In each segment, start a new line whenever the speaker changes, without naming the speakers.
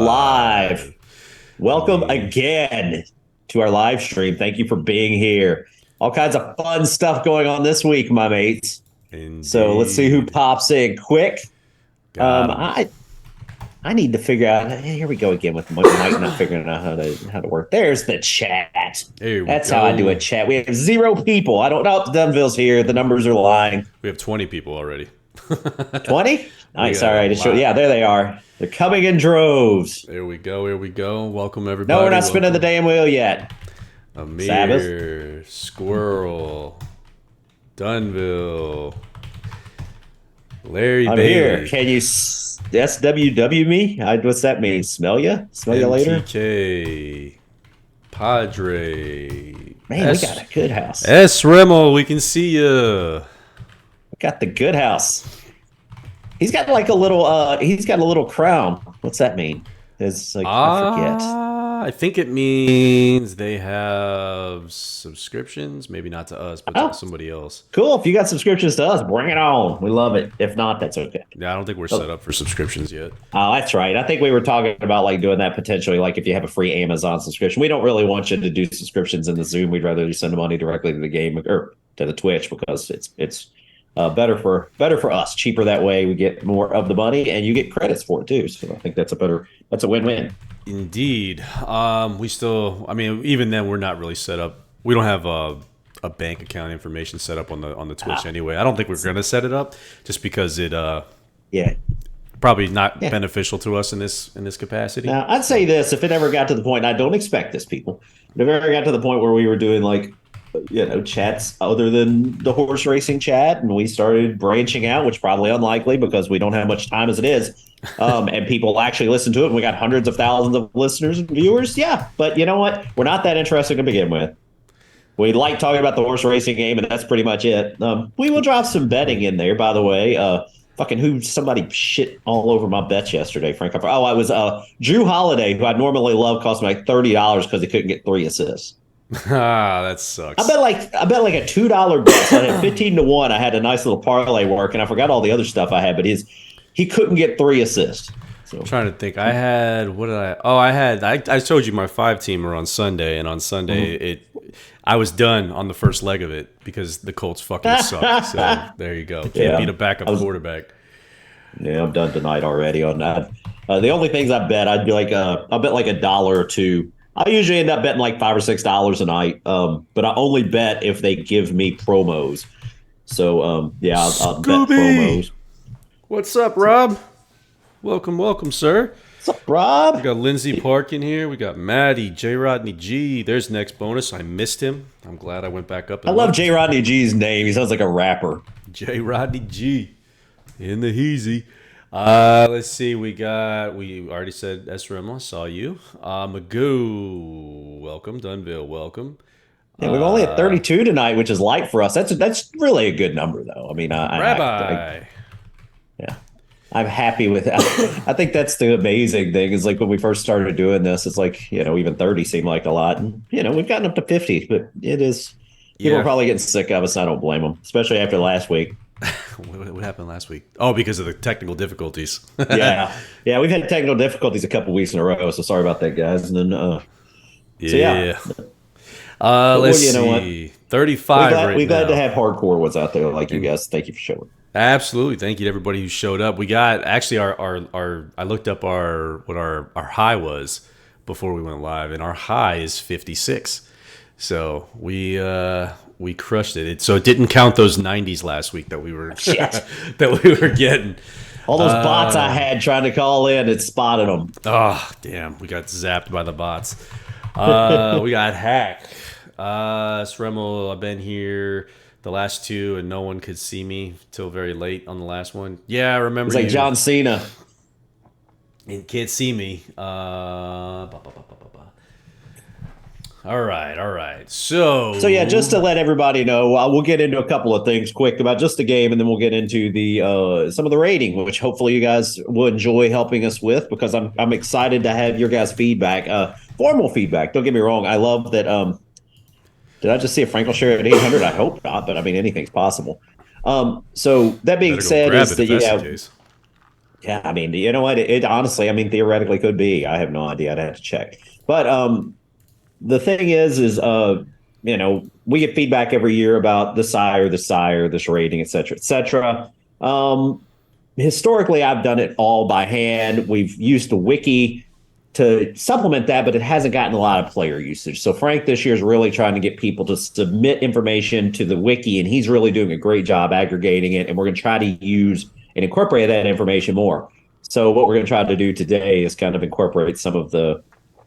Live. Welcome
Me.
again to our live stream. Thank you for being here. All kinds of fun stuff going on this week, my mates. So let's see who
Indeed.
pops in quick.
Got him.
I need to figure out. Here we go again with Mike not figuring out how to work. There's the chat.
There we
That's how I do a
go.
chat. We have 0 people. I don't know if Dunville's here. The numbers are lying.
We have 20 people already.
20?
We
Nice.
got
All
a
right. Yeah,
lot.
there they are. They're coming in droves.
There we go. Here we go. Welcome,
No, we're
everybody.
not spinning the
Welcome.
damn wheel yet. Sabbath.
Amir, Squirrel, Dunville, Larry
I'm here.
Bailey,
Can you SWW me? What's that mean? Smell ya? Smell you later?
MTK, Padre,
Man, we got a good house.
S. Rimmel. We can see ya.
We got the good house. He's got like a little he's got a little crown. What's that mean? It's like I forget.
I think it means they have subscriptions. Maybe not to us, but to
Oh,
somebody else.
cool. If you got subscriptions to us, bring it on. We love it. If not, that's okay.
Yeah, I don't think we're
Oh,
set up for subscriptions yet.
that's right. I think we were talking about like doing that potentially, like if you have a free Amazon subscription. We don't really want you to do subscriptions in the Zoom. We'd rather you send the money directly to the game or to the Twitch because it's better for us, cheaper that way. We get more of the money and you get credits for it too. So I think that's a win-win.
Indeed. I mean, even then, we're not really set up. We don't have a bank account information set up on the Twitch anyway. I don't think we're gonna set it up just because it
Yeah.
probably not
Yeah.
beneficial to us in this capacity.
Now, I'd say this, if it ever got to the point, and I don't expect this, people, if it ever got to the point where we were doing like, chats other than the horse racing chat, and we started branching out, which probably unlikely because we don't have much time as it is, and people actually listen to it, and we got hundreds of thousands of listeners and viewers, yeah. But you know what? We're not that interesting to begin with. We like talking about the horse racing game, and that's pretty much it. We will drop some betting in there, by the way. Somebody shit all over my bets yesterday, Frank. I was Drew Holiday, who I normally love, cost me like $30 because he couldn't get 3 assists.
That
I
sucks.
bet like a $2 bet. So I had 15 to 1. I had a nice little parlay work, and I forgot all the other stuff I had, but he couldn't get 3 assists. So
Trying to think. I had what did I? Oh, I told you my 5-teamer on Sunday, and on Sunday I was done on the first leg of it because the Colts fucking suck. So there you go. Can't
yeah,
beat a backup quarterback.
yeah, I'm done tonight already on that. The only things I bet, I'll bet like $1 or 2. I usually end up betting like $5 or $6 a night. But I only bet if they give me promos. So yeah, I'll bet
Scooby,
promos.
what's up, Rob? Welcome, sir.
What's up,
We
Rob?
got Lindsey Park in here. We got Maddie, J. Rodney G. There's next bonus. I missed him. I'm glad I went back up
I
and
love
looked.
J. Rodney G's name. He sounds like a rapper.
J. Rodney G. In the heezy. Let's see. We already said SRM. I saw you. Magoo, welcome. Dunville, welcome.
Yeah, we've only had 32 tonight, which is light for us. That's really a good number, though. I mean,
Rabbi.
yeah, I'm happy with it. I think that's the amazing thing is like when we first started doing this, it's like, even 30 seemed like a lot. And, we've gotten up to 50, but it is, people are
Yeah.
probably getting sick of us. I don't blame them, especially after last week.
What happened last week? Oh, because of the technical difficulties.
Yeah. Yeah. We've had technical difficulties a couple weeks in a row. So sorry about that, guys. And then, so yeah,
Yeah.
well,
Let's
you know what?
see. 35 right
We're glad to
now.
have hardcore ones out there like you guys. Thank you for showing.
Absolutely. Thank you to everybody who showed up. We got actually our I looked up what our high was before we went live, and our high is 56. So we crushed it. So it didn't count those 90s last week that we were
Shit.
that we were getting.
All those bots I had trying to call in, it spotted them.
Oh, damn. We got zapped by the bots. We got hack. Sremel, I've been here the last 2 and no one could see me till very late on the last one. Yeah, I remember
It's like
you.
John Cena.
And can't see me. All right. So
Yeah, just to let everybody know, we'll get into a couple of things quick about just the game, and then we'll get into the some of the rating, which hopefully you guys will enjoy helping us with because I'm excited to have your guys' feedback, formal feedback. Don't get me wrong, I love that. Did I just see a Frankel share at 800? I hope not, but I mean anything's possible. So that being
better go
said,
grab
is
it
that
if that's the case.
Yeah, I mean, you know what? It honestly, I mean, theoretically could be. I have no idea. I'd have to check. But the thing is we get feedback every year about the sire, this rating, et cetera, et cetera. Um, Historically, I've done it all by hand. We've used the wiki to supplement that, but it hasn't gotten a lot of player usage. So Frank this year is really trying to get people to submit information to the wiki, and he's really doing a great job aggregating it. And we're going to try to use and incorporate that information more. So what we're going to try to do today is kind of incorporate some of the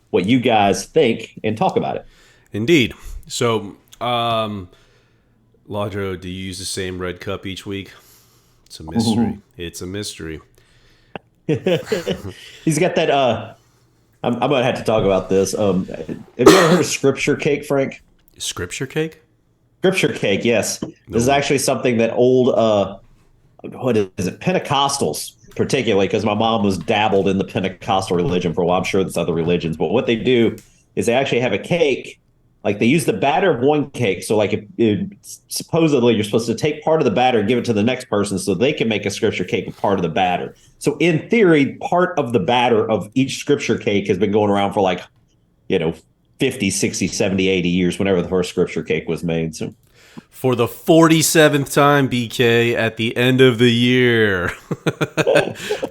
what you guys think and talk about it.
Indeed. So, Laudro, do you use the same red cup each week? It's a mystery. It's a mystery.
He's got that. I'm gonna have to talk about this. Have you ever heard of scripture cake, Frank?
Scripture cake?
Scripture cake, yes. This is
No.
actually something that old what is it, Pentecostals, particularly, because my mom was dabbled in the Pentecostal religion for a while. I'm sure there's other religions, but what they do is they actually have a cake. Like they use the batter of one cake. So, like, supposedly you're supposed to take part of the batter and give it to the next person so they can make a scripture cake with part of the batter. So, in theory, part of the batter of each scripture cake has been going around for like, you know, 50, 60, 70, 80 years, whenever the first scripture cake was made. So,
For the 47th time, BK, at the end of the year.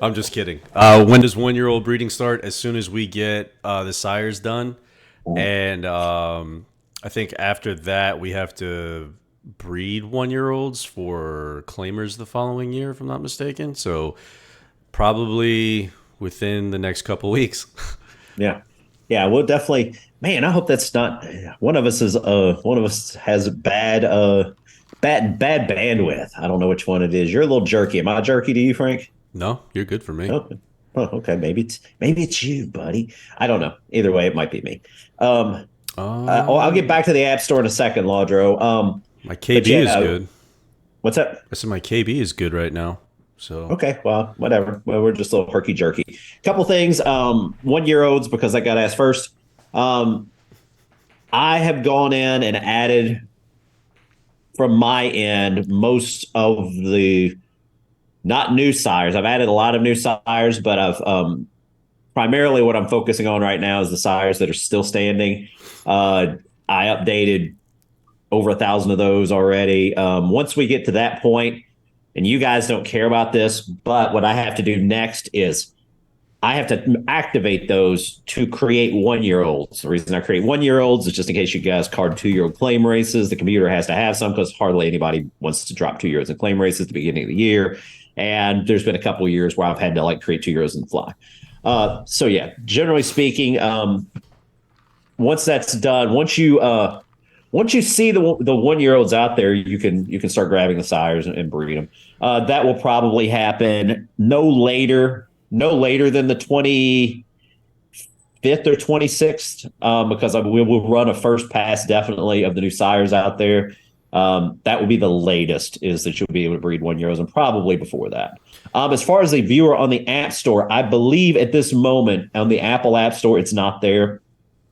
I'm just kidding. When does 1 year old breeding start? As soon as we get the sires done. And I think after that, we have to breed 1 year olds for claimers the following year, if I'm not mistaken. So probably within the next couple weeks.
yeah. Yeah, we'll definitely, man, I hope that's not one of us has bad bandwidth. I don't know which one it is. You're a little jerky. Am I jerky to you, Frank?
No, you're good for me.
Oh, oh, okay. Maybe it's you, buddy. I don't know. Either way, it might be me. I'll get
Um,
back to the App Store in a second, Laudro.
my
But
KB is
yeah,
good.
what's that?
I said my KB is good right now. So
Okay, well, whatever. Well, we're just a little herky jerky. Couple things. 1 year olds, because I got asked first. Um, I have gone in and added from my end most of the not new sires. I've added a lot of new sires, but I've primarily what I'm focusing on right now is the sires that are still standing. I updated over 1,000 of those already. Once we get to that point, and you guys don't care about this, but what I have to do next is I have to activate those to create 1 year olds. The reason I create 1 year olds is just in case you guys card 2 year old claim races. The computer has to have some because hardly anybody wants to drop 2 years in claim races at the beginning of the year. And there's been a couple of years where I've had to like create 2 years in the fly. So yeah, generally speaking, once that's done, once you see the 1 year olds out there, you can start grabbing the sires and breed them. That will probably happen no later than the 25th or 26th, because we will run a first pass definitely of the new sires out there. That will be the latest is that you'll be able to breed 1 year olds, and probably before that. As far as the viewer on the App Store, I believe at this moment on the Apple App Store, it's not there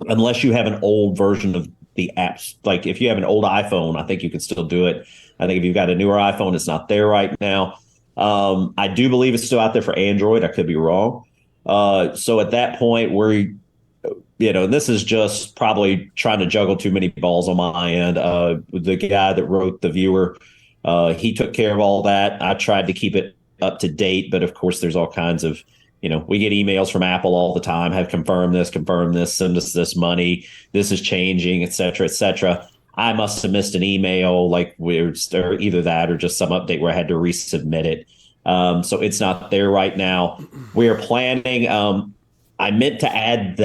unless you have an old version of the apps. Like if you have an old iPhone, I think you can still do it. I think if you've got a newer iPhone, it's not there right now. I do believe it's still out there for Android. I could be wrong. So at that point, and this is just probably trying to juggle too many balls on my end. The guy that wrote the viewer, he took care of all that. I tried to keep it up to date, but of course, there's all kinds of, we get emails from Apple all the time, have confirmed this, send us this money, this is changing, et cetera, et cetera. I must have missed an email, like or either that or just some update where I had to resubmit it. So it's not there right now. We are planning. I meant to add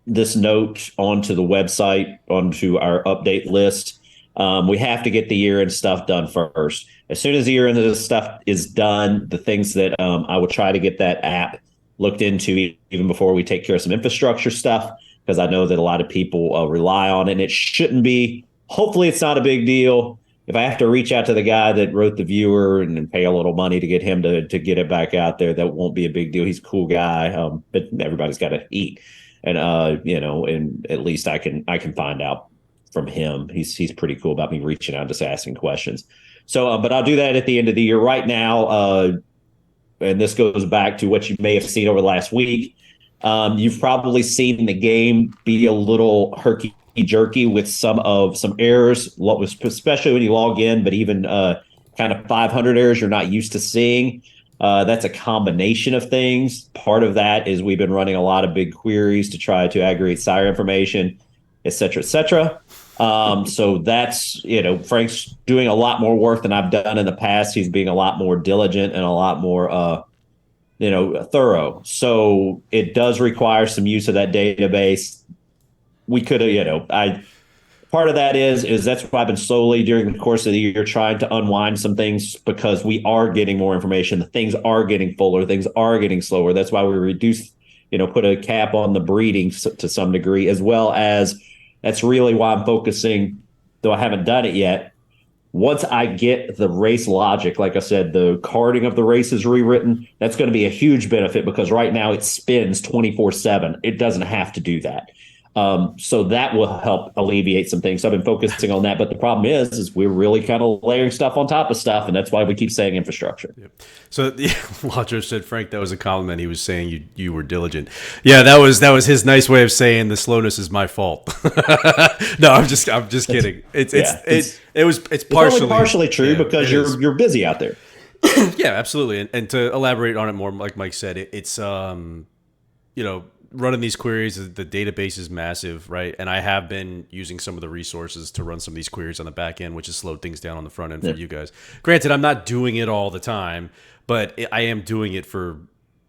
this note onto the website, onto our update list. We have to get the year-end stuff done first. As soon as the year-end stuff is done, the things that I will try to get that app looked into even before we take care of some infrastructure stuff, because I know that a lot of people rely on it, and it shouldn't be. Hopefully, it's not a big deal. If I have to reach out to the guy that wrote the viewer and pay a little money to get him to get it back out there, that won't be a big deal. He's a cool guy, but everybody's got to eat, and and at least I can find out from him. He's pretty cool about me reaching out, just asking questions. So, but I'll do that at the end of the year. Right now, and this goes back to what you may have seen over the last week. You've probably seen the game be a little herky jerky with some errors, especially when you log in, but even kind of 500 errors you're not used to seeing. That's a combination of things. Part of that is we've been running a lot of big queries to try to aggregate sire information, et cetera, et cetera. So that's, Frank's doing a lot more work than I've done in the past. He's being a lot more diligent and a lot more, thorough. So it does require some use of that database. We could have, part of that is that's why I've been slowly during the course of the year trying to unwind some things because we are getting more information. The things are getting fuller. Things are getting slower. That's why we reduce, put a cap on the breeding to some degree, as well as that's really why I'm focusing, though I haven't done it yet. Once I get the race logic, like I said, the carding of the race is rewritten. That's going to be a huge benefit because right now it spins 24/7. It doesn't have to do that. So that will help alleviate some things. So I've been focusing on that. But the problem is we're really kind of layering stuff on top of stuff. And that's why we keep saying infrastructure.
Yep. So Walter said, Frank, that was a compliment. He was saying you were diligent. Yeah, that was his nice way of saying the slowness is my fault. No, I'm just kidding. It's
partially true because you're busy out there.
Yeah, absolutely. And to elaborate on it more, like Mike said, it's running these queries, the database is massive, right? And I have been using some of the resources to run some of these queries on the back end, which has slowed things down on the front end for you guys. Granted, I'm not doing it all the time, but I am doing it for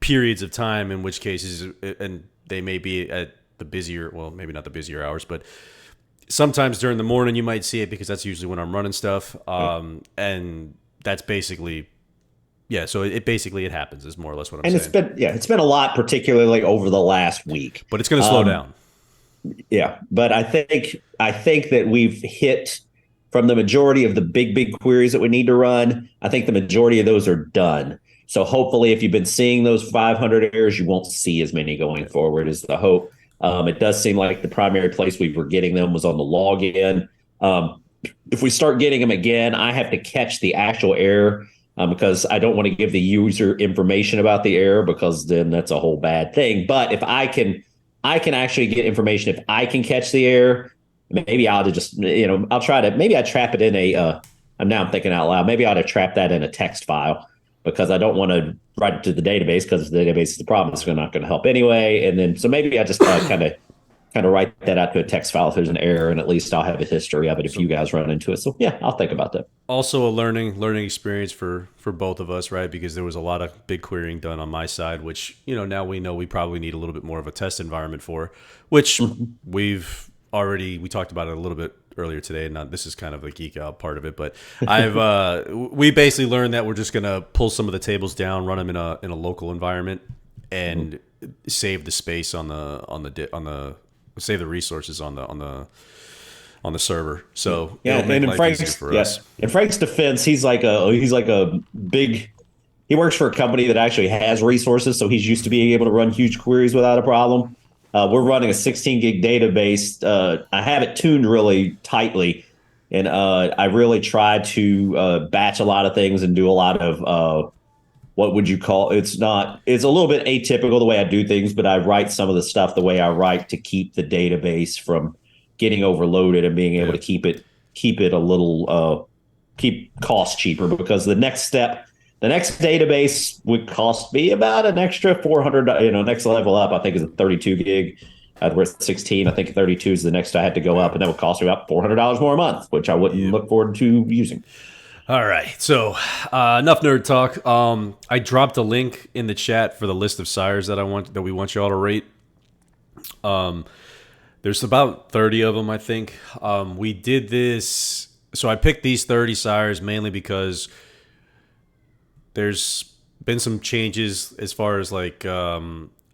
periods of time, in which cases, and they may be at the busier, well, maybe not the busier hours, but sometimes during the morning you might see it because that's usually when I'm running stuff. And that's basically... Yeah, so it happens is more or less what I'm saying.
And it's been a lot, particularly like over the last week.
But it's going to slow down.
Yeah, but I think that we've hit from the majority of the big queries that we need to run. I think the majority of those are done. So hopefully, if you've been seeing those 500 errors, you won't see as many going forward. Is the hope. It does seem like the primary place we were getting them was on the login. If we start getting them again, I have to catch the actual error. Because I don't want to give the user information about the error because then that's a whole bad thing. But if I can actually get information. If I can catch the error, maybe I'll just, I'll try to, maybe I trap it in I'm thinking out loud. Maybe I ought to trap that in a text file because I don't want to write it to the database because the database is the problem. It's not going to help anyway. And then, so maybe I just kind of write that out to a text file if there's an error, and at least I'll have a history of it if you guys run into it. So yeah, I'll think about that.
Also a learning experience for both of us, right? Because there was a lot of big querying done on my side, which, now we know we probably need a little bit more of a test environment for, which we talked about it a little bit earlier today, and this is kind of a geek out part of it, but we basically learned that we're just going to pull some of the tables down, run them in a local environment, and save the space save the resources on the server. So
and in Frank's in Frank's defense, he works for a company that actually has resources, so he's used to being able to run huge queries without a problem. We're running a 16 gig database. I have it tuned really tightly, and I really try to batch a lot of things and do a lot of what would you call it's a little bit atypical the way I do things, but I write some of the stuff the way I write to keep the database from getting overloaded and being able to keep it a little keep costs cheaper, because the next database would cost me about an extra 400, next level up I think is a 32 gig. We're at 16. I think 32 is the next I had to go up, and that would cost me about $400 more a month, which I wouldn't look forward to using.
All right, so enough nerd talk. I dropped a link in the chat for the list of sires that we want you all to rate. There's about 30 of them, I think. We did this, so I picked these 30 sires mainly because there's been some changes as far as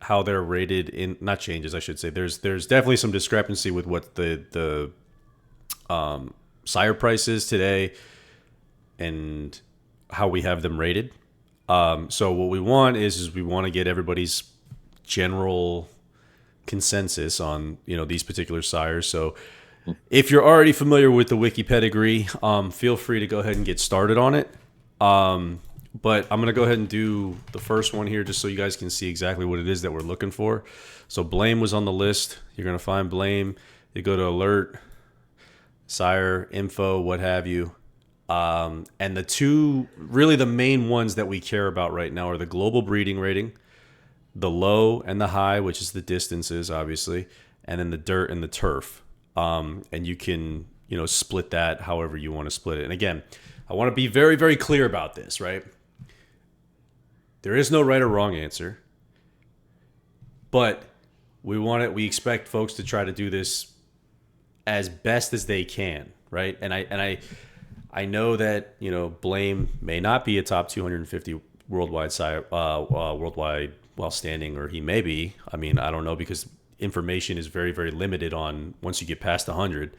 how they're rated not changes, I should say. There's definitely some discrepancy with what the sire price is today and how we have them rated. So what we want is we want to get everybody's general consensus on these particular sires. So if you're already familiar with the wiki pedigree, feel free to go ahead and get started on it. But I'm going to go ahead and do the first one here just so you guys can see exactly what it is that we're looking for. So Blame was on the list. You're going to find Blame. You go to alert, sire, info, what have you. And the two, really the main ones that we care about right now are the global breeding rating, the low and the high, which is the distances, obviously, and then the dirt and the turf. And you can, split that however you want to split it. And again, I want to be very, very clear about this, right? There is no right or wrong answer, but we expect folks to try to do this as best as they can, right? And I know that Blame may not be a top 250 worldwide worldwide while standing, or he may be. I mean, I don't know, because information is very, very limited on once you get past 100.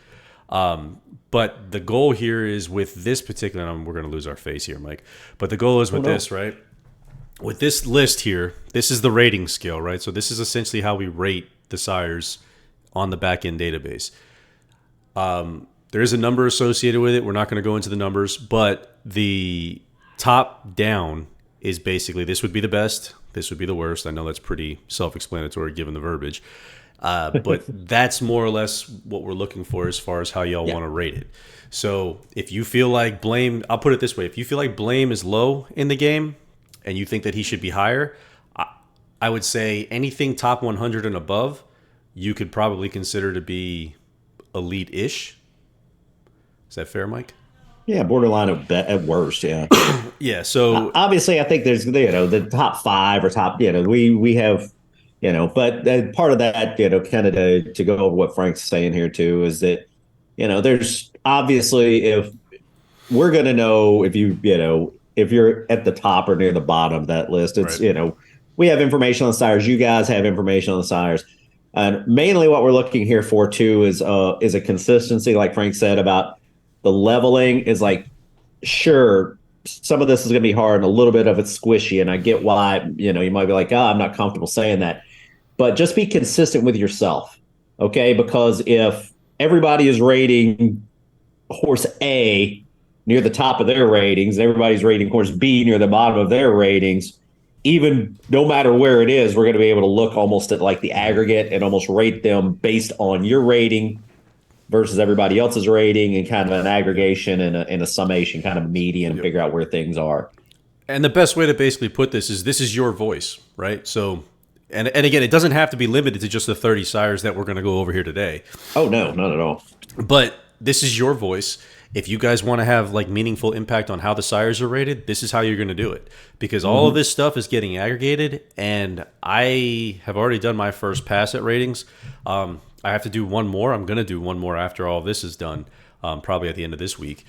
But the goal here is with this particular, and we're going to lose our face here, Mike. But the goal is with this, right? With this list here, this is the rating scale, right? So this is essentially how we rate the sires on the back-end database. There is a number associated with it. We're not going to go into the numbers, but the top down is basically this would be the best, this would be the worst. I know that's pretty self-explanatory given the verbiage. But that's more or less what we're looking for as far as how y'all want to rate it. So if you feel like Blame, I'll put it this way. If you feel like Blame is low in the game and you think that he should be higher, I would say anything top 100 and above, you could probably consider to be elite-ish. Is that fair, Mike?
Yeah, borderline at worst. Yeah.
Yeah. So
obviously, I think there's the top five or top. We have but part of that kind of to go over what Frank's saying here too is that there's obviously, if we're going to know if if you're at the top or near the bottom of that list, it's
right.
We have information on the sires. You guys have information on the sires. And mainly what we're looking here for too is a consistency, like Frank said, about the leveling is like, sure, some of this is going to be hard and a little bit of it's squishy. And I get why, you might be like, I'm not comfortable saying that, but just be consistent with yourself. Okay. Because if everybody is rating horse A near the top of their ratings, and everybody's rating horse B near the bottom of their ratings, even no matter where it is, we're going to be able to look almost at like the aggregate and almost rate them based on your rating versus everybody else's rating, and kind of an aggregation and a summation, kind of median, and figure out where things are.
And the best way to basically put this is your voice, right? So, and again, it doesn't have to be limited to just the 30 sires that we're going to go over here today.
Oh, no, not at all.
But this is your voice. If you guys want to have like meaningful impact on how the sires are rated, this is how you're going to do it, because all of this stuff is getting aggregated. And I have already done my first pass at ratings. I have to do one more. I'm going to do one more after all this is done, probably at the end of this week.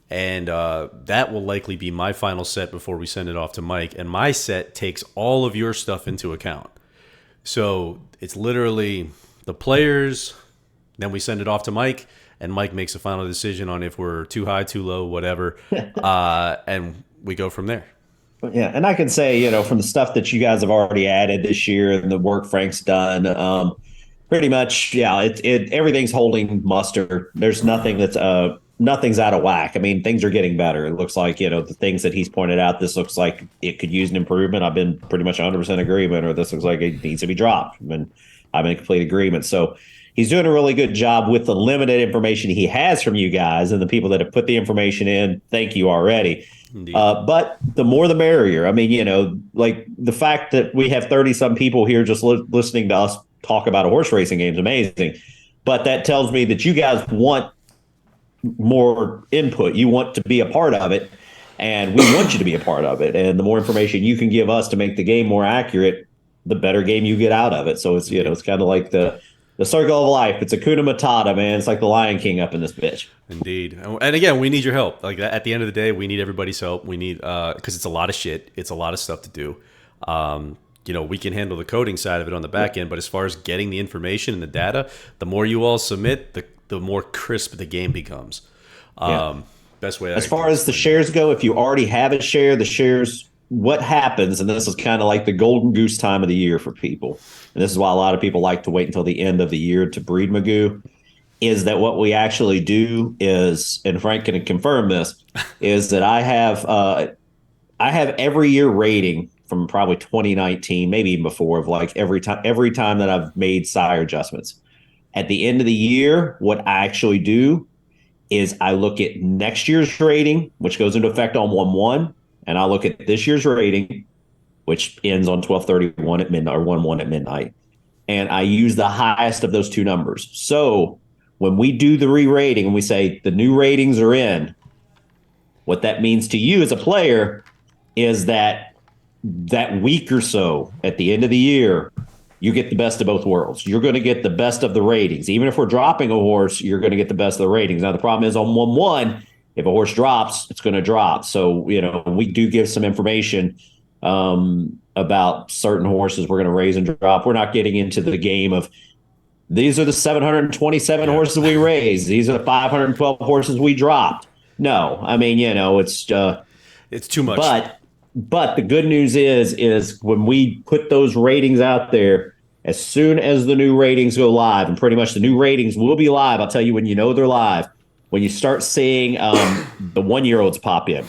And that will likely be my final set before we send it off to Mike. And my set takes all of your stuff into account. So it's literally the players, then we send it off to Mike, and Mike makes a final decision on if we're too high, too low, whatever. And we go from there.
Yeah, and I can say, from the stuff that you guys have already added this year and the work Frank's done, pretty much, yeah, everything's holding muster. There's nothing nothing's out of whack. I mean, things are getting better. It looks like, the things that he's pointed out, this looks like it could use an improvement. I've been pretty much 100% agreement, or this looks like it needs to be dropped. And I'm in complete agreement. So he's doing a really good job with the limited information he has from you guys and the people that have put the information in. Thank you already. But the more the merrier. I mean, like the fact that we have 30-some people here just listening to us talk about a horse racing game is amazing. But that tells me that you guys want more input. You want to be a part of it, and we want you to be a part of it. And the more information you can give us to make the game more accurate, the better game you get out of it. So it's, it's kind of like the circle of life. It's Hakuna Matata, man. It's like the Lion King up in this bitch.
Indeed. And again, we need your help. Like at the end of the day, we need everybody's help. We need, because it's a lot of shit. It's a lot of stuff to do. We can handle the coding side of it on the back end, but as far as getting the information and the data, the more you all submit, the more crisp the game becomes. Best way.
As far as the shares go, if you already have a share, the shares, what happens, and this is kind of like the golden goose time of the year for people, and this is why a lot of people like to wait until the end of the year to breed Magoo, is that what we actually do is, and Frank can confirm this, is that I have I have every year rating from probably 2019, maybe even before, of like every time that I've made sire adjustments. At the end of the year, what I actually do is I look at next year's rating, which goes into effect on 1/1, and I look at this year's rating, which ends on 12/31 at midnight, or 1/1 at midnight, and I use the highest of those two numbers. So when we do the re-rating and we say the new ratings are in, what that means to you as a player is that week or so at the end of the year, you get the best of both worlds. You're going to get the best of the ratings. Even if we're dropping a horse, you're going to get the best of the ratings. Now, the problem is on 1/1, if a horse drops, it's going to drop. So, we do give some information about certain horses we're going to raise and drop. We're not getting into the game of these are the 727 horses we raised. These are the 512 horses we dropped. No, I mean,
It's too much.
But the good news is when we put those ratings out there, as soon as the new ratings go live, and pretty much the new ratings will be live, I'll tell you when they're live, when you start seeing the 1-year-olds pop in,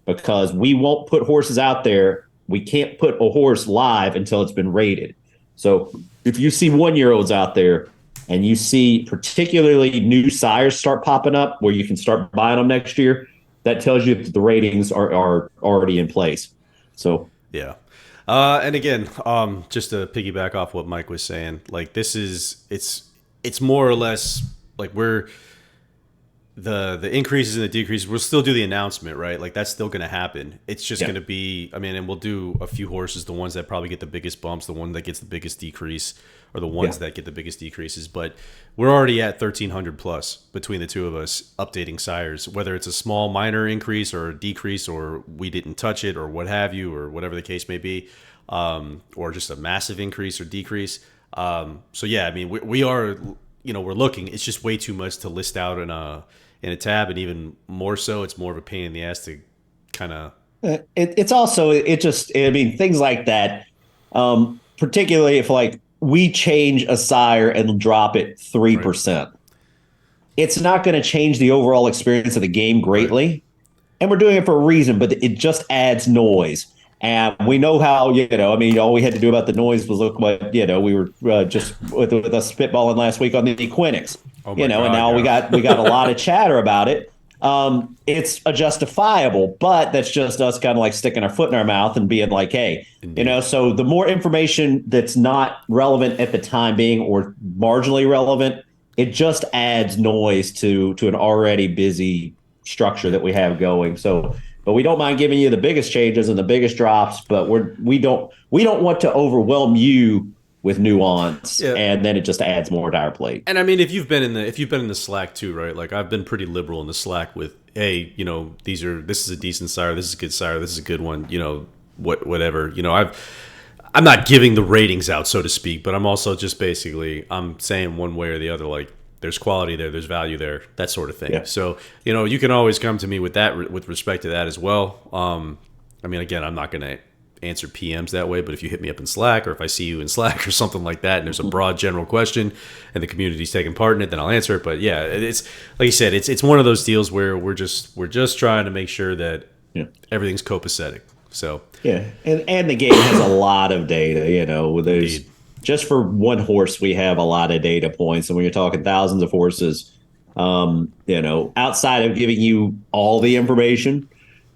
because we won't put horses out there. We can't put a horse live until it's been rated. So if you see 1-year-olds out there and you see particularly new sires start popping up where you can start buying them next year, that tells you that the ratings are already in place. So
yeah. And again, just to piggyback off what Mike was saying, like it's more or less like we're the increases and the decreases. We'll still do the announcement, right? Like that's still going to happen. It's just going to be, I mean, and we'll do a few horses, the ones that probably get the biggest bumps, the one that gets the biggest decrease, or the ones that get the biggest decreases. But we're already at 1,300 plus between the two of us updating sires, whether it's a small minor increase or a decrease, or we didn't touch it, or what have you, or whatever the case may be, or just a massive increase or decrease. So yeah, I mean, we are, we're looking. It's just way too much to list out in a tab, and even more so, it's more of a pain in the ass to kind of.
It's also things like that, particularly if like we change a sire and drop it 3%. Right. It's not going to change the overall experience of the game greatly. Right. And we're doing it for a reason, but it just adds noise. And we know how, all we had to do about the noise was look what, we were just with us spitballing last week on the Equinix, God, and now we got a lot of chatter about it. It's a justifiable, but that's just us kind of like sticking our foot in our mouth and being like, hey, Indeed. So the more information that's not relevant at the time being or marginally relevant, it just adds noise to an already busy structure that we have going. So, but we don't mind giving you the biggest changes and the biggest drops, but we don't want to overwhelm you with nuance, and then it just adds more to our plate.
And I mean, if you've been in the Slack too, right? Like I've been pretty liberal in the Slack with, hey, this is a decent sire, this is a good sire, this is a good one, whatever. I'm not giving the ratings out, so to speak, but I'm also just basically I'm saying one way or the other, like there's quality there, there's value there, that sort of thing. Yeah. So you can always come to me with that, with respect to that as well. I mean, again, I'm not going to answer PMs that way, but if you hit me up in Slack, or if I see you in Slack or something like that, and there's a broad general question and the community's taking part in it, then I'll answer it. But yeah, it's like you said, it's one of those deals where we're just trying to make sure that everything's copacetic. So
yeah, and the game has a lot of data. There's Indeed. Just for one horse, we have a lot of data points, and when you're talking thousands of horses, outside of giving you all the information,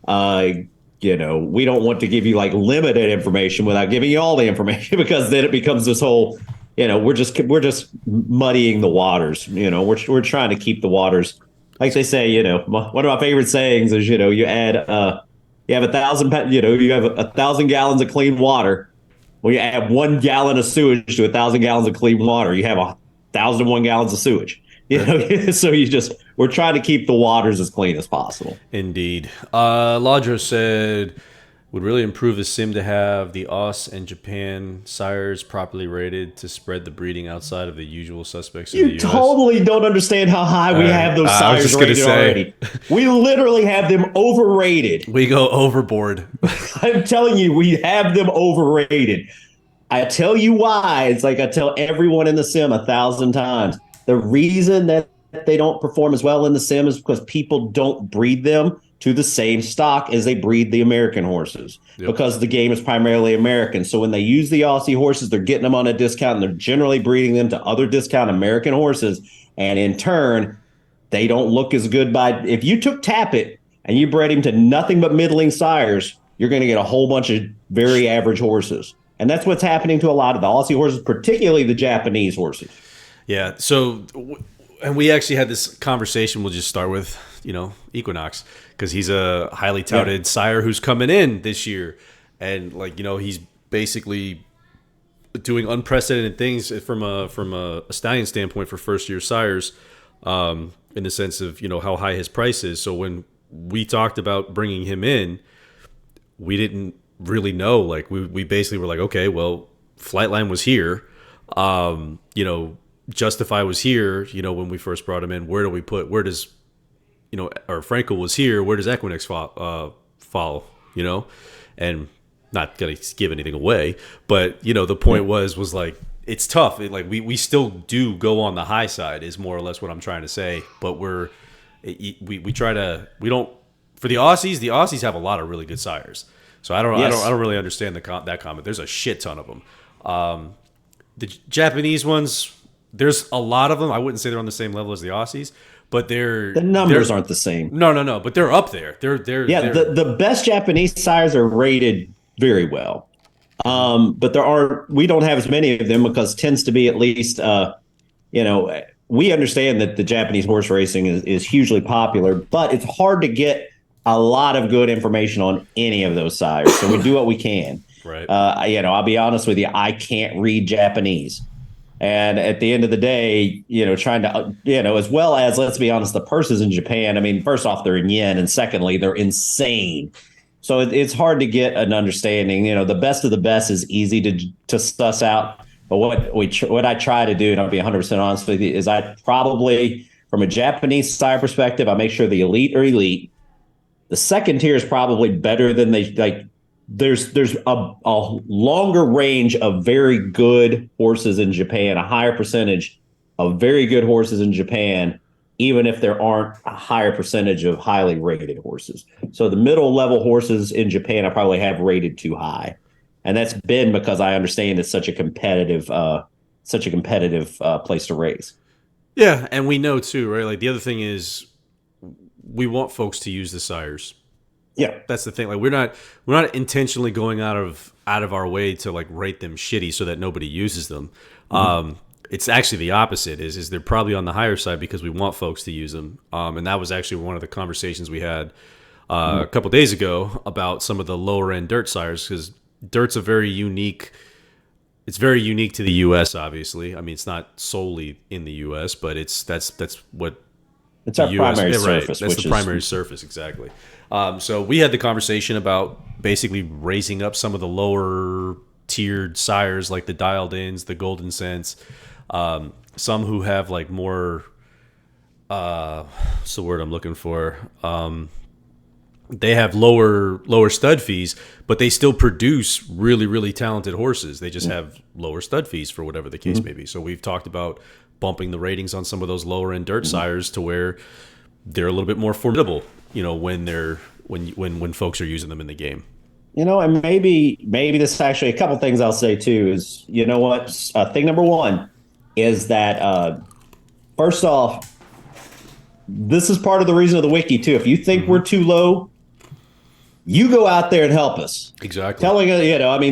we don't want to give you like limited information without giving you all the information, because then it becomes this whole, we're just muddying the waters. We're trying to keep the waters, like they say. One of my favorite sayings is, you add you have 1,000, you have 1,000 gallons of clean water. Well, you add 1 gallon of sewage to 1,000 gallons of clean water, you have 1,001 gallons of sewage. So we're trying to keep the waters as clean as possible.
Indeed. Ladro said, would really improve the sim to have the Aus and Japan sires properly rated to spread the breeding outside of the usual suspects in the US.
You totally don't understand how high we have those sires rated already. We literally have them overrated.
We go overboard.
I'm telling you, we have them overrated. I tell you why. It's like I tell everyone in the sim 1,000 times. The reason that they don't perform as well in the sim is because people don't breed them to the same stock as they breed the American horses
Yep.
because the game is primarily American. So when they use the Aussie horses, they're getting them on a discount and they're generally breeding them to other discount American horses. And in turn, they don't look as good if you took Tappet and you bred him to nothing but middling sires, you're going to get a whole bunch of very average horses. And that's what's happening to a lot of the Aussie horses, particularly the Japanese horses.
Yeah. So, and we actually had this conversation. We'll just start with, Equinox, because he's a highly touted sire who's coming in this year. And he's basically doing unprecedented things from a stallion standpoint for first year sires, in the sense of, how high his price is. So when we talked about bringing him in, we didn't really know. We basically were like, okay, well, Flightline was here. Justify was here, when we first brought him in. Where does, or Frankel was here. Where does Equinox fall? And not going to give anything away, but, the point was like, it's tough. We still do go on the high side is more or less what I'm trying to say. But we try to, we don't, for the Aussies have a lot of really good sires. So I don't really understand that comment. There's a shit ton of them. The Japanese ones, there's a lot of them. I wouldn't say they're on the same level as the Aussies, but the
numbers aren't the same.
No, but they're up there.
The best Japanese sires are rated very well. But we don't have as many of them because it tends to be at least, we understand that the Japanese horse racing is hugely popular, but it's hard to get a lot of good information on any of those sires. So we do what we can.
Right.
I'll be honest with you. I can't read Japanese. And at the end of the day, trying to, as well as, let's be honest, the purses in Japan, I mean, first off, they're in yen. And secondly, they're insane. So it's hard to get an understanding. The best of the best is easy to suss out. But what I try to do, and I'll be 100% honest with you, is I probably, from a Japanese sire perspective, I make sure the elite are elite. The second tier is probably better than there's a longer range of very good horses in Japan, a higher percentage of very good horses in Japan, even if there aren't a higher percentage of highly rated horses. So the middle level horses in Japan, I probably have rated too high. And that's been because I understand it's such a competitive place to race.
Yeah. And we know too, right? The other thing is we want folks to use the sires.
Yeah,
that's the thing. We're not intentionally going out of our way to rate them shitty so that nobody uses them. Mm-hmm. It's actually the opposite. Is they're probably on the higher side because we want folks to use them. And that was actually one of the conversations we had a couple of days ago about some of the lower end dirt sires, because dirt's a very unique. It's very unique to the U.S. Obviously, I mean it's not solely in the U.S., but that's what.
It's our primary surface.
That's the primary surface, exactly. So we had the conversation about basically raising up some of the lower tiered sires, like the Dialed Ins, the Golden Sense, some who have more. What's the word I'm looking for? They have lower stud fees, but they still produce really, really talented horses. They just have lower stud fees for whatever the case may be. So we've talked about bumping the ratings on some of those lower end dirt sires to where they're a little bit more formidable, when folks are using them in the game.
And maybe this is actually a couple things I'll say too is, thing number one is that first off, this is part of the reason of the wiki too. If you think we're too low, you go out there and help us.
Exactly.
Telling us,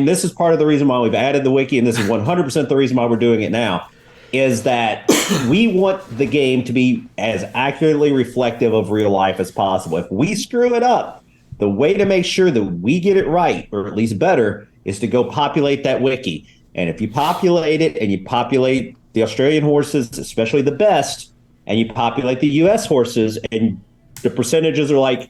this is part of the reason why we've added the wiki, and this is 100% the reason why we're doing it now. Is that we want the game to be as accurately reflective of real life as possible. If we screw it up, the way to make sure that we get it right, or at least better, is to go populate that wiki. And if you populate it and you populate the Australian horses, especially the best, and you populate the U.S. horses, and the percentages are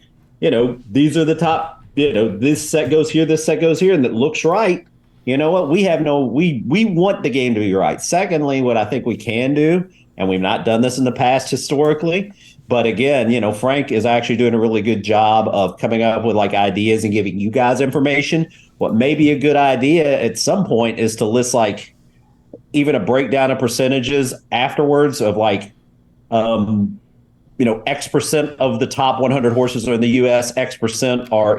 these are the top, this set goes here, this set goes here, and it looks right. You know what? We want the game to be right. Secondly, what I think we can do, and we've not done this in the past historically, but again, Frank is actually doing a really good job of coming up with ideas and giving you guys information. What may be a good idea at some point is to list even a breakdown of percentages afterwards of X% of the top 100 horses are in the U.S., X% are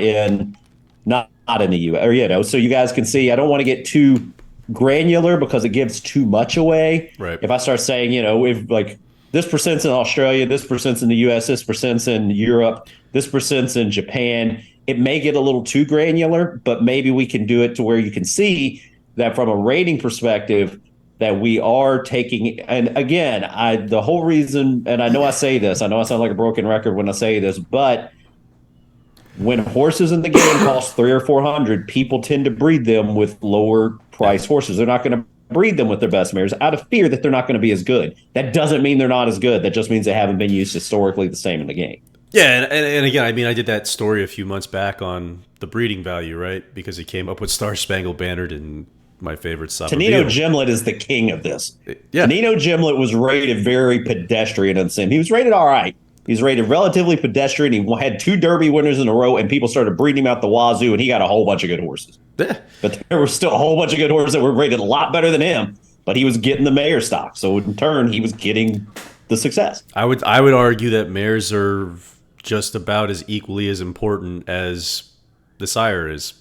not in the U.S. Or, so you guys can see, I don't want to get too granular because it gives too much away.
Right.
If I start saying, if like this percent's in Australia, this percent's in the U.S., this percent's in Europe, this percent's in Japan, it may get a little too granular, but maybe we can do it to where you can see that from a rating perspective, that we are taking, and again, the whole reason, and I know I say this, I know I sound like a broken record when I say this, but when horses in the game cost 300 or 400, people tend to breed them with lower price horses. They're not going to breed them with their best mares out of fear that they're not going to be as good. That doesn't mean they're not as good. That just means they haven't been used historically the same in the game.
Yeah, and again, I mean, I did that story a few months back on the breeding value, right? Because he came up with Star Spangled Banner and my favorite
Tonino Gimlet is the king of this.
Yeah.
Tonino Gimlet was rated very pedestrian in sim. He was rated all right. He was rated relatively pedestrian. He had 2 Derby winners in a row, and people started breeding him out the wazoo, and he got a whole bunch of good horses.
Yeah.
But there were still a whole bunch of good horses that were rated a lot better than him, but he was getting the mare stock. So in turn, he was getting the success.
I would argue that mares are just about as equally as important as the sire is.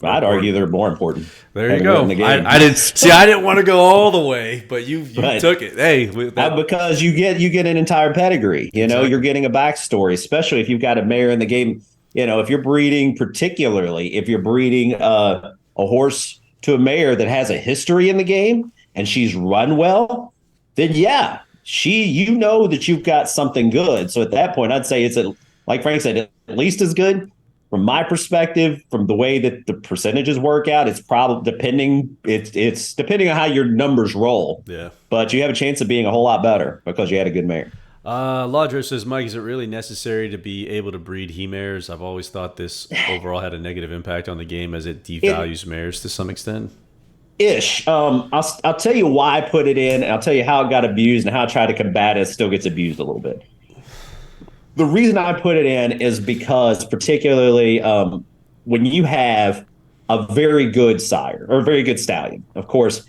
I'd argue they're more important.
There you go. I didn't want to go all the way, but you right. Took it. Hey,
because you get an entire pedigree. Exactly. You're getting a backstory, especially if you've got a mare in the game. If you're breeding, particularly if you're breeding a horse to a mare that has a history in the game and she's run well, then yeah, that you've got something good. So at that point, I'd say it's like Frank said, at least as good. From my perspective, from the way that the percentages work out, it's probably it's depending on how your numbers roll.
Yeah.
But you have a chance of being a whole lot better because you had a good mare.
Laudra says, Mike, is it really necessary to be able to breed he-mares? I've always thought this overall had a negative impact on the game as it devalues mares to some extent. I'll tell you why I put it in, and I'll tell you how it got abused and how I try to combat it. It still gets abused a little bit. The reason I put it in is because particularly when you have a very good sire or a very good stallion, of course,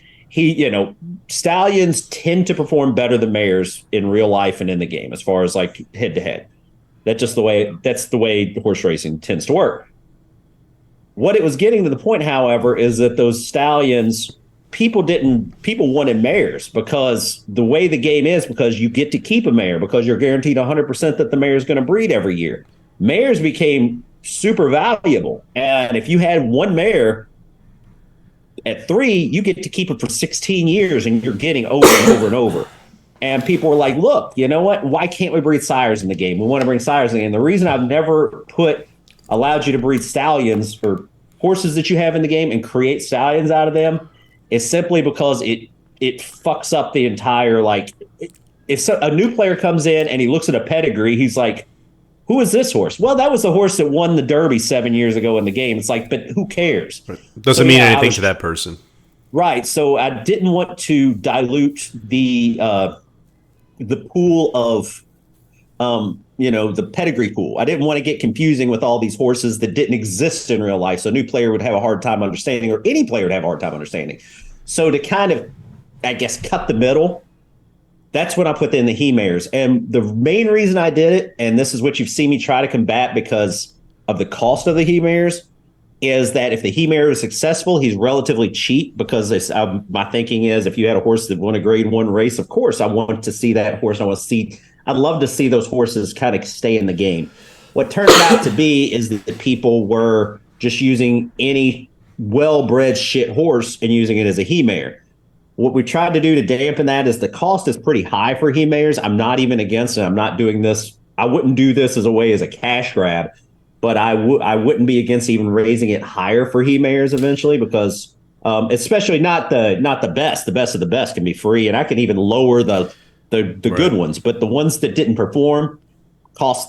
stallions tend to perform better than mares in real life and in the game as far as like head to head. That's the way horse racing tends to work. What it was getting to the point, however, is that those stallions, people wanted mares because the way the game is, because you get to keep a mare because you're guaranteed 100% that the mare is going to breed every year. Mares became super valuable. And if you had one mare at 3, you get to keep it for 16 years and you're getting over and over and over. And people were like, look, you know what? Why can't we breed sires in the game? We want to bring sires in the game. The reason I've never allowed you to breed stallions or horses that you have in the game and create stallions out of them is simply because it fucks up the entire, if a new player comes in and he looks at a pedigree, he's like, who is this horse? Well, that was the horse that won the Derby 7 years ago in the game. It's like, but who cares? Doesn't mean anything to that person.
Right. So I didn't want to dilute the pool of, the pedigree pool. I didn't want to get confusing with all these horses that didn't exist in real life. So a new player would have a hard time understanding, or any player would have a hard time understanding. So to kind of, I guess, cut the middle, that's when I put in the he-mares. And the main reason I did it, and this is what you've seen me try to combat because of the cost of the he-mares, is that if the he-mare is successful, he's relatively cheap because my thinking is if you had a horse that won a grade 1 race, of course, I want to see that horse. I'd love to see those horses kind of stay in the game. What turned out to be is that people were just using any well-bred shit horse and using it as a he-mare. What we tried to do to dampen that is the cost is pretty high for he-mares. I'm not even against it. I'm not doing this. I wouldn't do this as a cash grab, but I wouldn't be against even raising it higher for he-mares eventually because especially not the best. The best of the best can be free, and I can even lower the right. Good ones, but the ones that didn't perform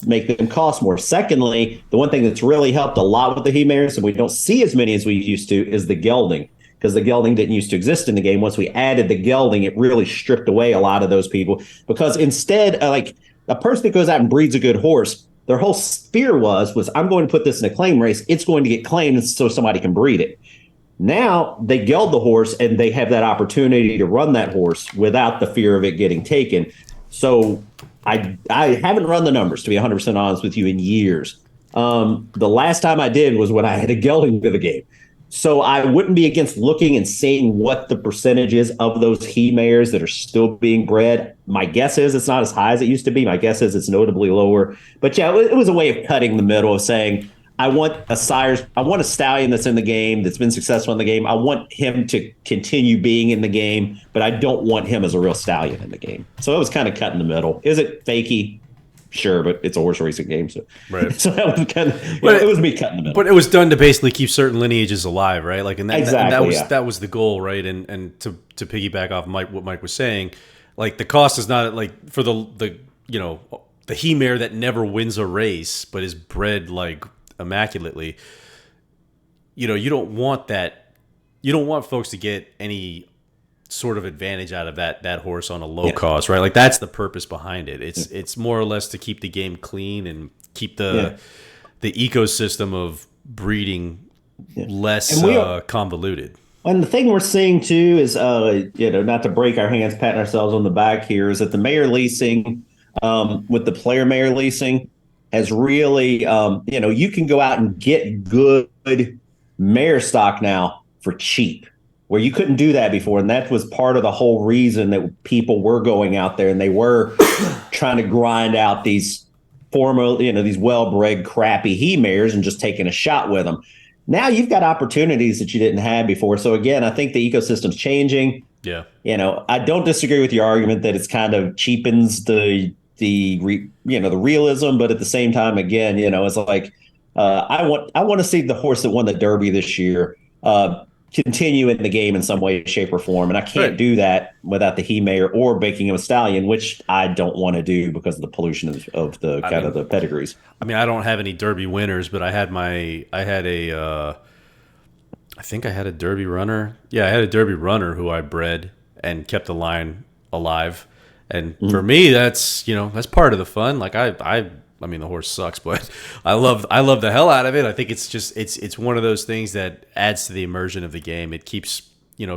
make them cost more. Secondly, the one thing that's really helped a lot with the he-mares, and we don't see as many as we used to, is the gelding, because the gelding didn't used to exist in the game. Once we added the gelding, it really stripped away a lot of those people, because instead, like a person that goes out and breeds a good horse, their whole fear was I'm going to put this in a claim race. It's going to get claimed so somebody can breed it. Now they geld the horse and they have that opportunity to run that horse without the fear of it getting taken. So I haven't run the numbers, to be 100% honest with you, in years. The last time I did was when I had a gelding to the game. So I wouldn't be against looking and seeing what the percentage is of those he mares that are still being bred. My guess is it's not as high as it used to be. My guess is it's notably lower. But yeah, it was a way of cutting the middle of saying, I want a stallion that's in the game, that's been successful in the game. I want him to continue being in the game, but I don't want him as a real stallion in the game. So it was kind of cut in the middle. Is it fakey? Sure, but it's a horse racing game, so
Right.
so that was kind of it was me cutting the middle.
But it was done to basically keep certain lineages alive, right? Like, and
Exactly,
that was the goal, right? And to piggyback off what Mike was saying, like the cost is not like for the the he mare that never wins a race but is bred like immaculately. You don't want that. You don't want folks to get any sort of advantage out of that horse on a low cost, right? Like that's the purpose behind it. It's more or less to keep the game clean and keep the ecosystem of breeding less convoluted.
And the thing we're seeing too is, not to break our hands, patting ourselves on the back here, is that the mare leasing, with the player mare leasing, has really, you can go out and get good mare stock now for cheap, where you couldn't do that before. And that was part of the whole reason that people were going out there and they were trying to grind out these these well-bred crappy he mares and just taking a shot with them. Now you've got opportunities that you didn't have before. So again, I think the ecosystem's changing.
Yeah.
I don't disagree with your argument that it's kind of cheapens the realism, but at the same time, again, it's like I want to see the horse that won the Derby this year continue in the game in some way, shape, or form. And I can't do that without the he mare or making him a stallion, which I don't want to do because of the pollution of the the pedigrees.
I mean, I don't have any Derby winners, but I had a Derby runner. Yeah, I had a Derby runner who I bred and kept the line alive. And for me, that's part of the fun. Like I mean, the horse sucks, but I love the hell out of it. I think it's one of those things that adds to the immersion of the game. It keeps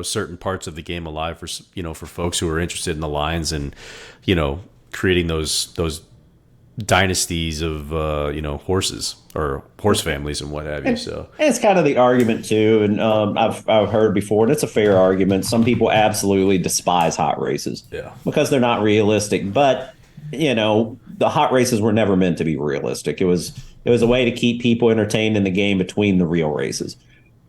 certain parts of the game alive for for folks who are interested in the lines and creating those dynasties of horses or horse families and what have you. So
and it's kind of the argument too, and I've heard before, and it's a fair argument. Some people absolutely despise hot races, because they're not realistic, but the hot races were never meant to be realistic. It was a way to keep people entertained in the game between the real races.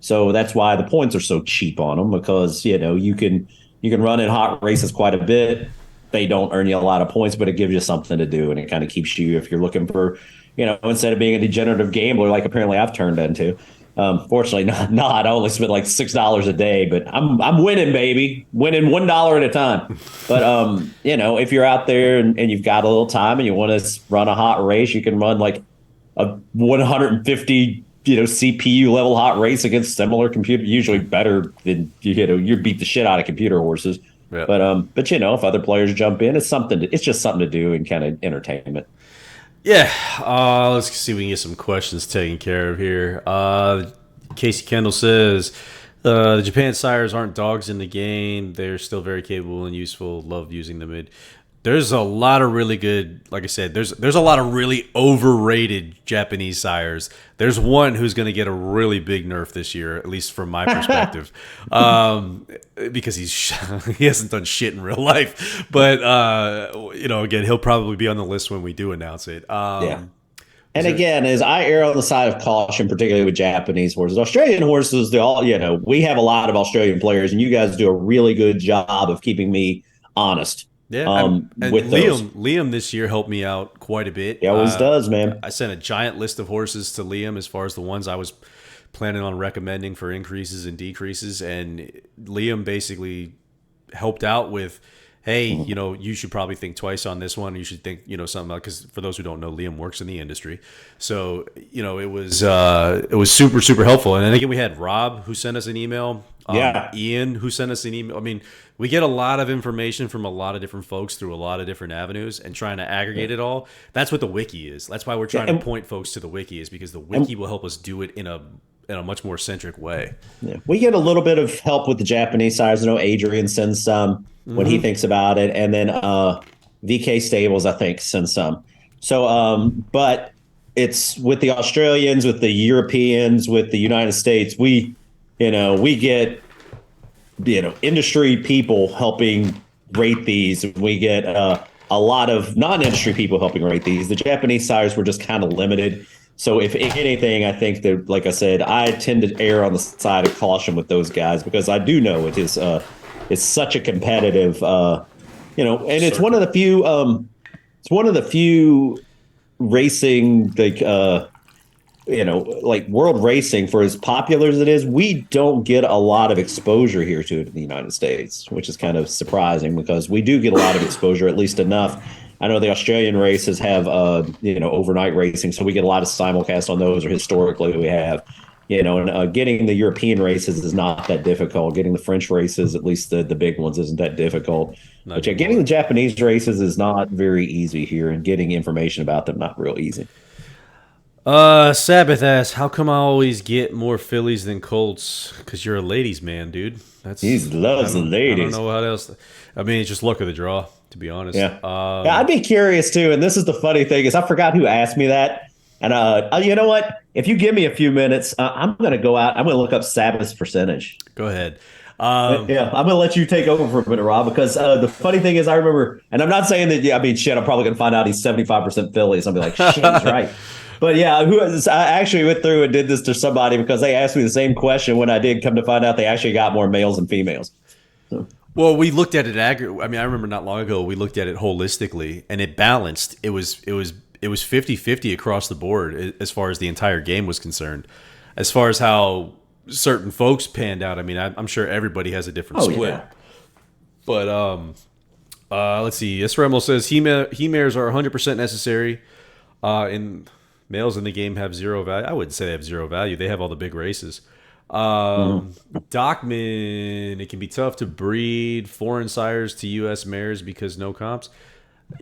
So that's why the points are so cheap on them, because you can run in hot races quite a bit. They don't earn you a lot of points, but it gives you something to do, and it kind of keeps you, if you're looking for, instead of being a degenerative gambler like apparently I've turned into. Fortunately, not. I only spent like $6 a day, but I'm winning, baby, winning $1 at a time. But if you're out there and you've got a little time and you want to run a hot race, you can run like a 150 CPU level hot race against similar computer, usually better than you beat the shit out of computer horses. Yeah. But if other players jump in, it's just something to do and kind of entertainment.
Yeah, let's see if we can get some questions taken care of here. Casey Kendall says, the Japan sires aren't dogs in the game. They're still very capable and useful. Love using them. There's a lot of really good, like I said, there's a lot of really overrated Japanese sires. There's one who's going to get a really big nerf this year, at least from my perspective, because he hasn't done shit in real life. But again, he'll probably be on the list when we do announce it.
And again, as I err on the side of caution, particularly with Japanese horses, Australian horses, we have a lot of Australian players, and you guys do a really good job of keeping me honest.
Yeah, and Liam this year helped me out quite a bit.
He always does, man.
I sent a giant list of horses to Liam as far as the ones I was planning on recommending for increases and decreases, and Liam basically helped out with, hey, you should probably think twice on this one. You should think, something, because for those who don't know, Liam works in the industry. So, it was super, super helpful. And then again, we had Rob who sent us an email. Ian who sent us an email. I mean, we get a lot of information from a lot of different folks through a lot of different avenues, and trying to aggregate it all. That's what the wiki is. That's why we're trying to point folks to the wiki, is because the wiki will help us do it in a much more centric way.
Yeah. We get a little bit of help with the Japanese sires. Adrian sends some when he thinks about it. And then VK Stables, I think, sends some. So, but it's with the Australians, with the Europeans, with the United States. We get industry people helping rate these. We get a lot of non-industry people helping rate these. The Japanese sires were just kind of limited. So if anything, I think that, like I said, I tend to err on the side of caution with those guys because I do know it's such a competitive, and it's one
Circuit.
of the few, it's one of the few racing like world racing, for as popular as it is, we don't get a lot of exposure here to it in the United States, which is kind of surprising because we do get a lot of exposure, at least enough. I know the Australian races have, overnight racing, so we get a lot of simulcast on those, or historically we have, and getting the European races is not that difficult. Getting the French races, at least the big ones, isn't that difficult.
Not
But yeah, getting the
anymore.
Japanese races is not very easy here, and getting information about them not real easy.
Sabbath asks, how come I always get more Phillies than Colts? Because you're a ladies' man, dude.
He
That's
loves the
I don't
ladies.
know what else. I mean, it's just luck of the draw, to be honest.
Yeah. Yeah, I'd be curious too. And this is the funny thing is I forgot who asked me that. And you know what? If you give me a few minutes, I'm going to go out. I'm going to look up Sabbath's percentage.
Go ahead.
Yeah, I'm going to let you take over for a minute, Rob, because the funny thing is I remember, and I'm not saying that, yeah, I mean, shit, I'm probably going to find out he's 75% Phillies. I'll be like, shit, he's right. But yeah, I actually went through and did this to somebody because they asked me the same question when I did come to find out they actually got more males than females. So,
Well, we looked at it I mean, I remember not long ago we looked at it holistically, and it balanced. It was 50-50 across the board as far as the entire game was concerned. As far as how certain folks panned out, I mean, I'm sure everybody has a different
oh,
split.
yeah.
But let's see. Esremo says he-mares are 100% necessary. And males in the game have zero value. I wouldn't say they have zero value. They have all the big races.
Mhm.
Dockman, it can be tough to breed foreign sires to U.S. mares because no comps.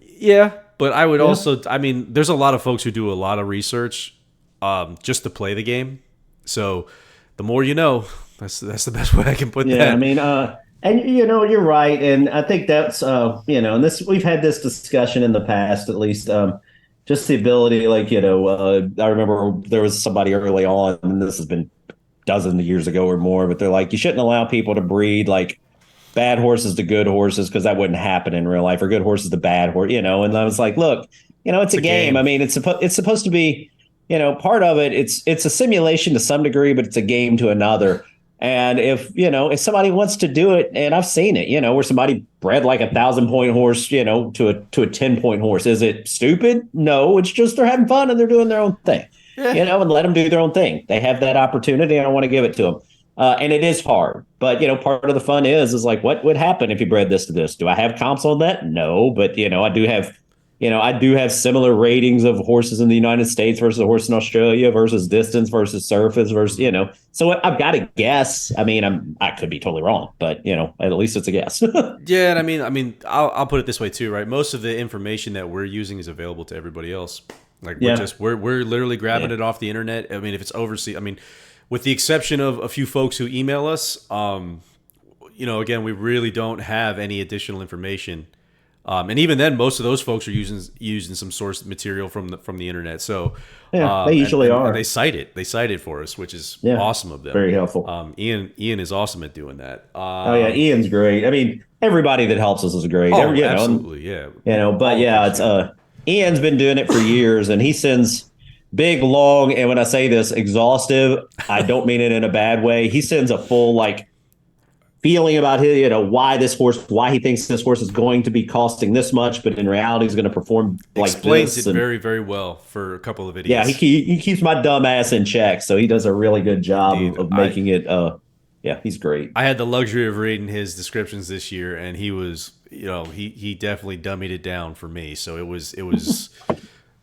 Yeah, but I would
Yeah.
also, I mean, there's a lot of folks who do a lot of research just to play the game. So the more you know, that's the best way I can put
Yeah, I
that.
mean, and you're right, and I think that's and this we've had this discussion in the past, at least, just the ability, like I remember there was somebody early on, and this has been dozens of years ago or more, but they're like, you shouldn't allow people to breed like bad horses to good horses because that wouldn't happen in real life, or good horses to bad horse, and I was like, look, it's
It's
a
a
game. I
game.
mean, it's supposed to be, part of it. It's a simulation to some degree, but it's a game to another. And if somebody wants to do it, and I've seen it, where somebody bred like 1,000 point horse, to a 10 point horse, is it stupid? No, it's just they're having fun and they're doing their own thing,
Yeah.
and let them do their own thing. They have that opportunity, and I want to give it to them. And it is hard, but part of the fun is like, what would happen if you bred this to this? Do I have comps on that? No, but I do have similar ratings of horses in the United States versus a horse in Australia versus distance versus surface versus So I've got to guess. I mean, I could be totally wrong, but at least it's a guess.
Yeah, and I mean, I'll put it this way too, right? Most of the information that we're using is available to everybody else. Like
Yeah,
we're literally grabbing
yeah,
it off the internet. I mean, if it's overseas, I mean, with the exception of a few folks who email us, again, we really don't have any additional information. And even then, most of those folks are using some source material from the internet. So,
yeah. They
and,
usually
and
are.
they cite it for us, which is
Yeah,
awesome of them.
very helpful.
Ian is awesome at doing that.
Oh yeah, Ian's great. I mean, everybody that helps us is great.
Oh,
And
absolutely, yeah,
But
all
yeah, it's
appreciated.
Ian's been doing it for years, and he sends big, long, and when I say this, exhaustive, I don't mean it in a bad way. He sends a full like feeling about his, why he thinks this horse is going to be costing this much, but in reality is going to perform like
Explains
this.
it
And
very, very well for a couple of
yeah,
idiots.
he keeps my dumb ass in check, so he does a really good job of,
Indeed,
of
I
making it. Yeah, he's great.
I had the luxury of reading his descriptions this year, and he was, he definitely dummied it down for me. So it was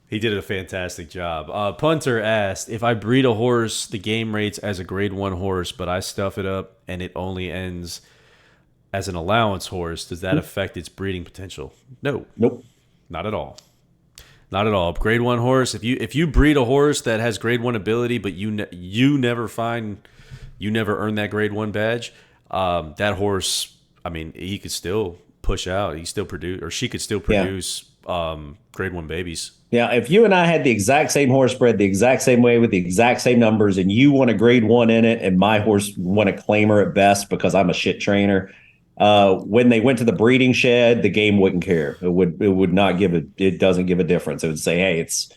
he did a fantastic job. Punter asked, if I breed a horse, the game rates as a grade 1 horse, but I stuff it up and it only ends as an allowance horse, does that affect its breeding potential? No,
Nope.
not at all. Not at all. Grade 1 horse. If you breed a horse that has grade 1 ability, but you never earn that grade 1 badge, that horse, I mean, he could still push out. He still produce, or she could still
Yeah.
produce grade one babies.
Yeah, if you and I had the exact same horse bred the exact same way with the exact same numbers, and you want a grade one in it, and my horse want a claimer at best because I'm a shit trainer, when they went to the breeding shed, the game wouldn't care. It would not give a it doesn't give a difference. It would say, hey, it's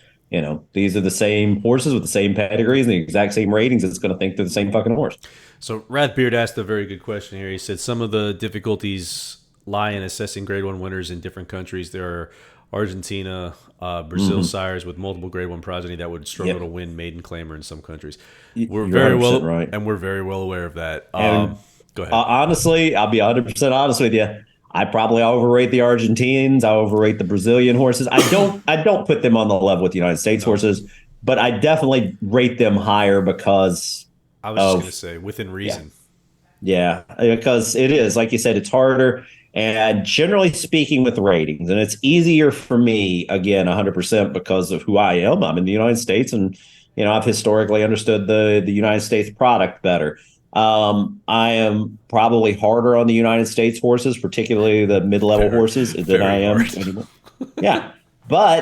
these are the same horses with the same pedigrees and the exact same ratings. It's going to think they're the same fucking horse.
So Rathbeard asked a very good question here. He said some of the difficulties lie in assessing grade one winners in different countries. There are Argentina, Brazil sires with multiple grade one progeny that would struggle to win maiden claimer in some countries. We're
You're
very
100%
well
right.
and we're very well aware of that.
And
Go ahead.
honestly, I'll be 100% honest with you. I probably overrate the Argentines. I overrate the Brazilian horses. I don't put them on the level with the United States horses, but I definitely rate them higher because
I was just going to say within reason.
yeah, because it is, like you said, it's harder. And generally speaking, with ratings, and it's easier for me, again, 100% because of who I am. I'm in the United States, and I've historically understood the United States product better. I am probably harder on the United States horses, particularly the mid-level horses, than I am anymore. Yeah. But,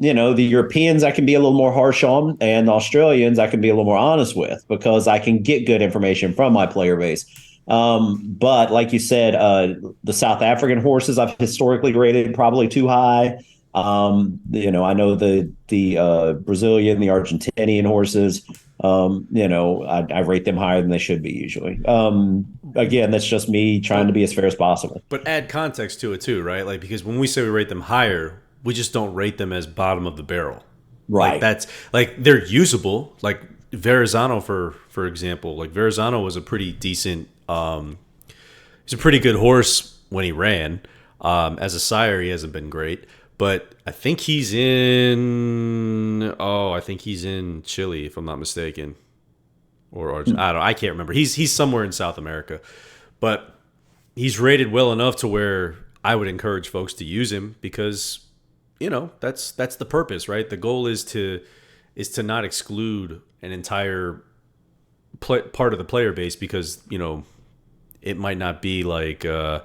the Europeans I can be a little more harsh on, and the Australians I can be a little more honest with because I can get good information from my player base. But like you said, the South African horses I've historically rated probably too high. I know the Brazilian, the Argentinian horses, I rate them higher than they should be usually. Again, that's just me trying to be as fair as possible.
But add context to it too, right? Like, because when we say we rate them higher, we just don't rate them as bottom of the barrel.
Right.
Like, that's like they're usable. Like Verrazano, for example, like Verrazano was a pretty decent. He's a pretty good horse when he ran. As a sire, he hasn't been great, but I think he's in. Oh, I think he's in Chile, if I'm not mistaken, or I can't remember. He's somewhere in South America, but he's rated well enough to where I would encourage folks to use him because that's the purpose, right? The goal is to not exclude an entire part of the player base because it might not be like a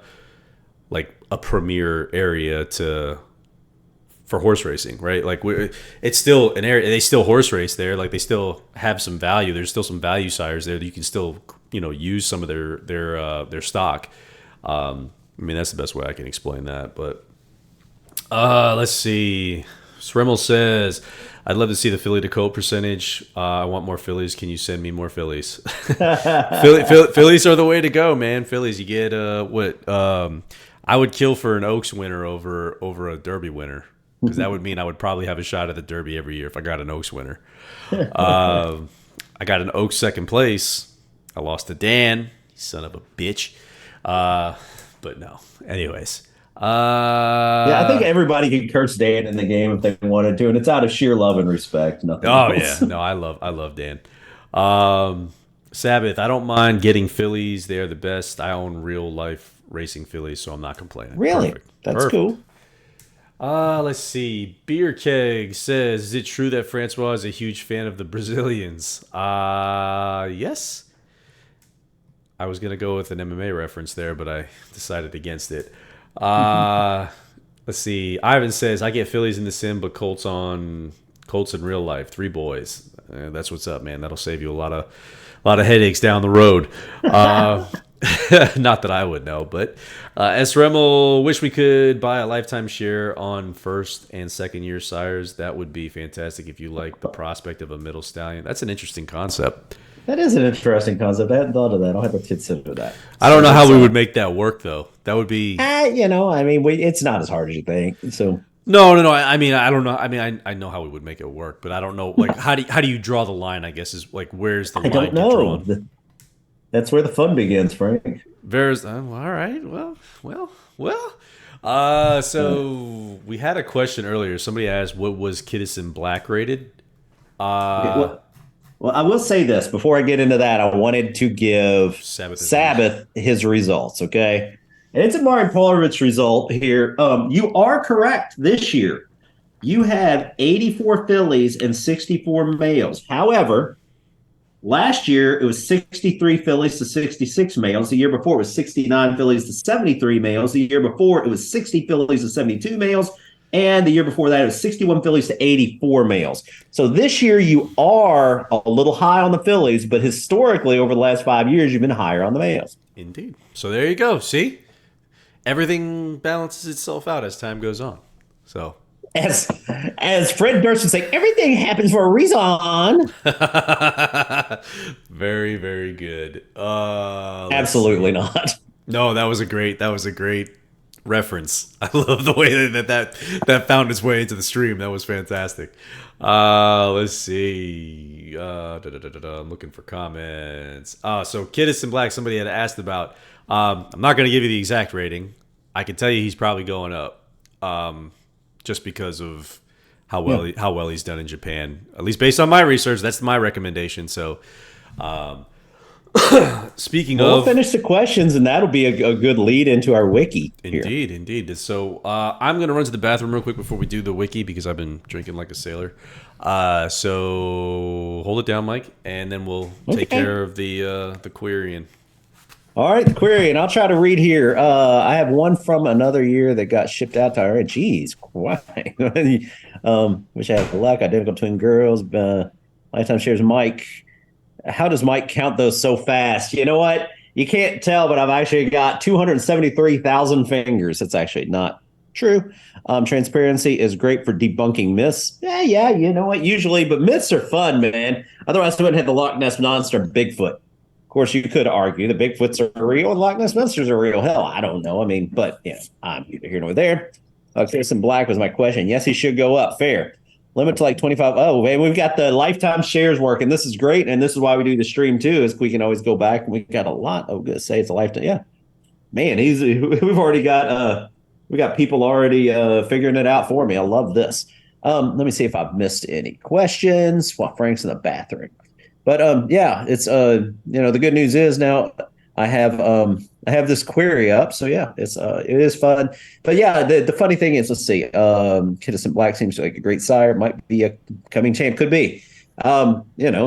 premier area for horse racing, right? Like it's still an area. They still horse race there. Like they still have some value. There's still some value sires there that you can still use some of their stock. I mean, that's the best way I can explain that. But let's see. Sremel says, I'd love to see the filly to colt percentage. I want more fillies. Can you send me more fillies? Fillies are the way to go, man. Fillies, you get I would kill for an Oaks winner over a Derby winner because that would mean I would probably have a shot at the Derby every year if I got an Oaks winner. I got an Oaks second place. I lost to Dan, son of a bitch. But no. Anyways.
Yeah, I think everybody could curse Dan in the game if they wanted to, and it's out of sheer love and respect. Nothing else.
Yeah, no, I love Dan. Sabbath, I don't mind getting fillies. They're the best. I own real life racing fillies, so I'm not complaining.
Really,
Perfect.
That's cool.
Let's see. Beer Keg says, is it true that Francois is a huge fan of the Brazilians? Yes. I was gonna go with an MMA reference there, but I decided against it. Let's see. Ivan says, I get fillies in the sim, but Colts in real life. 3 boys. That's what's up, man. That'll save you a lot of headaches down the road. Not that I would know, but Esremel, wish we could buy a lifetime share on first and second year sires. That would be fantastic if you like the prospect of a middle stallion. That's an interesting concept.
That is an interesting concept. I hadn't thought of that. I'll have to consider that.
I don't know how we would make that work, though. That would be,
it's not as hard as you think. So
no. I mean, I don't know. I mean, I know how we would make it work, but I don't know. Like, how do you draw the line? I guess is like, where's the line?
I don't know. That's where the fun begins, Frank.
There's all right. Well. So we had a question earlier. Somebody asked, what was Kiddison Black rated?
Well, I will say this before I get into that. I wanted to give Sabbath his results, okay? And it's a Martin Polarovich result here. You are correct this year. You have 84 fillies and 64 males. However, Last year, it was 63 fillies to 66 males. The year before, it was 69 fillies to 73 males. The year before, it was 60 fillies to 72 males. And the year before that, it was 61 fillies to 84 males. So this year, you are a little high on the fillies, but historically, over the last 5 years, you've been higher on the males.
Indeed. So there you go. See, everything balances itself out as time goes on. So
As as Fred Durst would say, everything happens for a reason.
very, very good.
Absolutely not.
No, that was a great reference. I love the way that found its way into the stream. That was fantastic. Let's see. I'm looking for comments. So Kiddis in Black, somebody had asked about. I'm not going to give you the exact rating. I can tell you he's probably going up, just because of how well he's done in Japan. At least based on my research, that's my recommendation. So, speaking
We'll
of,
finish the questions, and that'll be a good lead into our wiki. Here.
indeed. So I'm going to run to the bathroom real quick before we do the wiki because I've been drinking like a sailor. So hold it down, Mike, and then we'll take care of the querying.
All right, the query, and I'll try to read here. I have one from another year that got shipped out to our. Geez, why? Wish I had luck. Identical twin girls. Lifetime shares Mike. How does Mike count those so fast? You know what? You can't tell, but I've actually got 273,000 fingers. That's actually not true. Transparency is great for debunking myths. Yeah, you know what? Usually, but myths are fun, man. Otherwise, I wouldn't have the Loch Ness Monster Bigfoot. Of course, you could argue the Bigfoots are real and Loch Ness Monsters are real. Hell, I don't know. I mean, but I'm neither here nor there. Citizen Black was my question. Yes, he should go up. Fair. Limit to like 25. Oh, man, we've got the lifetime shares working. This is great. And this is why we do the stream, too, is we can always go back. And we got a lot. Oh, good. Say it's a lifetime. Yeah. Man, we've already got we got people already figuring it out for me. I love this. Let me see if I've missed any questions while Frank's in the bathroom. But it's the good news is now I have this query up, so yeah, it is fun. But yeah, the funny thing is, let's see, Kiddison Black seems like a great sire, might be a coming champ, could be, and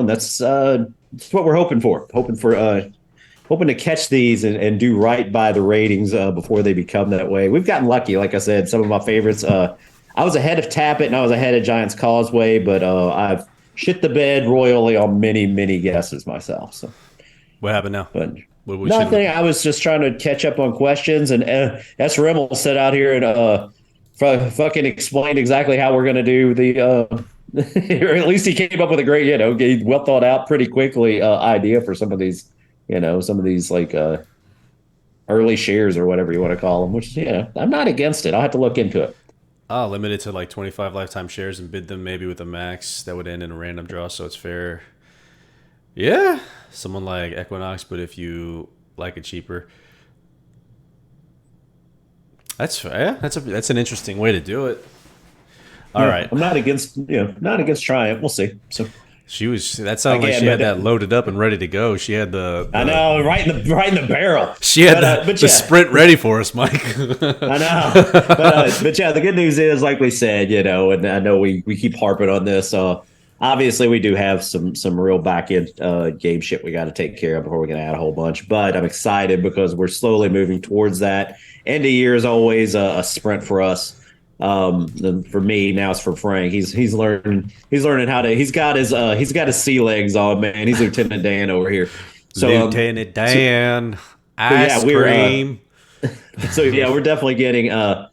that's what we're hoping for, hoping to catch these and do right by the ratings before they become that way. We've gotten lucky, like I said, some of my favorites. I was ahead of Tappet and I was ahead of Giants Causeway, but I've shit the bed royally on many, many guesses myself. So
what happened now?
But nothing. I was just trying to catch up on questions, and S. Rimmel sat out here and fucking explained exactly how we're going to do the, or at least he came up with a great, well thought out, pretty quickly idea for some of these, like early shares or whatever you want to call them. Which I'm not against it. I'll have to look into it.
Limited to like 25 lifetime shares and bid them maybe with a max that would end in a random draw, so it's fair. Yeah, someone like Equinox, but if you like it cheaper, that's fair. Yeah, that's an interesting way to do it. All right,
I'm not against Triumph. We'll see. So
that sounded like she had that loaded up and ready to go. She had
I know, right in the barrel.
She had the sprint ready for us, Mike.
I know, but yeah, the good news is, like we said, and I know we keep harping on this. Obviously, we do have some real back end game shit we got to take care of before we can add a whole bunch. But I'm excited because we're slowly moving towards that. End of year is always a sprint for us. For me, now it's for Frank. He's learning how to. He's got his sea legs on, man. He's Lieutenant Dan over here. So
Lieutenant Dan, ice cream.
So yeah, we're definitely getting the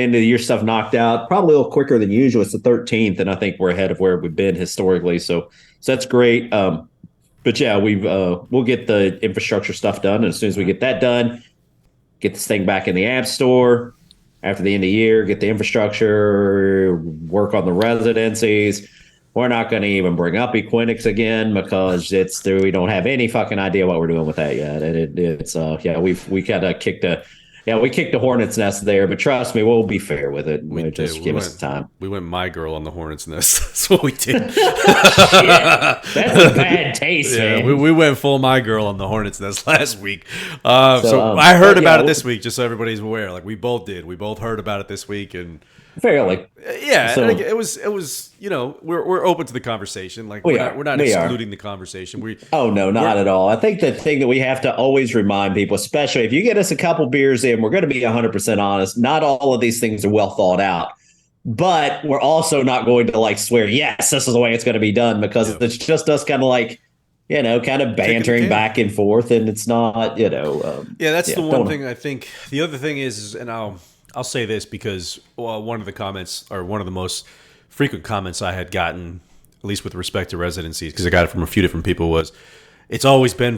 end of the year stuff knocked out. Probably a little quicker than usual. It's the 13th, and I think we're ahead of where we've been historically. So that's great. But yeah, we'll get the infrastructure stuff done, and as soon as we get that done, get this thing back in the App Store. After the end of the year, get the infrastructure, work on the residencies. We're not going to even bring up Equinix again because we don't have any fucking idea what we're doing with that yet. And we kind of kicked Yeah, we kicked the hornet's nest there, but trust me, we'll be fair with it.
We did.
Just give us time.
We went my girl on the hornet's nest. That's what we did.
Shit, that's a bad taste,
Yeah,
man.
we went full my girl on the hornet's nest last week.
So,
So I heard
but
about
yeah,
it this week, just so everybody's aware. Like we both did. We both heard about it this week, and
fairly.
yeah,
So
and it was we're open to the conversation. Like we're not
We are.
excluding the conversation.
Oh no, not
We're-
at all. I think the thing that we have to always remind people, especially if you get us a couple beers in, we're going to be 100% honest. Not all of these things are well thought out, but we're also not going to like swear, yes, this is the way it's going to be done, because it's just us kind of like, kind of bantering back and forth, and it's not,
Yeah, that's the one
don't-
thing I think. The other thing is, and I'll say this because one of the comments, or one of the most frequent comments I had gotten, at least with respect to residencies, because I got it from a few different people, was it's always been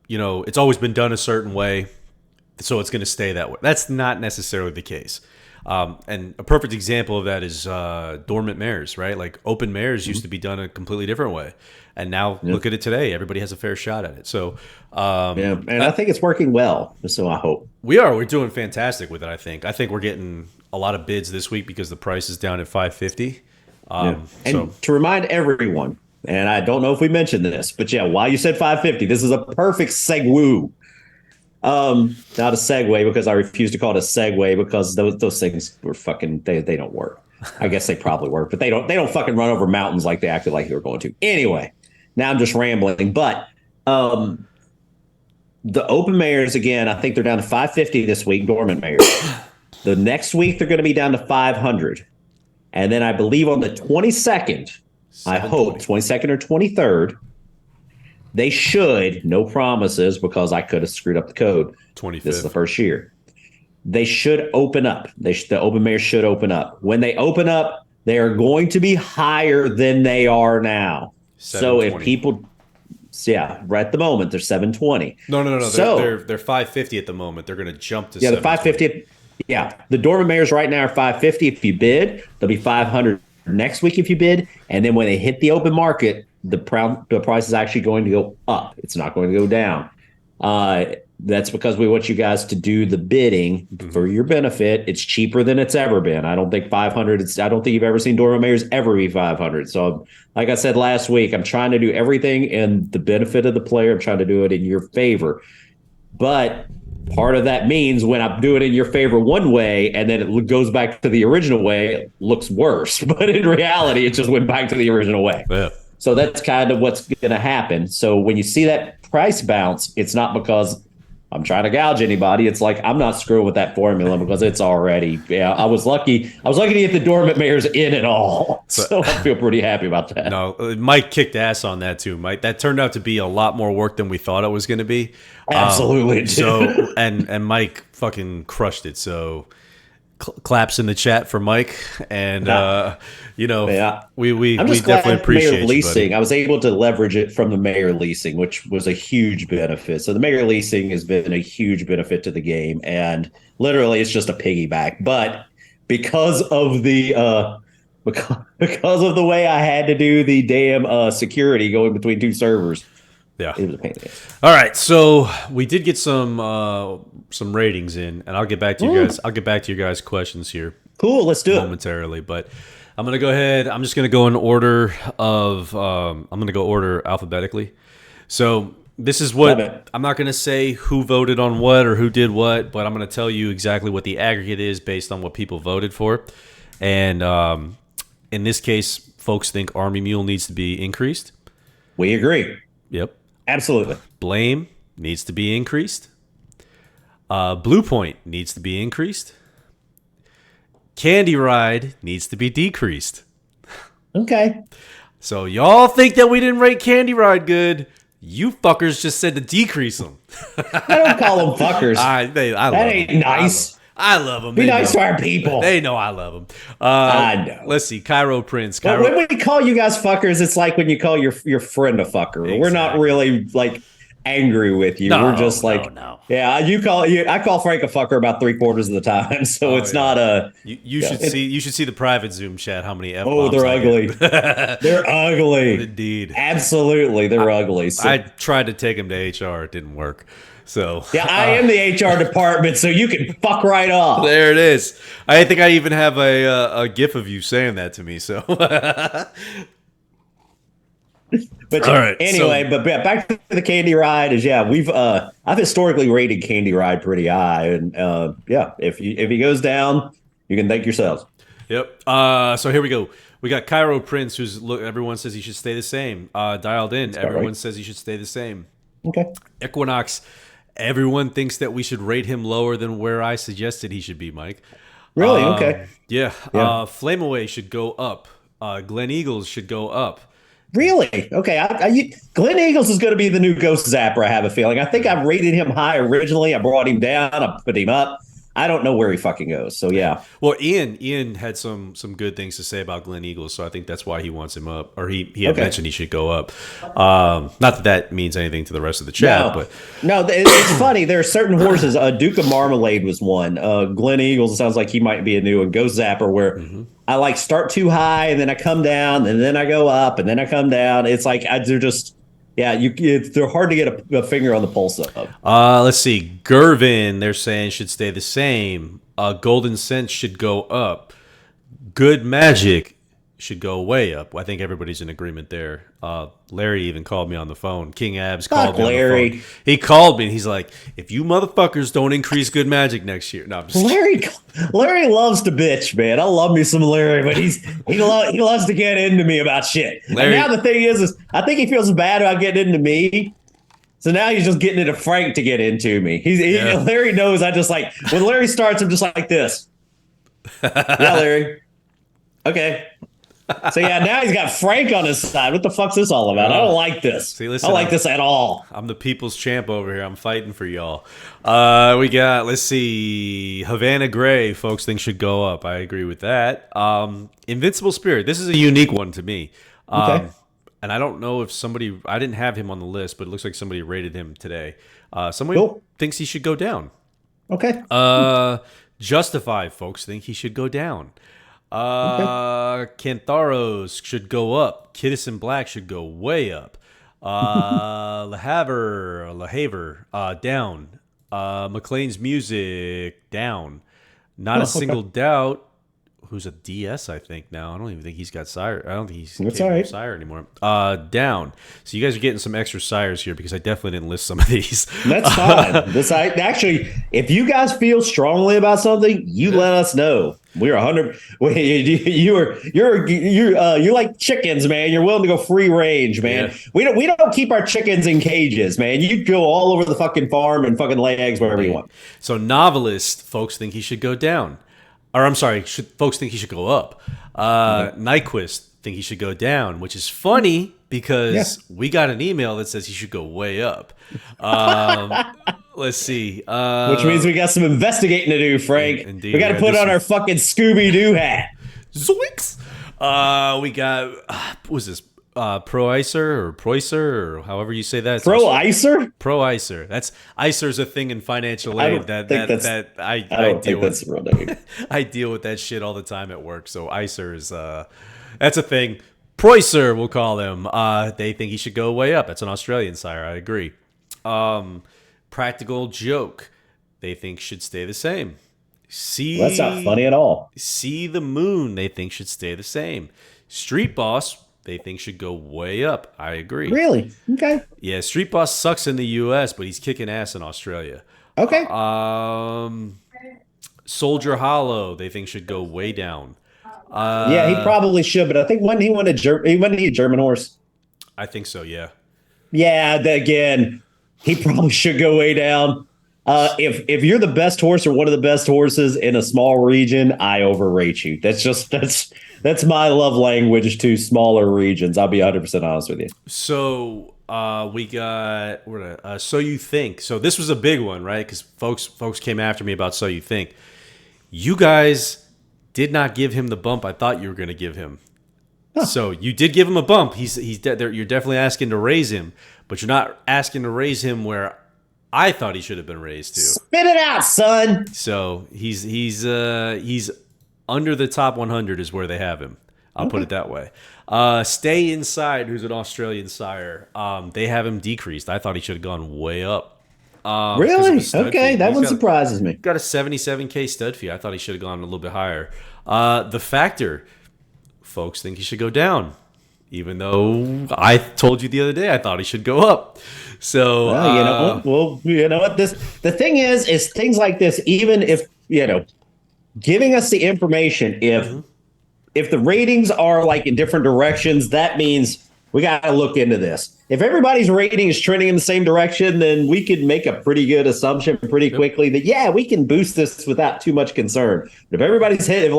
it's always been done a certain way, so it's going to stay that way. That's not necessarily the case. And a perfect example of that is dormant mares, right? Like open mares used to be done a completely different way. And now look at it today. Everybody has a fair shot at it. So,
and I think it's working well. So I hope
we're doing fantastic with it. I think we're getting a lot of bids this week because the price is down at 550.
And to remind everyone, and I don't know if we mentioned this, but yeah, while you said 550, this is a perfect segue. Not a segue, because I refuse to call it a segue, because those things were fucking they don't work. I guess they probably work, but they don't fucking run over mountains like they acted like they were going to. Anyway, now I'm just rambling, but the open mares, again, I think they're down to 550 this week, dormant mares. The next week they're going to be down to 500. And then I believe on the 22nd, I hope 22nd or 23rd, they should, no promises because I could have screwed up the code.
25th.
This is the first year. They should open up. The open mares should open up. When they open up, they are going to be higher than they are now. So if people, right at the moment, they're 720.
No.
So,
they're 550 at the moment. They're going to jump to
the 550. Yeah, the dormant mares right now are 550 if you bid. They'll be 500 next week if you bid. And then when they hit the open market, the price is actually going to go up. It's not going to go down. That's because we want you guys to do the bidding for your benefit. It's cheaper than it's ever been. I don't think 500. I don't think you've ever seen dormant mares ever be 500. So, like I said last week, I'm trying to do everything in the benefit of the player. I'm trying to do it in your favor. But part of that means when I do it in your favor one way and then it goes back to the original way, it looks worse. But in reality, it just went back to the original way.
Yeah.
So that's kind of what's going to happen. So when you see that price bounce, it's not because I'm trying to gouge anybody. It's like I'm not screwing with that formula because it's already. Yeah, I was lucky. I was lucky to get the dormant mares in at all. So I feel pretty happy about that.
No, Mike kicked ass on that too, Mike. That turned out to be a lot more work than we thought it was going to be.
Absolutely.
So and Mike fucking crushed it. So claps in the chat for Mike, and we
I'm just
definitely
glad
appreciate
Mayor
you,
leasing.
buddy.
I was able to leverage it from the Mayor leasing, which was a huge benefit. So the Mayor leasing has been a huge benefit to the game, and literally it's just a piggyback. But because of the because of the way I had to do the damn security going between two servers,
Yeah.
it was a pain in the ass.
All right, so we did get some ratings in, and I'll get back to you guys. I'll get back to your guys' questions here
Cool, let's do it.
momentarily, but I'm gonna go ahead. I'm just gonna go in order of. I'm gonna go order alphabetically. So this is
Love
what
it.
I'm not gonna say who voted on what or who did what, but I'm gonna tell you exactly what the aggregate is based on what people voted for, and in this case, folks think Army Mule needs to be increased.
We agree.
Yep.
Absolutely.
Blame needs to be increased. Blue Point needs to be increased. Candy Ride needs to be decreased.
Okay.
So y'all think that we didn't rate Candy Ride good? You fuckers just said to decrease them.
I don't call them fuckers.
I love
That ain't
them.
nice.
I love them.
Be nice to our people.
They know I love them.
I know.
Let's see. Cairo Prince.
But when we call you guys fuckers, it's like when you call your friend a fucker. We're not
Exactly.
really like angry with you. We're
No,
just
no,
like,
no.
yeah, I call Frank a fucker about 3/4 of the time. So
Oh
it's
yeah.
not a,
You
yeah,
should see the private Zoom chat. How many f
oh,
bombs
they're
I
ugly.
get?
They're ugly.
Indeed.
Absolutely, they're ugly.
I
So
tried to take him to HR. It didn't work. So
yeah, I am the HR department, so you can fuck right off.
there it is. I think I even have a gif of you saying that to me. So all
But
right.
anyway,
So
but yeah, back to the Candy Ride is, yeah, I've historically rated Candy Ride pretty high, and yeah, if he goes down, you can thank yourselves.
yep. So here we go. We got Cairo Prince, who's look. Everyone says he should stay the same. Dialed in.
That's about
Everyone
right.
says he should stay the same.
Okay.
Equinox. Everyone thinks that we should rate him lower than where I suggested he should be, Mike.
Really? Okay.
Yeah.
Yeah.
Flame Away should go up. Glen Eagles should go up.
Really? Okay. Glenn Eagles is going to be the new Ghost Zapper. I have a feeling. I think I rated him high originally. I brought him down. I put him up. I don't know where he fucking goes. So yeah.
Well, Ian had some good things to say about Glen Eagles, so I think that's why he wants him up, or he had
Okay.
mentioned he should go up. Not that that means anything to the rest of the chat,
No,
but
no, it's funny. There are certain horses. Duke of Marmalade was one. Glen Eagles, it sounds like he might be a new one. Ghost Zapper, where I like start too high and then I come down and then I go up and then I come down. It's like they're just, yeah, they're hard to get a finger on the pulse of.
let's see. Gervin, they're saying should stay the same. Golden Sense should go up. Good Magic should go way up. I think everybody's in agreement there. Larry even called me on the phone. King Abs called me on
Larry.
the phone. He called me and he's like, if you motherfuckers don't increase Good Magic next year. No, I'm just
Larry loves to bitch, man. I love me some Larry, but he loves to get into me about shit.
Larry-
And now the thing is I think he feels bad about getting into me. So now he's just getting into Frank to get into me. Larry knows I just like when Larry starts, I'm just like this. Yeah, Larry. Okay. So yeah, now he's got Frank on his side. What the fuck's this all about? I don't like this.
See, listen,
I don't like this at all.
I'm the people's champ over here. I'm fighting for y'all. We got, let's see, Havana Gray, folks think should go up. I agree with that. Invincible Spirit. This is a unique one to me.
Okay.
And I don't know if I didn't have him on the list, but it looks like somebody rated him today. Somebody
Cool.
thinks he should go down.
Okay.
Justify, folks think he should go down.
Okay.
Cantharos should go up. Kiddison Black should go way up. LaHaver, down. McLean's Music, down. Not a single doubt. Who's a DS, I think now. I don't even think he's got sire. I don't think he's
That's all right.
sire anymore. Down. So you guys are getting some extra sires here because I definitely didn't list some of these.
That's fine. Actually, if you guys feel strongly about something, you let us know. We're 100. You're like chickens, man. You're willing to go free range, man.
Yeah.
We don't keep our chickens in cages, man. You go all over the fucking farm and fucking lay eggs wherever you want.
So Novelist, folks think he should go down. Or I'm sorry, folks think he should go up. Nyquist think he should go down, which is funny because we got an email that says he should go way up. Let's see.
Which means we got some investigating to do, Frank.
Indeed,
we got to put on our fucking Scooby-Doo hat.
Zoinks! We got, what was this? Pro Icer or Proicer or however you say that.
Pro Icer?
Pro Icer. That's Icer's a thing in financial
I
aid
don't
that I
don't
deal
think that's
with.
the real name.
I deal with that shit all the time at work. So Icer is that's a thing. Proicer, we'll call him. They think he should go way up. That's an Australian sire. I agree. Practical Joke, they think should stay the same.
Well, that's not funny at all.
See the Moon, they think should stay the same. Street Boss, they think should go way up. I agree.
Really? Okay.
Yeah, Street Boss sucks in the U.S., but he's kicking ass in Australia.
Okay.
Soldier Hollow, they think should go way down.
Yeah, he probably should, but I think when he won a German horse.
I think so. Yeah.
Yeah. Again, he probably should go way down. If you're the best horse or one of the best horses in a small region, I overrate you. That's my love language to smaller regions. I'll be 100% honest with you.
So we got So You Think. So this was a big one, right? Because folks came after me about So You Think. You guys did not give him the bump I thought you were going to give him. Huh. So you did give him a bump. You're definitely asking to raise him, but you're not asking to raise him where I thought he should have been raised to.
Spit it out, son.
So he's under the top 100 is where they have him. I'll put it that way. Stay Inside, who's an Australian sire. They have him decreased. I thought he should have gone way up.
Really? Okay, that one surprises me.
Got a 77K stud fee. I thought he should have gone a little bit higher. The Factor, folks think he should go down, even though I told you the other day I thought he should go up. So
you know what? The thing is things like this. Even if giving us the information, if the ratings are like in different directions, that means we got to look into this. If everybody's rating is trending in the same direction, then we could make a pretty good assumption pretty quickly that, we can boost this without too much concern. But if everybody's if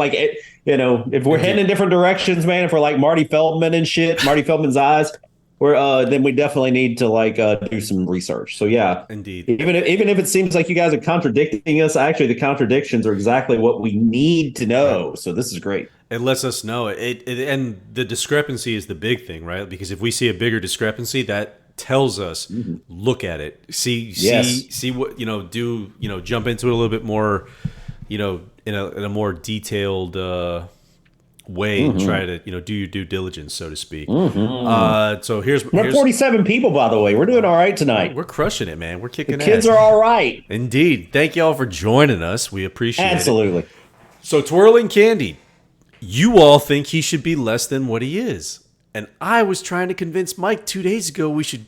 we're heading in different directions, man, if we're like Marty Feldman and shit, Marty Feldman's eyes, then we definitely need to do some research. So yeah,
indeed.
Even if it seems like you guys are contradicting us, actually the contradictions are exactly what we need to know. So this is great.
It lets us know it, and the discrepancy is the big thing, right? Because if we see a bigger discrepancy, that tells us look at it, see what jump into it a little bit more, in a more detailed way and try to do your due diligence, so to speak. So here's
47 people, by the way. We're doing all right tonight.
We're crushing it, man. We're kicking
the kids
ass.
are all right.
Indeed. Thank you all for joining us. We appreciate it.
Absolutely.
So Twirling Candy, you all think he should be less than what he is, and I was trying to convince Mike 2 days ago we should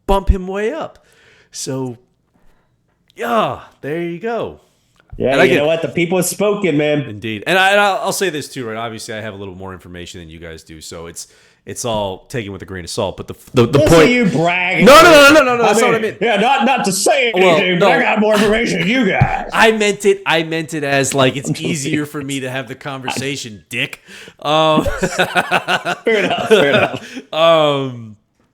bump him way up. So yeah, there you go.
Yeah, you know what? The people have spoken, man.
Indeed. And I'll say this too, right? Obviously, I have a little more information than you guys do, so it's all taken with a grain of salt. But the point,
you bragging.
No. That's not what I meant.
Yeah, not to say anything, but I got more information than you guys.
I meant it as like it's easier for me to have the conversation, dick.
Fair enough.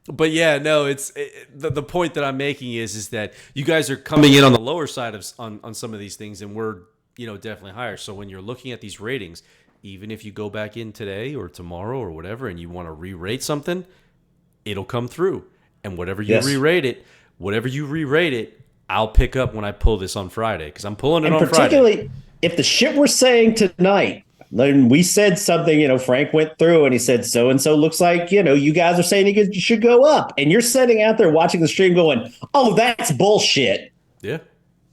But yeah, no, the point that I'm making is that you guys are coming in on the lower side of on some of these things, and we're definitely higher. So when you're looking at these ratings, even if you go back in today or tomorrow or whatever, and you want to re-rate something, it'll come through. And whatever you re-rate it, I'll pick up when I pull this on Friday, because I'm pulling it on Friday.
Particularly if the shit we're saying tonight. Then we said something, Frank went through and he said, so-and-so looks like, you guys are saying he should go up. And you're sitting out there watching the stream going, oh, that's bullshit.
Yeah.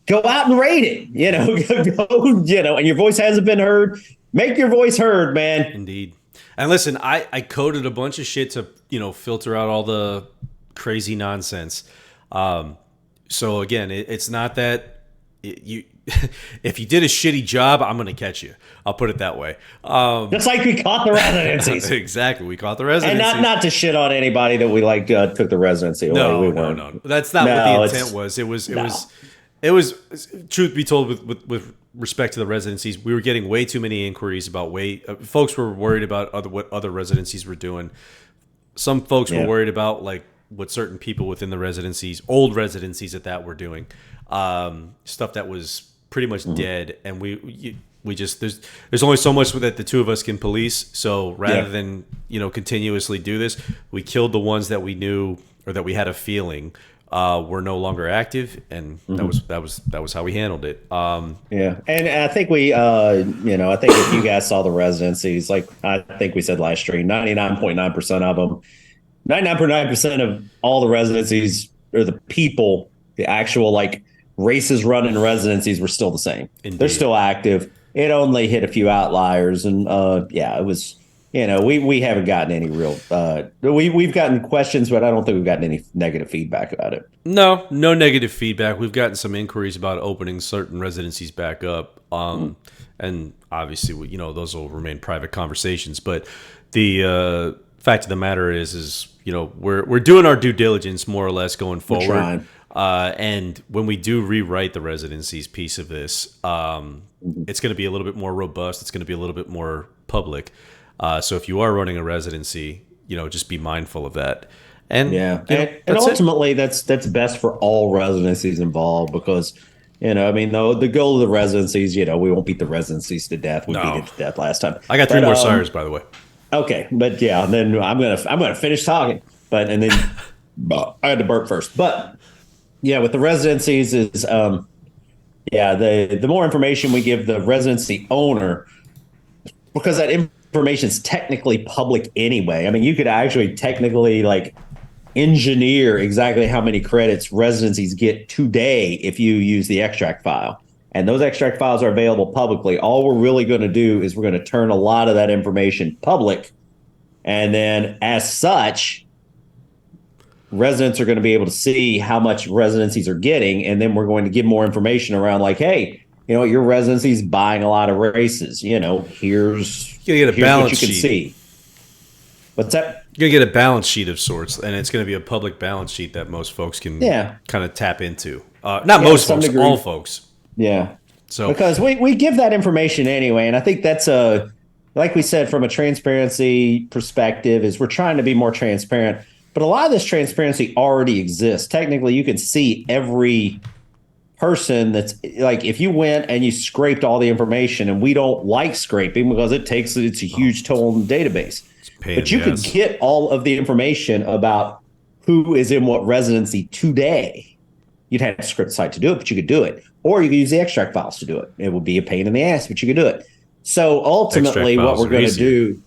Go out and rate it, and your voice hasn't been heard. Make your voice heard, man.
Indeed. And listen, I coded a bunch of shit to, filter out all the crazy nonsense. So again, it's not that if you did a shitty job, I'm going to catch you. I'll put it that way.
Just like we caught the residencies.
Exactly. We caught the residencies.
And not to shit on anybody that we took the residency away.
No. That's not what the intent was. It was truth be told, with respect to the residencies, we were getting way too many inquiries about folks were worried about what other residencies were doing. Some folks were worried about what certain people within the residencies, old residencies at that, were doing. Stuff that was pretty much dead, and we just there's only so much that the two of us can police. So rather than continuously do this, we killed the ones that we knew or that we had a feeling were no longer active, and that was how we handled it.
And I think I think if you guys saw the residencies, like I think we said last stream, 99.9% of them, 99.9% of all the residencies or the people, the actual races run in residencies were still the same. Indeed. They're still active. It only hit a few outliers, and it was we haven't gotten any real we've gotten questions, but I don't think we've gotten any negative feedback about it.
No negative feedback. We've gotten some inquiries about opening certain residencies back up, and obviously those will remain private conversations. But the fact of the matter is we're doing our due diligence more or less going forward. We're trying. And when we do rewrite the residencies piece of this, it's going to be a little bit more robust. It's going to be a little bit more public. So if you are running a residency, just be mindful of that. And
and ultimately, that's best for all residencies involved, because the goal of the residencies, we won't beat the residencies to death. We beat it to death last time.
I got three more sires, by the way.
Okay, but then I'm gonna finish talking, and then. I had to burp first. But yeah, with the residencies is yeah, the more information we give the residency owner, because that information is technically public anyway. I mean, you could actually technically like engineer exactly how many credits residencies get today if you use the extract file. And those extract files are available publicly. All we're really going to do is we're going to turn a lot of that information public. And then, as such, residents are going to be able to see how much residencies are getting. And then we're going to give more information around, like, hey, your residency's buying a lot of races. Here's
You're gonna get a balance
what you can
sheet.
see. What's that?
You're gonna get a balance sheet of sorts, and it's gonna be a public balance sheet that most folks can kind of tap into. Not most folks, degree. All folks.
Yeah.
So
because we give that information anyway, and I think that's like we said, from a transparency perspective, is we're trying to be more transparent. But a lot of this transparency already exists. Technically, you can see every person that's like, if you went and you scraped all the information, and we don't like scraping because it's a huge toll on the database. But you could get all of the information about who is in what residency today. You'd have to script the site to do it, but you could do it. Or you could use the extract files to do it. It would be a pain in the ass, but you could do it. So ultimately, what we're going to do,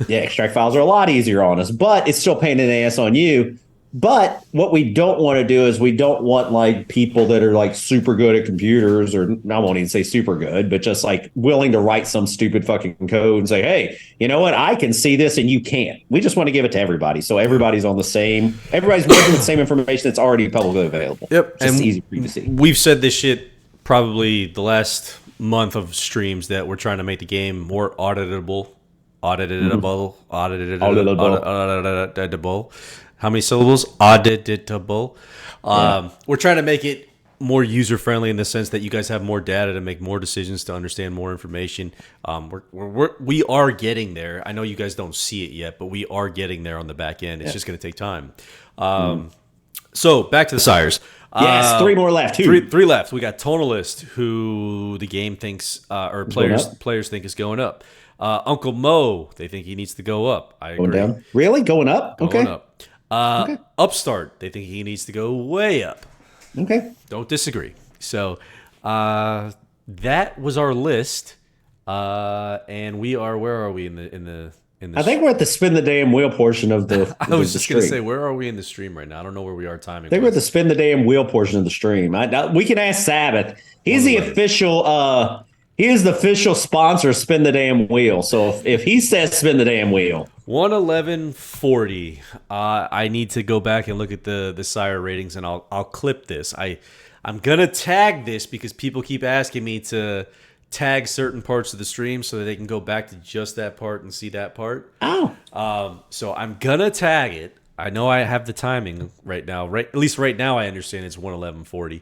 extract files are a lot easier on us, but it's still a pain in the ass on you. But what we don't want to do is we don't want like people that are like super good at computers, or I won't even say super good, but just like willing to write some stupid fucking code and say, hey, you know what? I can see this and you can't. We just want to give it to everybody. So everybody's on the same, everybody's working with the same information that's already publicly available.
Yep.
It's easy for you to see.
We've said this shit probably the last month of streams that we're trying to make the game more auditable. Auditable. How many syllables? Auditable. We're trying to make it more user-friendly in the sense that you guys have more data to make more decisions, to understand more information. We are getting there. I know you guys don't see it yet, but we are getting there on the back end. It's just going to take time. So back to the sires.
Yes, three more left.
Three left. We got Tonalist, who the game thinks, or players think is going up. Uncle Mo, they think he needs to go up. I agree.
Going down? Really? Going up?
Going up. Upstart, they think he needs to go way up.
Okay.
Don't disagree. So that was our list. And we are, where are we in the
I think we're at the spin the damn wheel portion of the
I was just going to say, where are we in the stream right now? I don't know where we are timing.
I think we're at the spin the damn wheel portion of the stream. We can ask Sabbath. He's the official he is the official sponsor of Spin the Damn Wheel. So if he says spin the damn wheel.
111.40. I need to go back and look at the sire ratings, and I'll clip this. I'm gonna tag this because people keep asking me to tag certain parts of the stream so that they can go back to just that part and see that part.
Oh.
So I'm gonna tag it. I know I have the timing right now. At least right now I understand it's 111.40.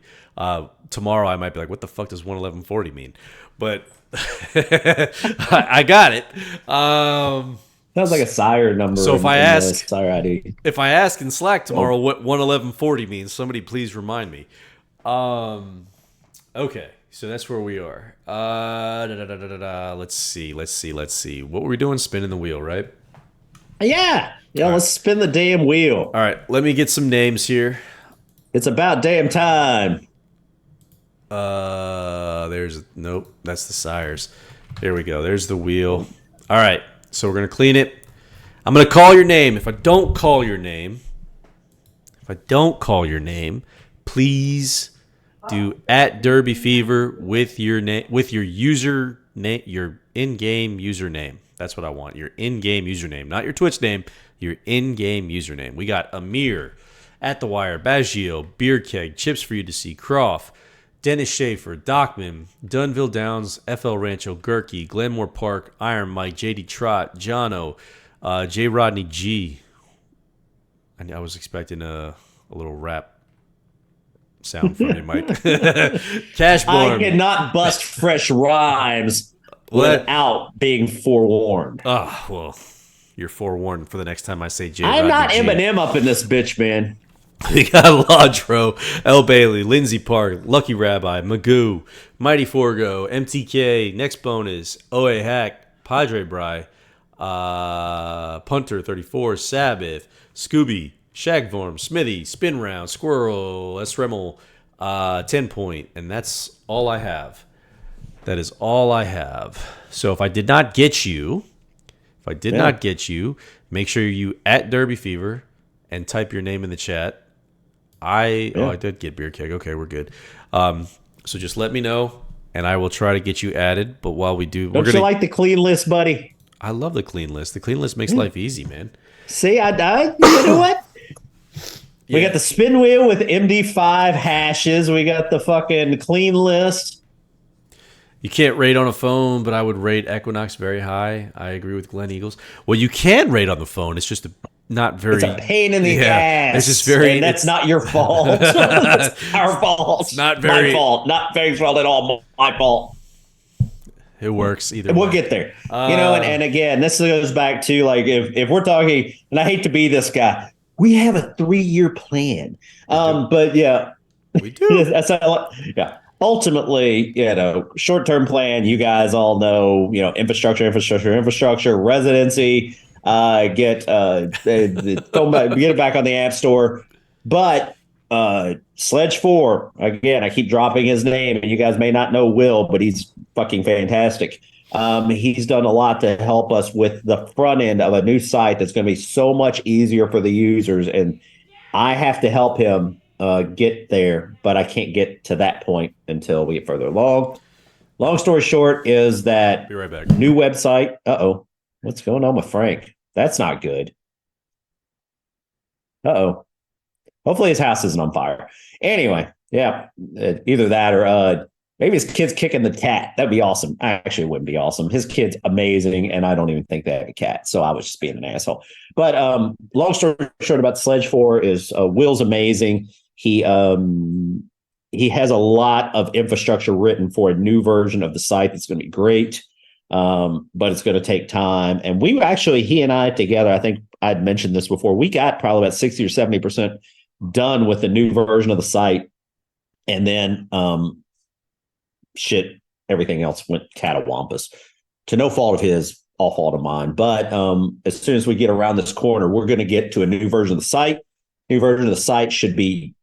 Tomorrow I might be like, what the fuck does 111.40 mean? But I got it.
Sounds like a sire number.
So if I ask
sire ID,
if I ask in Slack tomorrow what 111.40 means, somebody please remind me. Okay, so that's where we are. Let's see. What were we doing? Spinning the wheel, right?
Yeah. Let's spin the damn wheel.
All right, let me get some names here.
It's about damn time.
Nope, that's the sires. There we go. There's the wheel. All right, so we're gonna clean it. I'm gonna call your name. If I don't call your name, please do at DerbyFever with your name, with your user name, your in-game username. That's what I want. Your in-game username, not your Twitch name. Your in-game username. We got Amir, At the Wire, Baggio, Beer Keg, Chips for You to See, Croft, Dennis Schaefer, Dockman, Dunville Downs, FL Rancho, Gurkey, Glenmore Park, Iron Mike, JD Trot, Jono, J. Rodney G. I was expecting a little rap sound from you, Mike. Cashborn.
I cannot bust fresh rhymes without being forewarned.
Oh, well, you're forewarned for the next time I say J.
I'm
Rodney
not
G.
Eminem up in this bitch, man.
We got Laudro, L. Bailey, Lindsey Park, Lucky Rabbi, Magoo, Mighty Forgo, MTK, Next Bonus, OA Hack, Padre Bry, Punter 34, Sabbath, Scooby, Shagvorm, Smithy, Spin Round, Squirrel, S. Rimmel, 10 point. And that's all I have. That is all I have. So if I did not get you, make sure you at DerbyFever and type your name in the chat. I did get Beer Keg. Okay, we're good. So just let me know, and I will try to get you added. But while we do,
Don't you like the clean list, buddy?
I love the clean list. The clean list makes life easy, man.
See, I died. You know what? We got the spin wheel with MD5 hashes. We got the fucking clean list.
You can't rate on a phone, but I would rate Equinox very high. I agree with Glenn Eagles. Well, you can rate on the phone. It's just not very.
It's a pain in the ass.
It's just very.
And that's not your fault. It's our fault. It's
not very.
My fault. Not Fave's fault at all. My fault.
It works either
way.
We'll
get there. And again, this goes back to like if we're talking, and I hate to be this guy, we have a 3-year plan. But yeah,
we do.
Yeah. Ultimately, short-term plan. You guys all know, infrastructure, residency. Get it back on the App Store. But Sledge 4, again, I keep dropping his name, and you guys may not know Will, but he's fucking fantastic. He's done a lot to help us with the front end of a new site that's going to be so much easier for the users, and I have to help him get there, but I can't get to that point until we get further along. Long story short is that
be right back.
New website. Uh-oh. What's going on with Frank? That's not good. Uh-oh. Hopefully his house isn't on fire. Anyway, yeah, either that or maybe his kid's kicking the cat. That'd be awesome. Actually, it wouldn't be awesome. His kid's amazing, and I don't even think they have a cat, so I was just being an asshole. But long story short about Sledge 4 is Will's amazing. He has a lot of infrastructure written for a new version of the site that's going to be great, but it's going to take time. And he and I together, I think I'd mentioned this before, we got probably about 60 or 70% done with the new version of the site. And then everything else went catawampus to no fault of his, all fault of mine. But as soon as we get around this corner, we're going to get to a new version of the site. New version of the site should be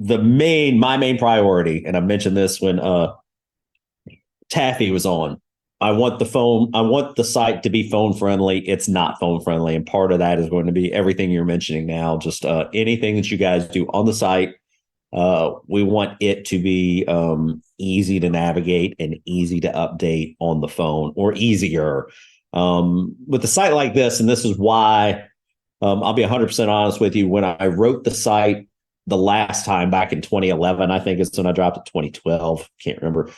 my main priority. And I mentioned this when Taffy was on. I want the site to be phone friendly. It's not phone friendly. And part of that is going to be everything you're mentioning now, just anything that you guys do on the site. We want it to be easy to navigate and easy to update on the phone, or easier. With a site like this, and this is why I'll be 100% honest with you, when I wrote the site the last time back in 2011, I think it's when I dropped it, 2012, can't remember.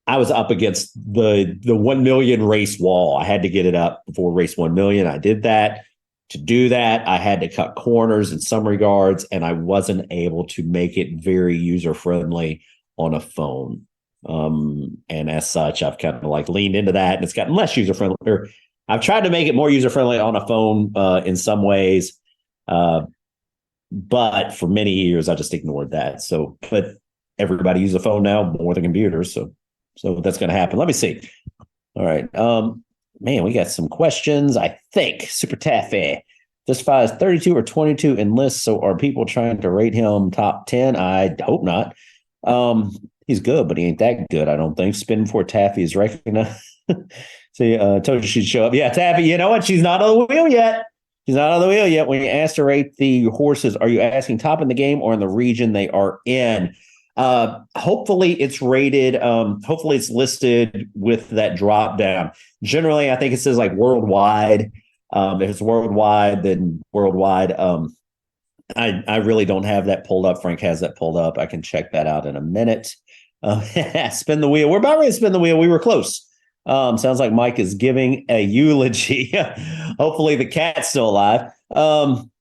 I was up against the 1 million race wall. I had to get it up before race 1 million. I did that. To do that, I had to cut corners in some regards, and I wasn't able to make it very user-friendly on a phone. And as such, I've kind of like leaned into that, and it's gotten less user-friendly. Or I've tried to make it more user-friendly on a phone in some ways, but for many years, I just ignored that. So, but everybody uses a phone now more than computers, so that's going to happen. Let me see. All right. Man, we got some questions, I think. Super Taffy. Justify is 32 or 22 in lists, so are people trying to rate him top 10? I hope not. He's good, but he ain't that good, I don't think. Spin before Taffy is recognized. See, told you she'd show up. Yeah, Taffy, you know what? She's not on the wheel yet. She's not on the wheel yet. When you ask to rate the horses, are you asking top in the game or in the region they are in? Hopefully it's rated. Hopefully it's listed with that drop down. Generally, I think it says like worldwide. If it's worldwide, then worldwide. I really don't have that pulled up. Frank has that pulled up. I can check that out in a minute. Spin the wheel. We're about ready to spin the wheel. We were close. Sounds like Mike is giving a eulogy. Hopefully the cat's still alive.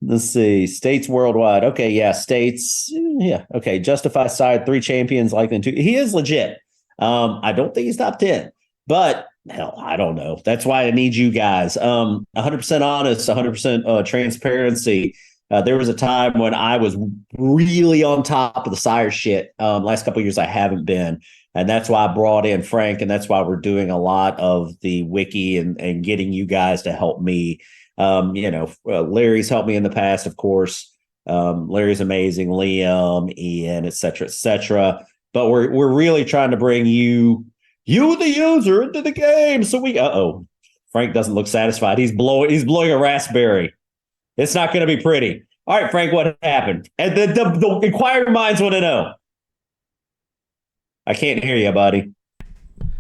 Let's see. States worldwide. Okay, yeah, states. Yeah, okay. Justify side 3 champions like them too. He is legit. I don't think he's top 10, but hell, I don't know. That's why I need you guys. 100% honest, 100% transparency. There was a time when I was really on top of the sire shit. Last couple of years, I haven't been. And that's why I brought in Frank. And that's why we're doing a lot of the wiki and getting you guys to help me Larry's helped me in the past, of course. Larry's amazing, Liam, Ian, et cetera, et cetera. But we're really trying to bring you the user into the game. So Frank doesn't look satisfied. He's blowing a raspberry. It's not going to be pretty. All right, Frank, what happened? And the inquiring minds want to know. I can't hear you, buddy.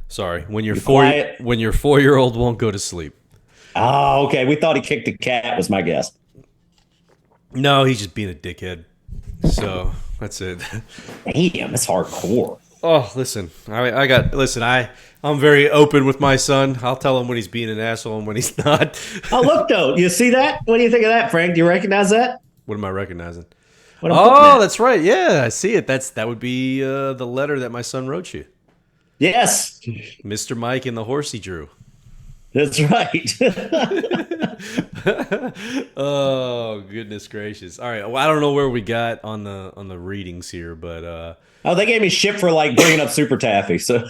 Sorry. When
You quiet?
when your 4-year-old won't go to sleep.
Oh, okay. We thought he kicked the cat, was my guess.
No, he's just being a dickhead. So that's it.
Damn, it's hardcore.
Oh, listen, I'm very open with my son. I'll tell him when he's being an asshole and when he's not.
Oh, look, though. You see that? What do you think of that, Frank? Do you recognize that?
What am I recognizing?
What I'm
Oh, that's right. Yeah, I see it. That would be the letter that my son wrote you,
Yes,
Mr. Mike and the horse he drew.
that's right.
Oh, goodness gracious! All right, well, I don't know where we got on the readings here, but
Oh, they gave me shit for like bringing up Super Taffy. So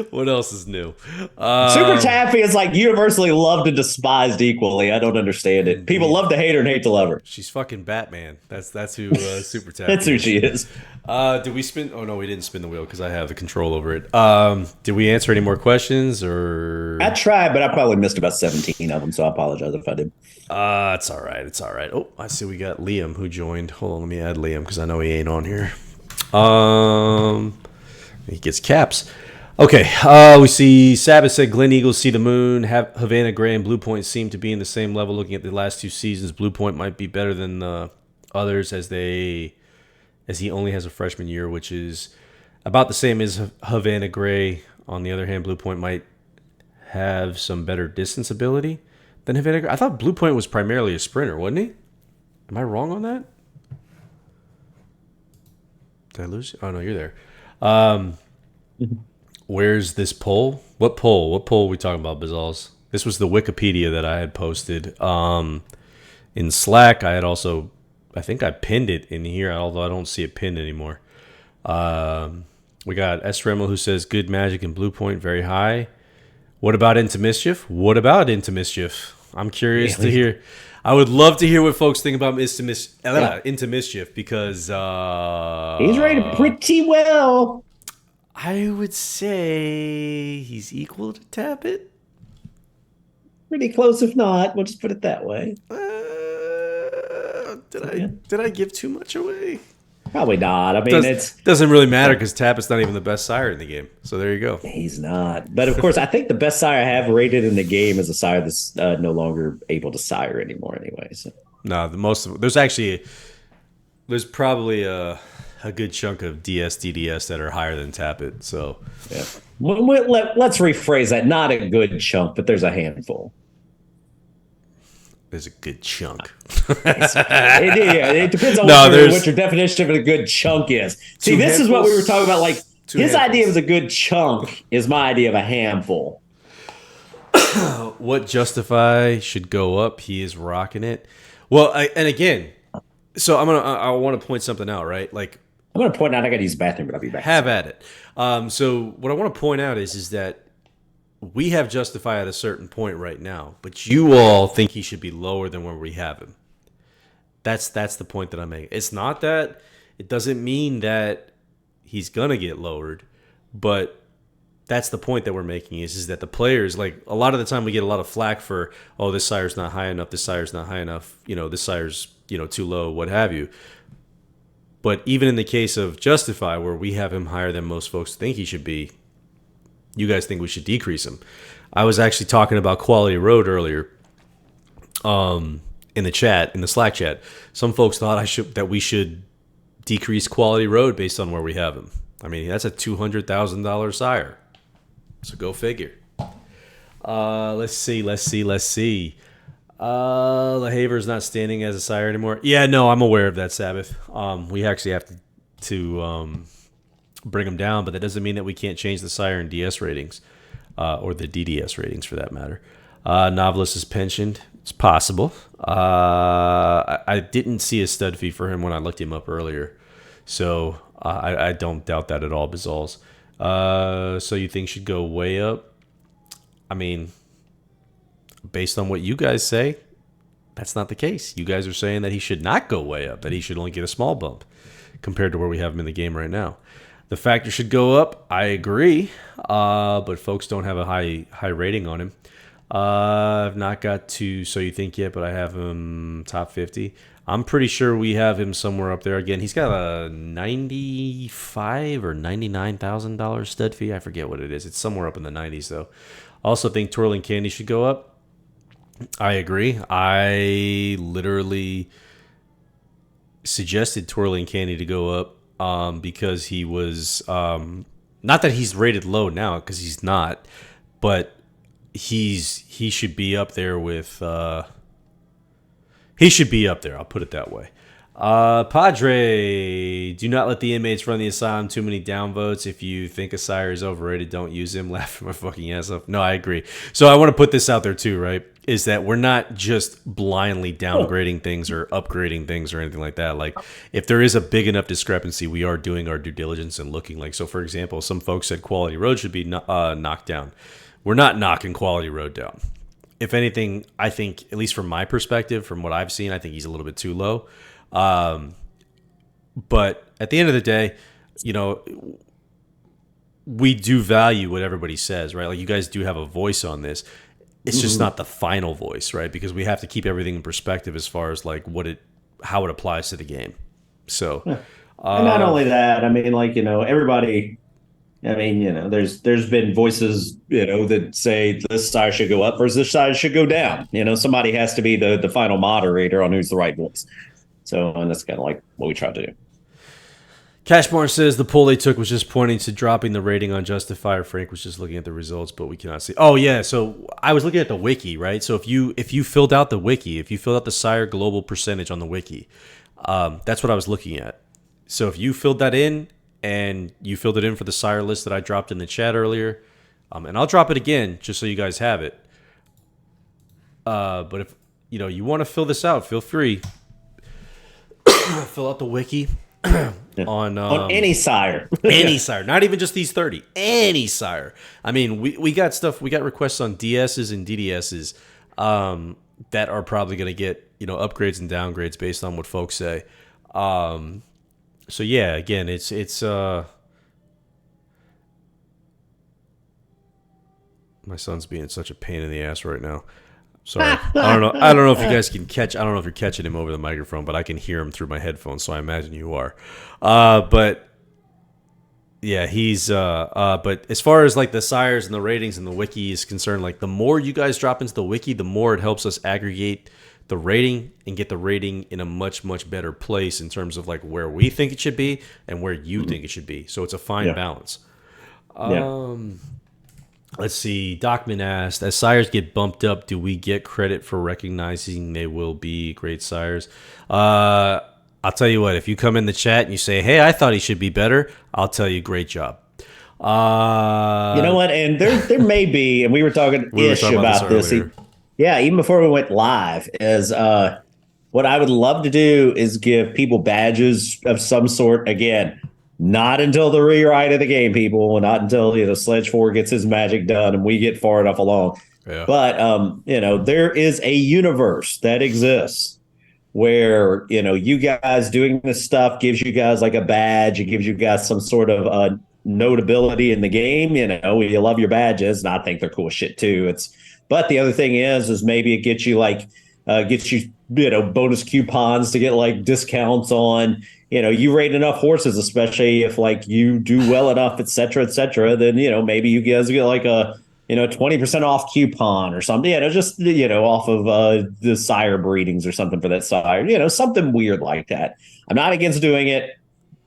what else is new?
Super Taffy is like universally loved and despised equally. I don't understand it. People love to hate her and hate to love her.
She's fucking Batman. That's who Super Taffy.
That's who she is.
Did we spin? Oh no, we didn't spin the wheel because I have the control over it. Did we answer any more questions or?
I tried, but I probably missed about 17 of them, so I apologize if I did.
It's all right. It's all right. Oh, I see we got Liam who joined. Hold on, let me add Liam because I know he ain't on here. He gets caps. Okay, we see Sabbath said Glen Eagles see the moon. Havana Gray and Blue Point seem to be in the same level. Looking at the last 2 seasons, Blue Point might be better than the others as he only has a freshman year, which is about the same as Havana Gray. On the other hand, Blue Point might have some better distance ability than Havana Gray. I thought Blue Point was primarily a sprinter, wasn't he? Am I wrong on that? Did I lose you? Oh, no, you're there. Where's this poll? What poll? What poll are we talking about, Bazals? This was the Wikipedia that I had posted. In Slack, I think I pinned it in here, although I don't see it pinned anymore. We got S. Remmel who says, good Magic and Blue Point, very high. What about Into Mischief? What about Into Mischief? I'm curious to hear. I would love to hear what folks think about Into Mischief because
He's rated pretty well.
I would say he's equal to Tappet.
Pretty close, if not. We'll just put it that way.
Did I give too much away?
Probably not. I mean, it
doesn't really matter because Tappet's not even the best sire in the game. So there you go.
He's not. But of course, I think the best sire I have rated in the game is a sire that's no longer able to sire anymore. Anyway, so
no, there's probably a good chunk of DS, DDS that are higher than Tappet. So
yeah. Let's rephrase that. Not a good chunk, but there's a handful.
There's a good chunk.
It depends on what your definition of a good chunk is. See, this is what we were talking about. Like his idea of a good chunk is my idea of a handful.
What Justify should go up? He is rocking it. Well, and again, so I want to point something out, right? Like
I'm gonna point out. I got to use the bathroom, but I'll be back.
Have at it. So what I want to point out is that we have Justify at a certain point right now, but you all think he should be lower than where we have him. That's the point that I'm making. It's not that it doesn't mean that he's gonna get lowered, but that's the point that we're making is that the players, like a lot of the time we get a lot of flack for, oh, this sire's not high enough, this sire's not high enough, this sire's too low, what have you. But even in the case of Justify, where we have him higher than most folks think he should be, you guys think we should decrease him. I was actually talking about Quality Road earlier in the Slack chat. Some folks thought that we should decrease Quality Road based on where we have him. I mean, that's a $200,000 sire. So go figure. Let's see. LaHaver's not standing as a sire anymore. Yeah, no, I'm aware of that, Sabbath. We actually have to bring them down, but that doesn't mean that we can't change the sire and DS ratings, or the DDS ratings for that matter. Novelist is pensioned. It's possible. I didn't see a stud fee for him when I looked him up earlier, so I don't doubt that at all, Bazals. So you think should go way up? I mean, based on what you guys say, that's not the case. You guys are saying that he should not go way up, that he should only get a small bump compared to where we have him in the game right now. The factor should go up. I agree, but folks don't have a high rating on him. I've not got to So You Think yet, but I have him top 50. I'm pretty sure we have him somewhere up there. Again, he's got a $95,000 or $99,000 stud fee. I forget what it is. It's somewhere up in the 90s, though. Also think Twirling Candy should go up. I agree. I literally suggested Twirling Candy to go up because he was not that he's rated low now, because he's not, but he should be up there with he should be up there. I'll put it that way. Padre, do not let the inmates run the asylum. Too many downvotes. If you think a sire is overrated, don't use him. Laughing my fucking ass off. No, I agree. So I want to put this out there too, right? Is that we're not just blindly downgrading things or upgrading things or anything like that. Like, if there is a big enough discrepancy, we are doing our due diligence and looking. Like, so for example, some folks said Quality Road should be knocked down. We're not knocking Quality Road down. If anything, I think, at least from my perspective, from what I've seen, I think he's a little bit too low. But at the end of the day, you know, we do value what everybody says, right? Like, you guys do have a voice on this. It's just not the final voice, right? Because we have to keep everything in perspective as far as like how it applies to the game. So,
and not only that, I mean, like, you know, everybody. I mean, you know, there's been voices, you know, that say this side should go up versus this side should go down. You know, somebody has to be the final moderator on who's the right voice. So, and that's kind of like what we try to do.
Cashborn says the poll they took was just pointing to dropping the rating on Justifier. Frank was just looking at the results, but we cannot see. Oh yeah, so I was looking at the wiki, right? So if you filled out the wiki, if you filled out the sire global percentage on the wiki, that's what I was looking at. So if you filled that in, and you filled it in for the sire list that I dropped in the chat earlier, and I'll drop it again just so you guys have it. But if you want to fill this out, feel free. Fill out the wiki on
any sire,
any sire, not even just these 30, any sire. I mean, we got stuff. We got requests on DSs and DDSs that are probably going to get upgrades and downgrades based on what folks say. So yeah, again, it's my son's being such a pain in the ass right now. Sorry. I don't know if you guys can catch. I don't know if you're catching him over the microphone, but I can hear him through my headphones, so I imagine you are. But yeah, he's but as far as like the sires and the ratings and the wiki is concerned, like the more you guys drop into the wiki, the more it helps us aggregate the rating and get the rating in a much, much better place in terms of like where we think it should be and where you think it should be. So it's a fine balance. Let's see. Docman asked, as sires get bumped up, do we get credit for recognizing they will be great sires? I'll tell you what, if you come in the chat and you say, hey, I thought he should be better, I'll tell you, great job.
You know what? And there may be, and we were talking about this. Yeah, even before we went live, is what I would love to do is give people badges of some sort. Again, not until the rewrite of the game, people. Not until Sledge 4 gets his magic done and we get far enough along. Yeah. But there is a universe that exists where you guys doing this stuff gives you guys like a badge. It gives you guys some sort of notability in the game. You love your badges, and I think they're cool as shit too. But the other thing is maybe it gets you bonus coupons to get like discounts on, you rate enough horses, especially if like you do well enough, et cetera, then, maybe you guys get like a, 20% off coupon or something, just, off of the sire breedings or something for that sire, something weird like that. I'm not against doing it.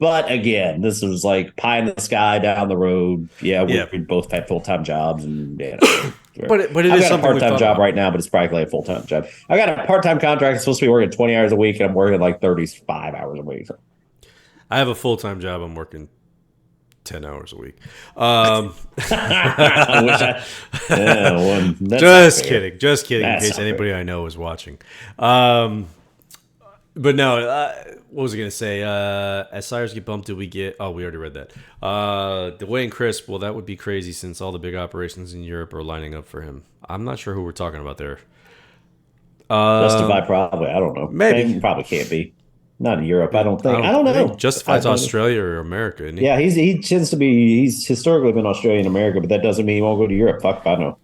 But again, this was like pie in the sky down the road. Yeah, we both had full-time jobs, and
but it
I've
is
got a part-time job right now, but it's practically a full-time job. I got a part-time contract. It's supposed to be working 20 hours a week, and I'm working like 35 hours a week. So.
I have a full-time job. I'm working 10 hours a week. Just kidding. In case anybody I know is watching. But no, what was I going to say? As Cyrus get bumped, did we get? Oh, we already read that. Dwayne Crisp, well, that would be crazy since all the big operations in Europe are lining up for him. I'm not sure who we're talking about there.
Justified, probably. I don't know.
Maybe.
Maybe, probably can't be. Not in Europe. I don't think. I don't
I think
know.
Justified's Australia or America, isn't he?
Yeah, he tends to be. He's historically been Australian America, but that doesn't mean he won't go to Europe. Fuck if I know.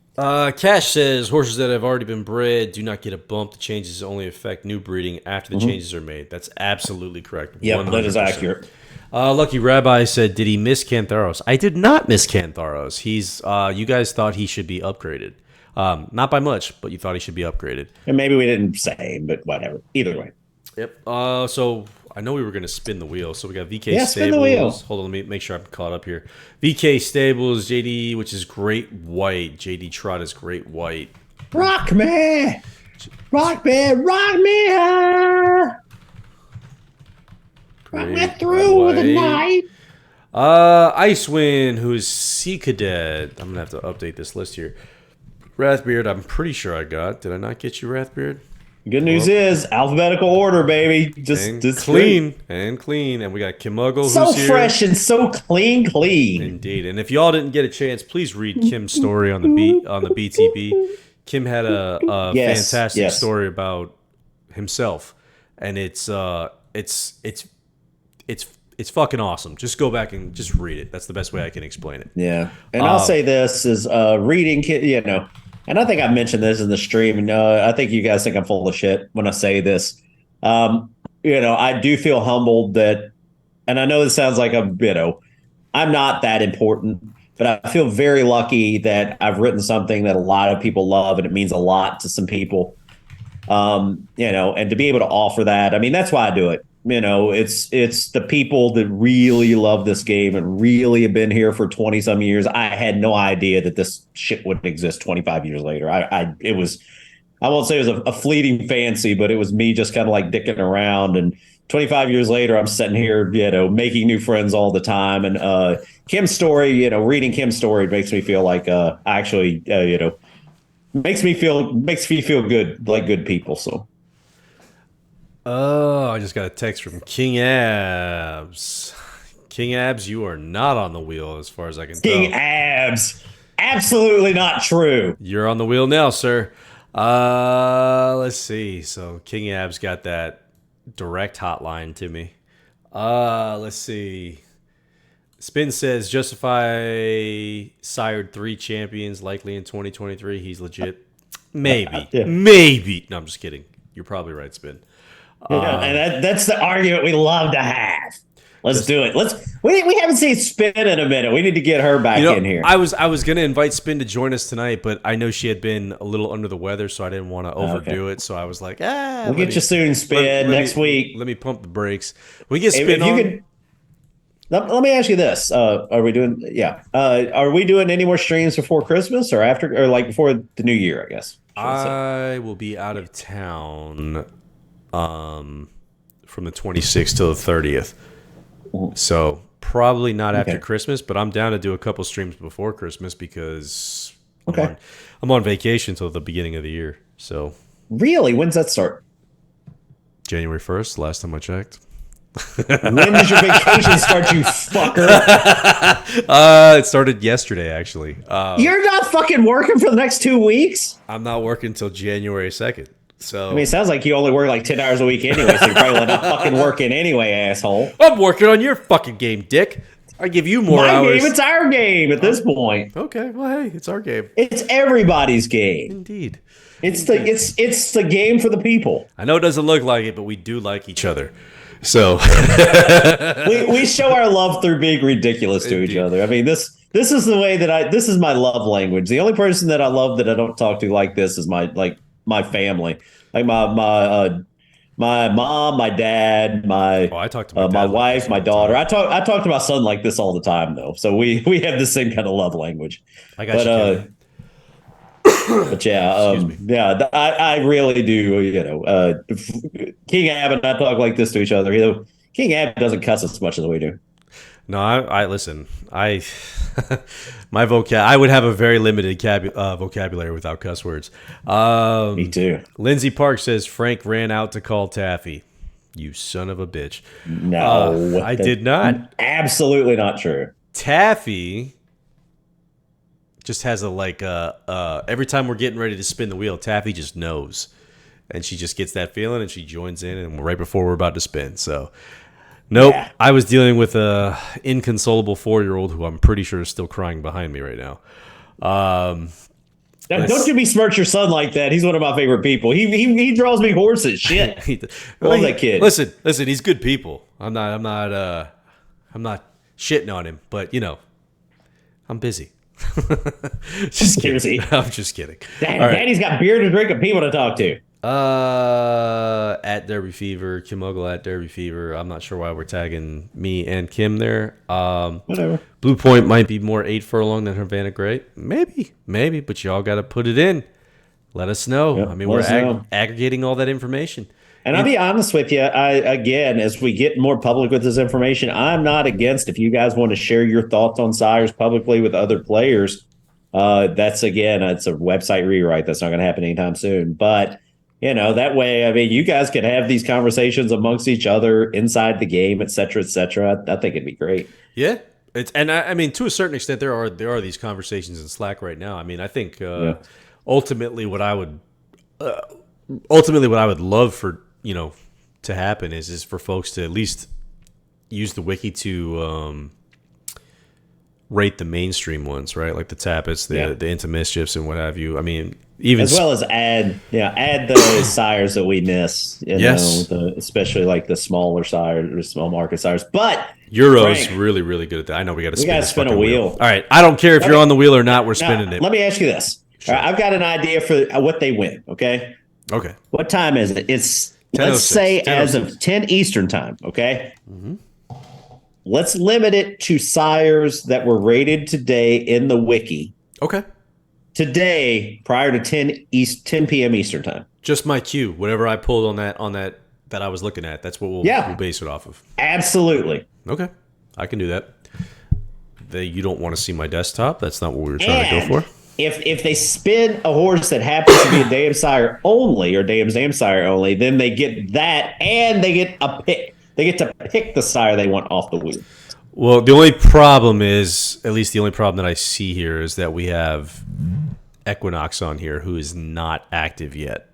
Cash says horses that have already been bred do not get a bump. The changes only affect new breeding after the changes are made. That's absolutely correct.
Yep, that is
100%.
accurate.
Lucky Rabbi said, "Did he miss Cantharos?" I did not miss Cantharos. He's. You guys thought he should be upgraded, not by much, but you thought he should be upgraded.
And maybe we didn't say, but whatever. Either way.
Yep. So I know we were going to spin the wheel. So we got VK
Yeah,
Stables.
spin the wheel.
Hold on, let me make sure I'm caught up here. VK Stables, JD, which is Great White. JD Trot is Great White.
Rock me, rock me, rock me, rock me through the night.
Icewind, who's Sea Cadet. I'm gonna have to update this list here. Wrathbeard, I'm pretty sure I got. Did I not get you, Wrathbeard?
Good news is alphabetical order, baby. Just
clean and clean. And we got Kimuggle,
so
who's here.
fresh and so clean.
Indeed. And if y'all didn't get a chance, please read Kim's story on the BTB. Kim had a fantastic story about himself, and it's fucking awesome. Just go back and just read it. That's the best way I can explain it.
Yeah, and I'll say this is reading. And I think I mentioned this in the stream. And I think you guys think I'm full of shit when I say this. I do feel humbled that, and I know this sounds like I'm not that important, but I feel very lucky that I've written something that a lot of people love, and it means a lot to some people. And to be able to offer that, I mean, that's why I do it. It's the people that really love this game and really have been here for 20 some years. I had no idea that this shit wouldn't exist 25 years later. I won't say it was a fleeting fancy, but it was me just kind of like dicking around. And 25 years later, I'm sitting here, making new friends all the time. And Kim's story, reading Kim's story makes me feel like makes me feel good, like good people. So.
Oh, I just got a text from King Abs. King Abs, you are not on the wheel as far as I can tell.
King Abs. Absolutely not true.
You're on the wheel now, sir. Let's see. So King Abs got that direct hotline to me. Let's see. Spin says Justify sired 3 champions likely in 2023. He's legit. Maybe.
Yeah.
Maybe. No, I'm just kidding. You're probably right, Spin.
And that's the argument we love to have. Let's do it. We haven't seen Spin in a minute. We need to get her back in here.
I was gonna invite Spin to join us tonight, but I know she had been a little under the weather, so I didn't want to overdo it. So I was like,
we'll get you soon, Spin, next week.
Let me pump the brakes. We get Spin on.
Let me ask you this: are we doing? Yeah, are we doing any more streams before Christmas or after, or like before the New Year? I guess
I will be out of town from the 26th to the 30th. So probably not after Christmas, but I'm down to do a couple streams before Christmas because I'm on vacation till the beginning of the year. So
really, when's that start?
January 1st, last time I checked.
When does your vacation start, you fucker?
It started yesterday, actually.
You're not fucking working for the next 2 weeks?
I'm not working till January 2nd. So
I mean, it sounds like you only work like 10 hours a week anyway, so you're probably not fucking working anyway, asshole.
I'm working on your fucking game, dick. I give you more hours.
Game, it's our game at this point.
Okay, well, hey, it's our game.
It's everybody's game.
Indeed.
It's the game for the people.
I know it doesn't look like it, but we do like each other. So
we show our love through being ridiculous to each other. I mean, this is the way that this is my love language. The only person that I love that I don't talk to like this is my family, like my mom, my dad, my my wife, my daughter. I talk to my son like this all the time though. So we have the same kind of love language.
I got you.
But yeah, I really do. King Ab and I talk like this to each other. King Ab doesn't cuss as much as we do.
No, I listen. I would have a very limited vocabulary without cuss words.
Me too.
Lindsay Park says Frank ran out to call Taffy. You son of a bitch.
No,
I did not.
Absolutely not true.
Taffy just has every time we're getting ready to spin the wheel, Taffy just knows. And she just gets that feeling and she joins in and right before we're about to spin. So, nope. Yeah. I was dealing with a inconsolable 4-year-old who I'm pretty sure is still crying behind me right now.
Don't you besmirch your son like that. He's one of my favorite people. He draws me horses. Shit. Love that kid.
Listen, he's good people. I'm not shitting on him, but I'm busy. Just kidding. I'm just kidding.
Daddy's got beer to drink and people to talk to.
At DerbyFever, Kim Ogle at DerbyFever. I'm not sure why we're tagging me and Kim there.
Whatever.
Blue Point might be more 8 furlong than Havana Great. Maybe, but y'all got to put it in. Let us know.
Yep,
I mean, we're aggregating all that information.
And I'll be honest with you. As we get more public with this information, I'm not against if you guys want to share your thoughts on sires publicly with other players. It's a website rewrite. That's not going to happen anytime soon. But that way, I mean, you guys can have these conversations amongst each other inside the game, et cetera, et cetera. I think it'd be great.
Yeah. I mean, to a certain extent, there are these conversations in Slack right now. I mean, I think ultimately what I would love for, to happen is for folks to at least use the wiki to rate the mainstream ones, right? Like the Tappets, the Into Mischiefs and what have you. I mean, even
as well as add the sires that we miss, especially like the smaller sires or small market sires. But
Euro's really, really good at that. I know we got to spin
a wheel.
All right. I don't care if you're on the wheel or not. We're spinning it.
Let me ask you this. Sure. I've got an idea for what they win. Okay. What time is it? It's, let's say, as of 10 Eastern time. Okay. Mm-hmm. Let's limit it to sires that were rated today in the wiki.
Okay.
Today, prior to 10 p.m. Eastern time.
Just my cue. Whatever I pulled on that I was looking at, that's what we'll base it off of.
Absolutely.
Okay. I can do that. You don't want to see my desktop. That's not what we were trying to go for.
If they spin a horse that happens to be a Dam Sire only or Dam Sire only, then they get that and they get a pick. They get to pick the sire they want off the wheel.
Well, the only problem is, at least the only problem that I see here is that we have Equinox on here who is not active yet.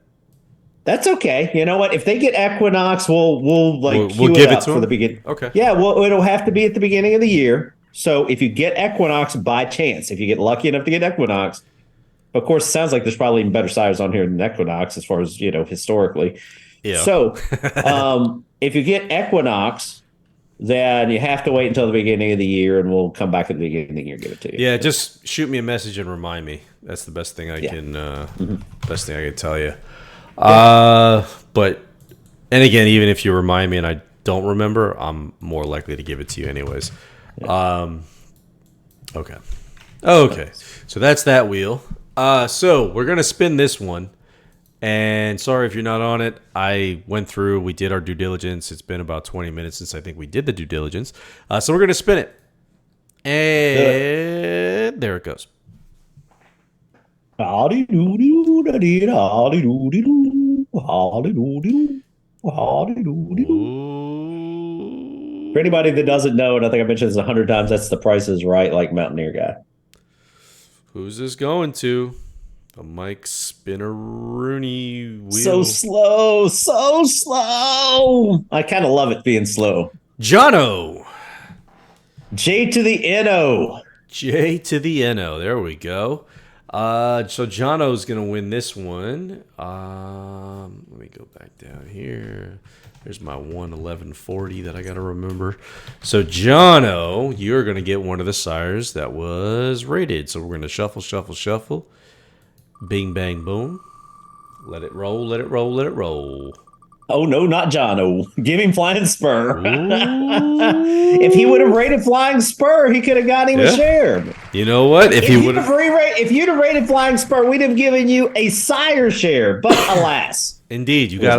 That's okay. You know what? If they get Equinox, we'll
give it up for
the beginning.
Okay.
Yeah, well, it'll have to be at the beginning of the year. So if you get Equinox by chance, if you get lucky enough to get Equinox, of course, it sounds like there's probably even better sires on here than Equinox as far as, historically.
Yeah.
So if you get Equinox, then you have to wait until the beginning of the year, and we'll come back at the beginning of the year and give it to you.
Yeah, just shoot me a message and remind me. That's the best thing I can tell you. But again, even if you remind me and I don't remember, I'm more likely to give it to you anyways. Yeah. Okay. So that's that wheel. So we're gonna spin this one. And sorry if you're not on it. I went through. We did our due diligence. It's been about 20 minutes since I think we did the due diligence. So we're gonna spin it. And there it goes.
For anybody that doesn't know, and I think I mentioned this 100 times, that's The Price is Right, like Mountaineer guy.
Who's this going to? The Mike Spinneroonie wheel.
So slow. I kind of love it being slow.
Jono.
J to the N-O.
J to the N-O. There we go. So Jono's going to win this one. Let me go back down here. There's my 11140 that I got to remember. So Jono, you're going to get one of the sires that was rated. So we're going to shuffle. Bing, bang, boom. Let it roll.
Oh, no, not Jono. Give him Flying Spur. If he would have rated Flying Spur, he could have got him a share.
You know what? If you'd have
rated Flying Spur, we'd have given you a sire share. But alas.
Indeed, you got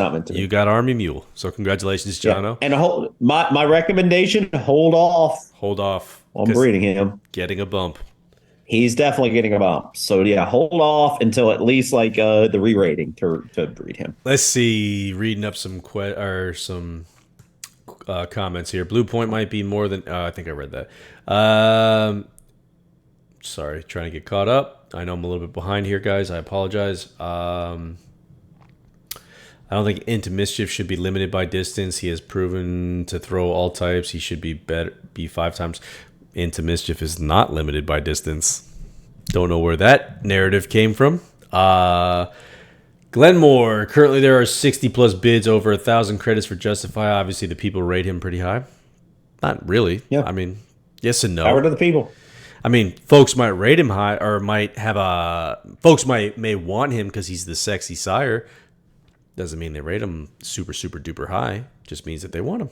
Army Mule. So congratulations, Jono.
Yeah. And my recommendation, hold off.
Hold off.
On breeding him.
Getting a bump.
He's definitely getting a bump. So yeah, hold off until at least like the re-rating to breed him.
Let's see. Reading up some comments here. Blue Point might be more than. I think I read that. Sorry, trying to get caught up. I know I'm a little bit behind here, guys. I apologize. I don't think Into Mischief should be limited by distance. He has proven to throw all types. He should be better. Be 5 times. Into Mischief is not limited by distance. Don't know where that narrative came from. Glenmore. Currently, there are 60 plus bids, over 1,000 credits for Justify. Obviously, the people rate him pretty high. Not really.
Yeah.
I mean, yes and no.
Power to the people.
I mean, folks might rate him high, or might have folks may want him because he's the sexy sire. Doesn't mean they rate him super, super duper high. Just means that they want him.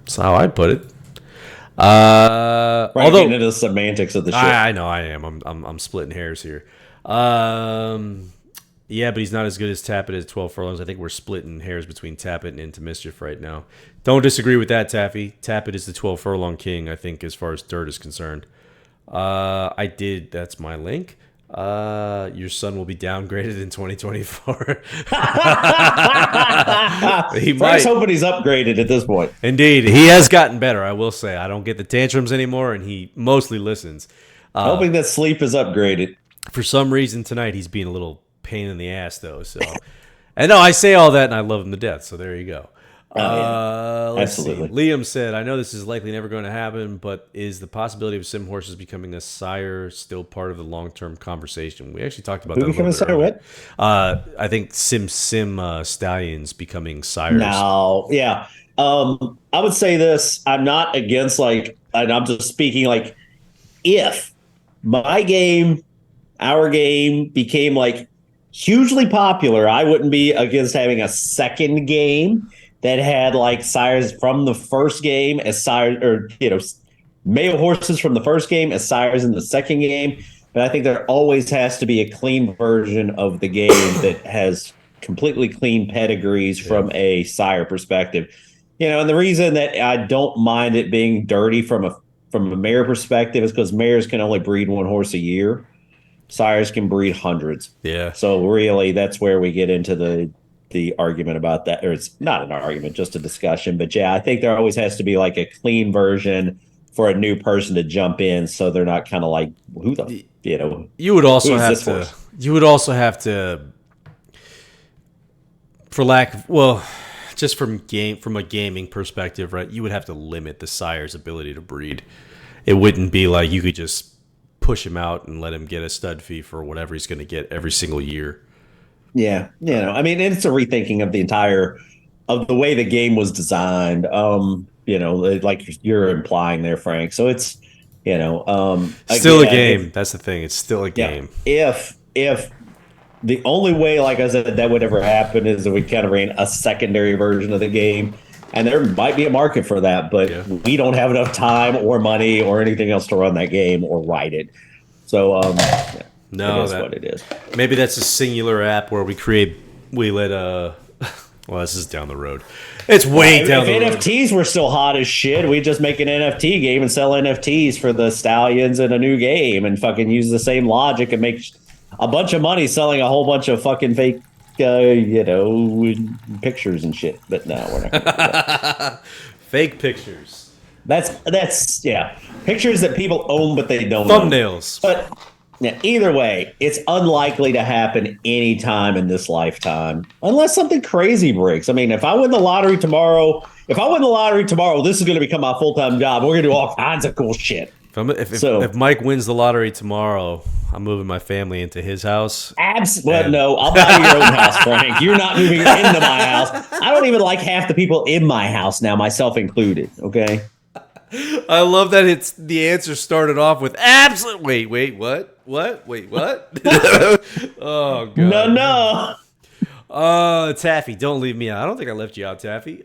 That's how I'd put it. Although
Getting into the semantics of the shit.
I know I am. I'm splitting hairs here. Yeah, but he's not as good as Tappet at 12 furlongs. I think we're splitting hairs between Tappet and Into Mischief right now. Don't disagree with that, Taffy. Tappet is the 12 furlong king, I think, as far as dirt is concerned. That's my link. Your son will be downgraded in 2024. He
Frank's
might.
hoping he's upgraded at this point.
Indeed. He has gotten better, I will say. I don't get the tantrums anymore, and he mostly listens.
Hoping that sleep is upgraded.
For some reason tonight, he's being a little pain in the ass, though. So, and no, I say all that, and I love him to death. So there you go.
Absolutely.
See. Liam said, "I know this is likely never going to happen, but is the possibility of sim horses becoming a sire still part of the long-term conversation?" We actually talked about
Who
that.
becoming a sire? What?
I think sim stallions becoming sires.
No, yeah. I would say this. I'm not against and I'm just speaking if my game, our game became hugely popular, I wouldn't be against having a second game that had sires from the first game as sires, or male horses from the first game as sires in the second game. But I think there always has to be a clean version of the game that has completely clean pedigrees from a sire perspective. And the reason that I don't mind it being dirty from a mare perspective is because mares can only breed one horse a year. Sires can breed hundreds.
Yeah.
So really, that's where we get into the argument about that, or it's not an argument, just a discussion. But yeah, I think there always has to be a clean version for a new person to jump in, so they're not kind of who the
You would also have to. You would also have to, just from a gaming perspective, right? You would have to limit the sire's ability to breed. It wouldn't be like you could just push him out and let him get a stud fee for whatever he's going to get every single year.
Yeah, I mean, it's a rethinking of of the way the game was designed. Like you're implying there, Frank. So it's,
still a game. That's the thing. It's still a game.
If the only way, like I said, that would ever happen is if we kind of ran a secondary version of the game, and there might be a market for that, but we don't have enough time or money or anything else to run that game or write it. So,
no,
that's what it is.
Maybe that's a singular app where we let well, this is down the road. It's way down the road.
If NFTs were still hot as shit, we'd just make an NFT game and sell NFTs for the stallions in a new game and fucking use the same logic and make a bunch of money selling a whole bunch of fucking fake, pictures and shit. But no, we're not gonna do that.
Fake pictures.
That's pictures that people own but they don't
thumbnails.
Own. But yeah, either way, it's unlikely to happen anytime in this lifetime unless something crazy breaks. I mean, if I win the lottery tomorrow, this is going to become my full-time job. We're going to do all kinds of cool shit.
If Mike wins the lottery tomorrow, I'm moving my family into his house.
Absolutely. No, I'll buy you your own house, Frank. You're not moving into my house. I don't even like half the people in my house now, myself included. Okay.
I love that the answer started off with absolutely. Wait, what? Wait, what? Oh, God.
No.
Taffy, don't leave me out. I don't think I left you out, Taffy.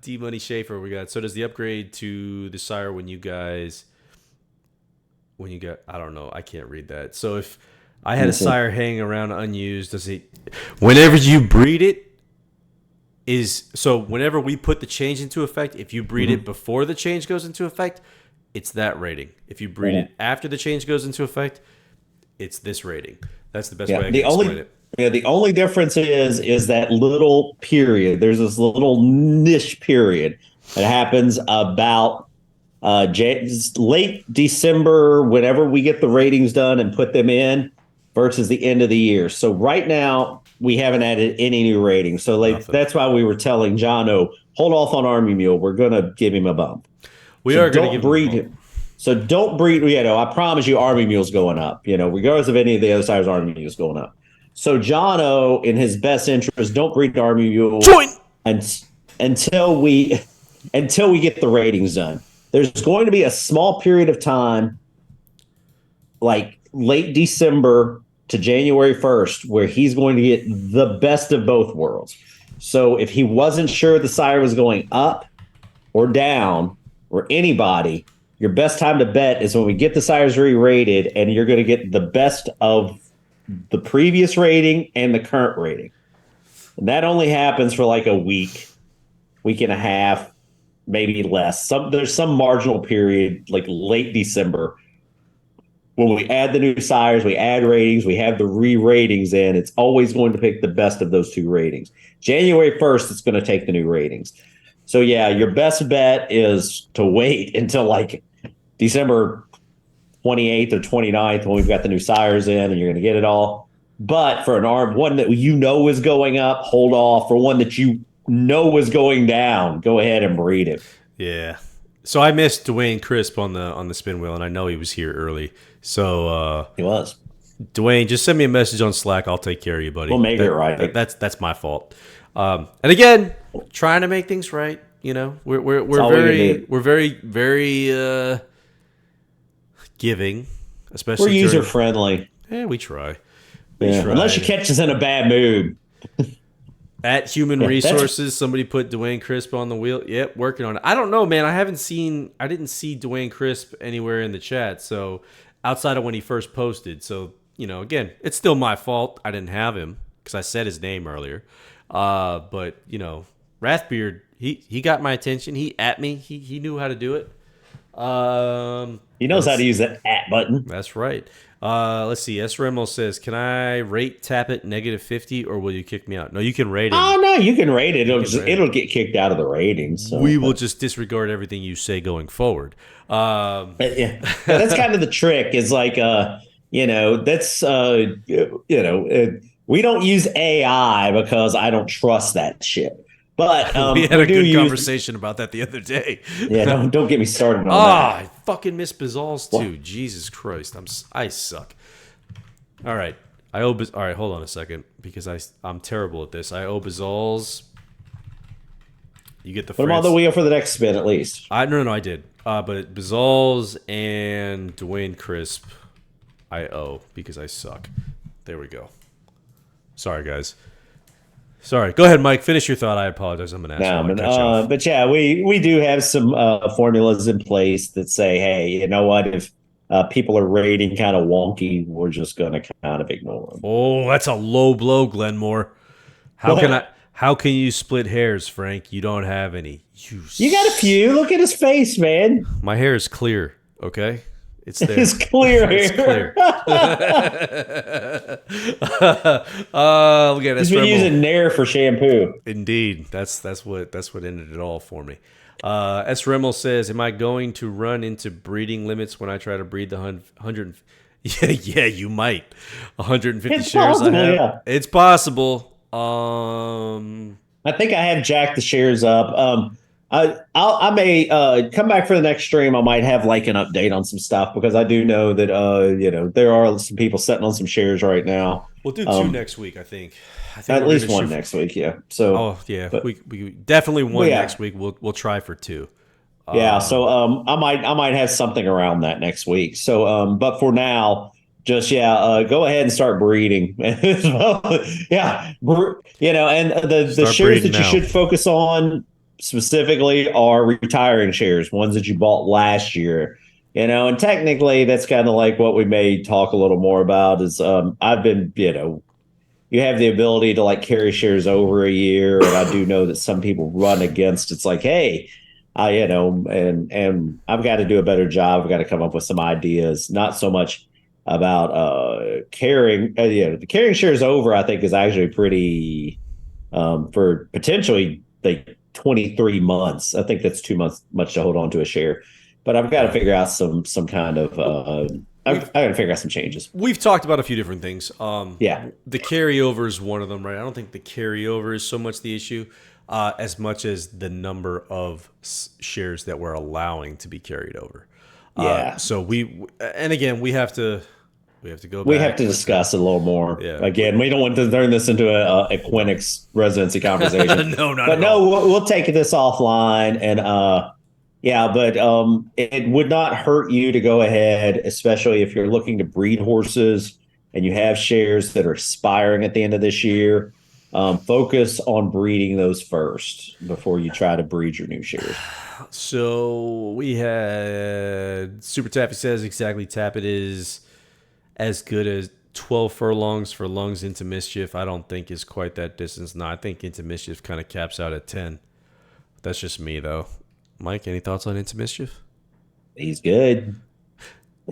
D Money Schaefer, we got. So does the upgrade to the sire when you got, I don't know, I can't read that. So if I had a sire hanging around unused, whenever you breed it, whenever we put the change into effect, if you breed it before the change goes into effect, it's that rating. If you breed it after the change goes into effect, it's this rating. That's the best way I can explain it.
The only difference is that little period. There's this little niche period that happens about late December, whenever we get the ratings done and put them in, versus the end of the year. So right now we haven't added any new ratings. So that's why we were telling Jono, hold off on Army Mule. We're gonna give him a bump.
We are going to breed him.
So don't breed. I promise you, Army Mule's going up. Regardless of any of the other sides, Army Mule's going up. So Jono, in his best interest, don't breed Army Mule until we get the ratings done. There's going to be a small period of time, like late December to January 1st, where he's going to get the best of both worlds. So if he wasn't sure the sire was going up or down or anybody, your best time to bet is when we get the sires re-rated, and you're going to get the best of the previous rating and the current rating. And that only happens for like a week and a half, maybe less. There's some marginal period, like late December, when we add the new sires, we add ratings, we have the re-ratings in. It's always going to pick the best of those two ratings. January 1st, it's going to take the new ratings. So yeah, your best bet is to wait until like December 28th or 29th when we've got the new sires in and you're going to get it all. But for one that is going up, hold off. For one that is going down, go ahead and breed it.
Yeah. So I missed Dwayne Crisp on the spin wheel, and I know he was here early. So
he was.
Dwayne, just send me a message on Slack. I'll take care of you, buddy.
We'll make it right.
That's my fault. And again, trying to make things right. We're very giving, especially
we're user friendly.
Yeah, we try.
Unless you catch us in a bad mood.
At Human Resources, somebody put Dwayne Crisp on the wheel. Yep, working on it. I don't know, man. I didn't see Dwayne Crisp anywhere in the chat. So outside of when he first posted. So, again, it's still my fault. I didn't have him because I said his name earlier. But, Wrathbeard, he got my attention. He at me. He knew how to do it.
He knows how to use that at button.
That's right. Let's see. S. Remmel says, can I rate tap it -50 or will you kick me out? No, you can rate it.
Oh, no, you can rate it. It'll get kicked out of the ratings. So.
We will just disregard everything you say going forward.
That's kind of the trick is like, that's, we don't use AI because I don't trust that shit. But
we had a good conversation about that the other day.
Yeah, don't get me started on that.
I fucking miss Bazals too. What? Jesus Christ, I suck. All right, all right, hold on a second because I'm terrible at this. I owe Bazals. You get the.
Put them on the wheel for the next spin at least.
No, I did. But Bazals and Dwayne Crisp, I owe because I suck. There we go. Sorry, guys. Sorry. Go ahead, Mike. Finish your thought. I apologize. I'm going to ask
but yeah, we do have some formulas in place that say, hey, you know what? If people are rating kind of wonky, we're just going to kind of ignore them.
Oh, that's a low blow, Glenmore. How can you split hairs, Frank? You don't have any.
You got a few. Look at his face, man.
My hair is clear. Okay. It's there.
It's clear here.
It's clear.
He's been using Nair for shampoo.
Indeed, that's what ended it all for me. S. Rimmel says, "Am I going to run into breeding limits when I try to breed the 100?" Yeah, you might. 150
it's
shares
possible,
I have.
Yeah.
It's possible.
I think I have jacked the shares up. I may come back for the next stream. I might have like an update on some stuff because I do know that there are some people sitting on some shares right now.
We'll do two next week, I think.
At least one next week, yeah. So
we definitely one next week. We'll try for two.
So I might have something around that next week. So but for now, just go ahead and start breeding. And the shares that you should focus on specifically are retiring shares, ones that you bought last year, and technically that's kind of like what we may talk a little more about is I've been, you have the ability to like carry shares over a year. And I do know that some people run against it's like, hey, and I've got to do a better job. I've got to come up with some ideas, not so much about carrying. The carrying shares over, I think, is actually pretty for potentially like 23 months. I think that's 2 months much to hold on to a share, but I've got to
Yeah.
figure out some kind of. I got to figure out some changes.
We've talked about a few different things.
Yeah,
The carryover is one of them, right? I don't think the carryover is so much the issue, as much as the number of shares that we're allowing to be carried over.
yeah.
So and again, we have to go
We have
back.
to discuss it a little more.
Yeah.
Again, we don't want to turn this into a Quinix residency conversation.
No, not
But
at
no,
all.
we'll take this offline. And yeah, but it would not hurt you to go ahead, especially if you're looking to breed horses and you have shares that are expiring at the end of this year. Focus on breeding those first before you try to breed your new shares.
So we had Super Taffy says exactly Tappet is as good as 12 furlongs for lungs into mischief. I don't think is quite that distance. No, I think into mischief kind of caps out at 10. That's just me though. Mike, any thoughts on into mischief?
He's good.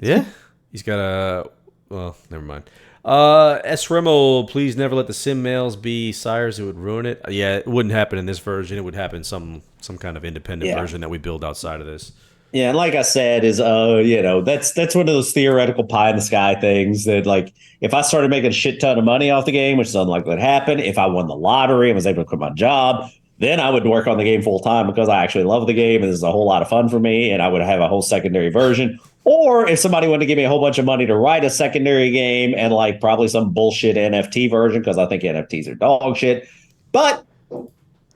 Yeah, he's got a. Well, never mind. S. Remo, please never let the sim males be sires. It would ruin it. Yeah, it wouldn't happen in this version. It would happen in some kind of independent
Yeah.
version that we build outside of this.
Yeah, and like I said, is that's one of those theoretical pie in the sky things that like if I started making a shit ton of money off the game, which is unlikely to happen, if I won the lottery and was able to quit my job, then I would work on the game full time because I actually love the game and this is a whole lot of fun for me, and I would have a whole secondary version. Or if somebody wanted to give me a whole bunch of money to write a secondary game and like probably some bullshit NFT version because I think NFTs are dog shit. But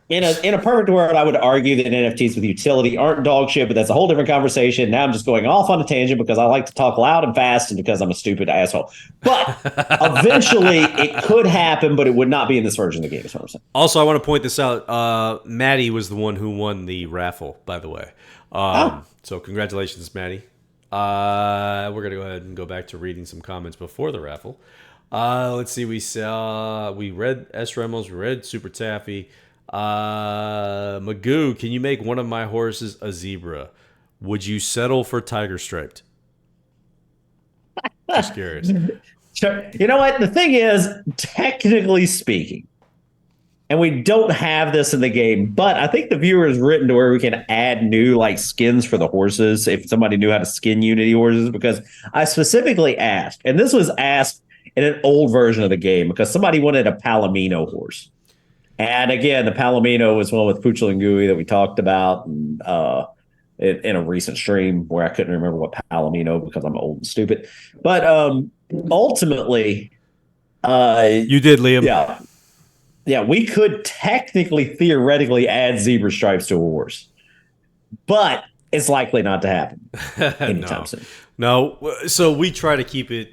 in a perfect world, I would argue that NFTs with utility aren't dog shit, but that's a whole different conversation. Now I'm just going off on a tangent because I like to talk loud and fast and because I'm a stupid asshole. But eventually it could happen, but it would not be in this version of the game, is what I'm saying.
Also, I want to point this out. Maddie was the one who won the raffle, by the way.
Oh,
So congratulations, Maddie. We're gonna go ahead and go back to reading some comments before the raffle. Let's see. We read S. Remos, we read Super Taffy. Magoo, can you make one of my horses a zebra? Would you settle for tiger striped? Just curious.
sure. You know what? The thing is, technically speaking, and we don't have this in the game, but I think the viewer is written to where we can add new like skins for the horses if somebody knew how to skin Unity horses. Because I specifically asked, and this was asked in an old version of the game because somebody wanted a Palomino horse. And again, the Palomino was one with Puchel and Gooey that we talked about and, in a recent stream where I couldn't remember what Palomino because I'm old and stupid. But ultimately,
You did, Liam.
yeah, yeah, we could technically, theoretically add zebra stripes to a horse, but it's likely not to happen anytime
No.
soon.
No. So we try to keep it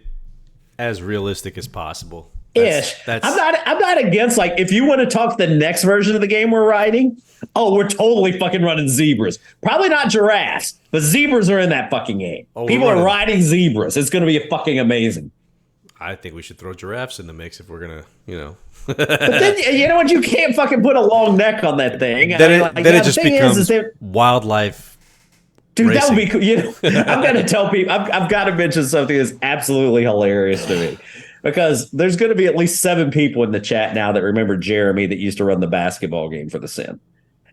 as realistic as possible.
Ish. I'm not against like if you want to talk the next version of the game we're writing. Oh, we're totally fucking running zebras. Probably not giraffes, but zebras are in that fucking game.
Oh,
People
we're
are
running-
riding zebras. It's going to be fucking amazing.
I think we should throw giraffes in the mix if we're gonna,
But then you know what? You can't fucking put a long neck on that thing.
then it just becomes
that
wildlife.
dude,
racing.
that would be cool. You know, I'm going to tell people. I've got to mention something that's absolutely hilarious to me. Because there's going to be at least 7 people in the chat now that remember Jeremy that used to run the basketball game for the Sim.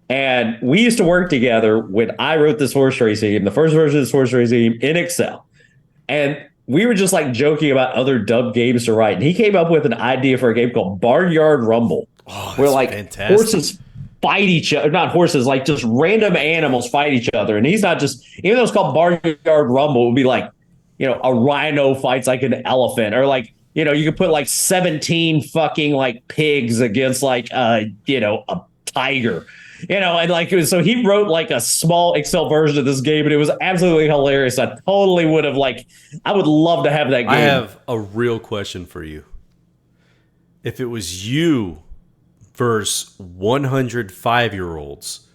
And we used to work together when I wrote this horse racing game, the first version of this horse racing game in Excel. And we were just like joking about other dub games to write. And he came up with an idea for a game called Barnyard Rumble.
Oh,
where
that's
like
fantastic.
horses fight each other, not horses, like just random animals fight each other. And he's not just, even though it's called Barnyard Rumble, it would be like, a rhino fights like an elephant or like, you could put like 17 fucking like pigs against like, a tiger, and like, so he wrote like a small Excel version of this game and it was absolutely hilarious. I totally would have I would love to have that game.
I have a real question for you. If it was you versus 105-year-olds,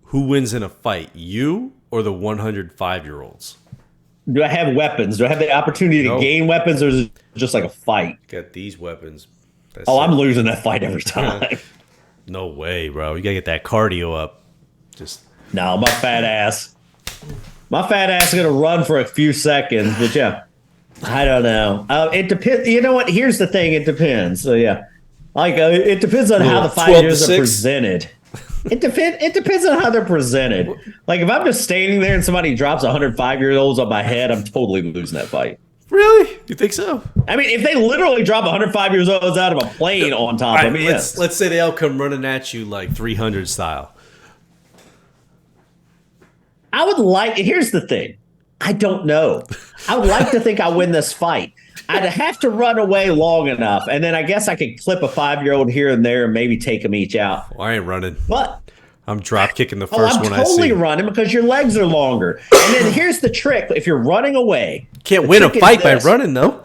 who wins in a fight, you or the 105-year-olds?
Do I have weapons? Do I have the opportunity to gain weapons or is it just like a fight?
Got these weapons. That's
Oh,
it.
I'm losing that fight every time.
No way, bro. You gotta get that cardio up. Just
No, my fat ass. My fat ass is gonna run for a few seconds, but yeah, I don't know. It depends. You know what? Here's the thing. It depends. So yeah, like it depends on how the
12 to
fighters are
6.
presented. It depends on how they're presented. Like if I'm just standing there and somebody drops 105-year-olds on my head, I'm totally losing that fight.
Really? You think so?
I mean, if they literally drop 105-year-olds out of a plane on top of me, yes.
Let's say they all come running at you like 300 style.
I would like. Here's the thing. I don't know. I would like to think I win this fight. I'd have to run away long enough, and then I guess I could clip a 5-year-old here and there and maybe take them each out.
Well, I ain't running.
But
I'm drop kicking the first one I see.
I'm totally running because your legs are longer. And then here's the trick: if you're running away,
can't win a fight by running though.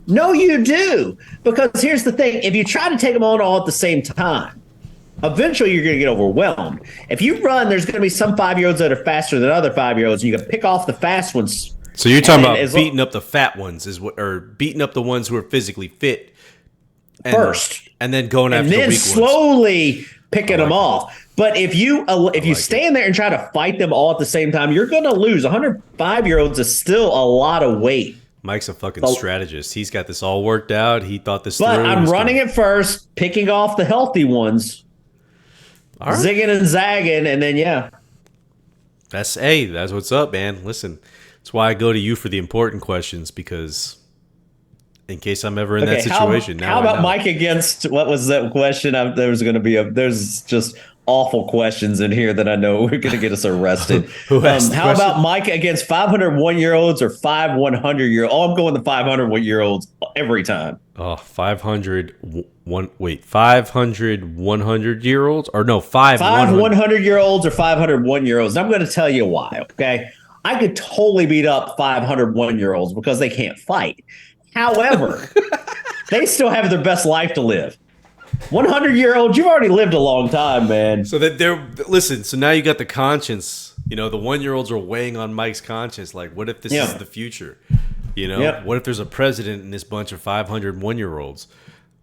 No, you do. Because here's the thing: if you try to take them on all at the same time, eventually you're going to get overwhelmed. If you run, there's going to be some 5-year-olds that are faster than other 5-year-olds. You can pick off the fast ones.
So you're talking about beating up the fat ones, or beating up the ones who are physically fit
first,
and then going after the weak ones.
Slowly picking them off. But if you stand there and try to fight them all at the same time, you're going to lose. 105-year-olds is still a lot of weight.
Mike's a fucking strategist. He's got this all worked out. He thought this through.
But I'm running it first, picking off the healthy ones, zigging and zagging, and then
That's what's up, man. Listen. That's why I go to you for the important questions, because in case I'm ever in that situation.
How about Mike against, what was that question? There's just awful questions in here that I know we're going to get us arrested. How about Mike against 501-year-olds or 100-year-olds? Oh, I'm going the 501-year-olds every time.
Oh, 500 100-year-olds? Or no, 5
100-year-olds or 501-year-olds. And I'm going to tell you why, okay? I could totally beat up 501-year-olds because they can't fight. However, they still have their best life to live. 100-year-olds, you've already lived a long time, man.
So that listen. So now you got the conscience. You know, the 1-year-olds are weighing on Mike's conscience. Like, what if this is the future? You know, what if there's a president in this bunch of 501-year-olds?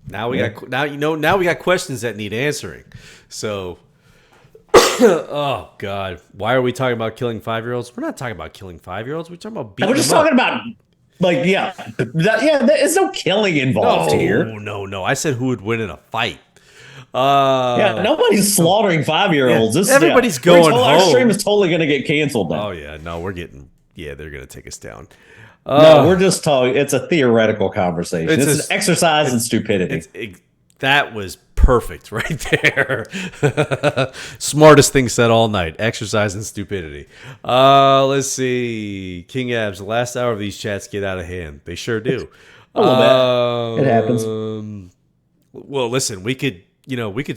Now we got questions that need answering. So. Oh God! Why are we talking about killing 5-year-olds? We're not talking about killing 5-year-olds. We're talking about beating.
We're just talking about, like, there's no killing involved here.
No. I said who would win in a fight.
Nobody's slaughtering 5-year-olds.
Everybody's going home.
Our stream is totally going to get canceled now.
Oh yeah, no, we're getting. Yeah, they're going to take us down.
No, we're just talking. It's a theoretical conversation. It's an exercise in stupidity.
That was perfect right there. Smartest thing said all night. Exercise and stupidity. Let's see. King Abs, the last hour of these chats get out of hand. They sure do.
A little bit. It happens.
Well, listen, we could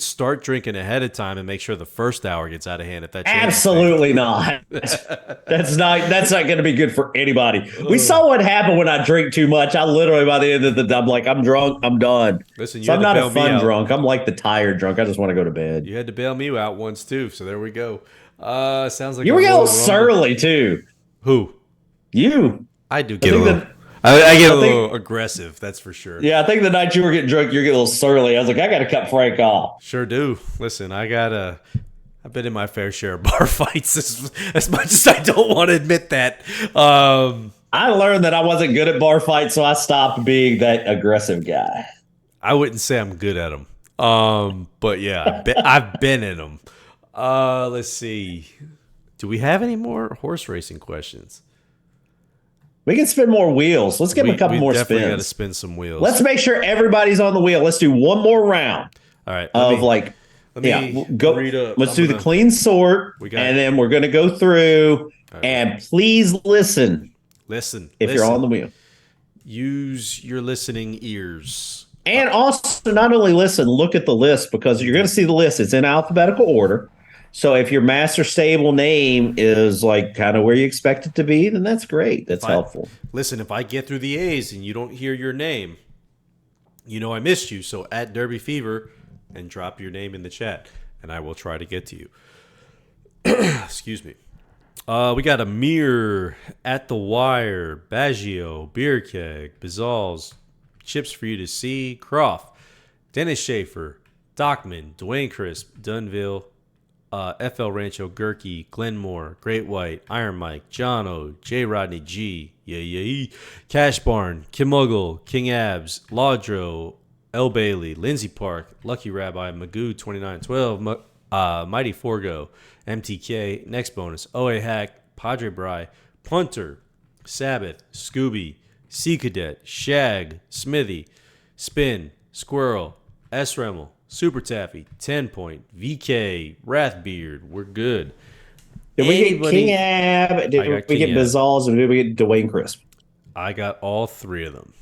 start drinking ahead of time and make sure the first hour gets out of hand. If that
absolutely not. That's not going to be good for anybody. We saw what happened when I drink too much. I literally, by the end of the day, I'm like, I'm drunk, I'm done.
Listen,
so I'm not a fun drunk. I'm like the tired drunk. I just want to go to bed.
You had to bail me out once too, so there we go. Sounds like
you were a little surly too.
Who?
You.
I do get a little. I get a little aggressive, that's for sure.
Yeah, I think the night you were getting drunk, you're getting a little surly. I was like, I got to cut Frank off.
Sure do. Listen, I've been in my fair share of bar fights as much as I don't want to admit that.
I learned that I wasn't good at bar fights, so I stopped being that aggressive guy.
I wouldn't say I'm good at them. But yeah, I've been in them. Let's see. Do we have any more horse racing questions?
We can spin more wheels. Let's give him a couple more spins. We definitely got
to spin some wheels.
Let's make sure everybody's on the wheel. Let's do one more round.
All right.
Let's do the clean sort, and then we're going to go through. Right. And please listen. If you're on the wheel.
Use your listening ears.
And also, not only listen, look at the list, because you're going to see the list. It's in alphabetical order. So if your master stable name is like kind of where you expect it to be, then that's great. That's helpful.
Listen, if I get through the A's and you don't hear your name, you know I missed you. So at DerbyFever and drop your name in the chat, and I will try to get to you. Excuse me. We got Amir, At the Wire, Baggio, Beer Keg, Bizals, Chips for You to See, Croft, Dennis Schaefer, Dockman, Dwayne Crisp, Dunville, FL Rancho, Gurkey, Glenmore, Great White, Iron Mike, John O, J. Rodney G, Cash Barn, Kim Muggle, King Abs, Laudro, L. Bailey, Lindsey Park, Lucky Rabbi, Magoo 2912, Mighty Forgo, MTK, Next Bonus, OA Hack, Padre Bry, Punter, Sabbath, Scooby, Sea Cadet, Shag, Smithy, Spin, Squirrel, S. Remmel, Super Taffy, 10 Point, VK, Wrathbeard. We're good.
Did we get King Ab? Did we get Bazals? And did we get Dwayne Crisp?
I got all three of them.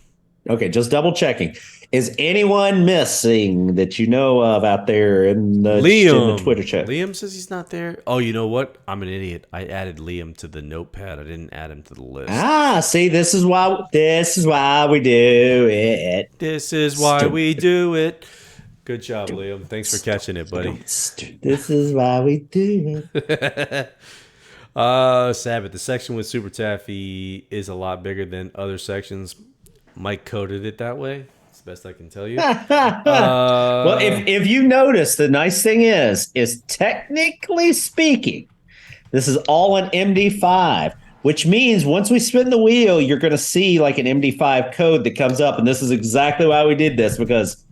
Okay, just double checking. Is anyone missing that you know of out there in the Twitter chat?
Liam says he's not there. Oh, you know what? I'm an idiot. I added Liam to the notepad. I didn't add him to the list.
See, this is why we do it.
This is why we do it. Good job, Liam. Thanks for catching it, buddy.
This is why we do it.
Sabbath. The section with Super Taffy is a lot bigger than other sections. Mike coded it that way. It's the best I can tell you.
Well, if you notice, the nice thing is technically speaking, this is all an MD5, which means once we spin the wheel, you're going to see like an MD5 code that comes up. And this is exactly why we did this, because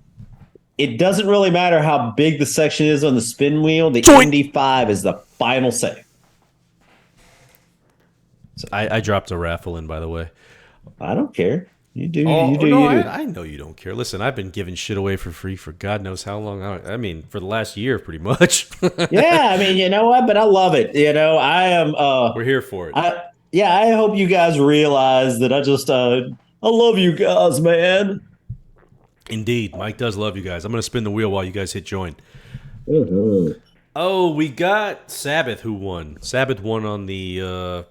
it doesn't really matter how big the section is on the spin wheel. The MD5 is the final say.
So I dropped a raffle in, by the way.
I don't care. You do.
I know you don't care. Listen, I've been giving shit away for free for God knows how long. I mean, for the last year, pretty much.
Yeah, I mean, you know what? But I love it. You know, I am.
We're here for it.
I hope you guys realize that I love you guys, man.
Indeed, Mike does love you guys. I'm going to spin the wheel while you guys hit join.
Mm-hmm.
Oh, we got Sabbath who won. Sabbath won on the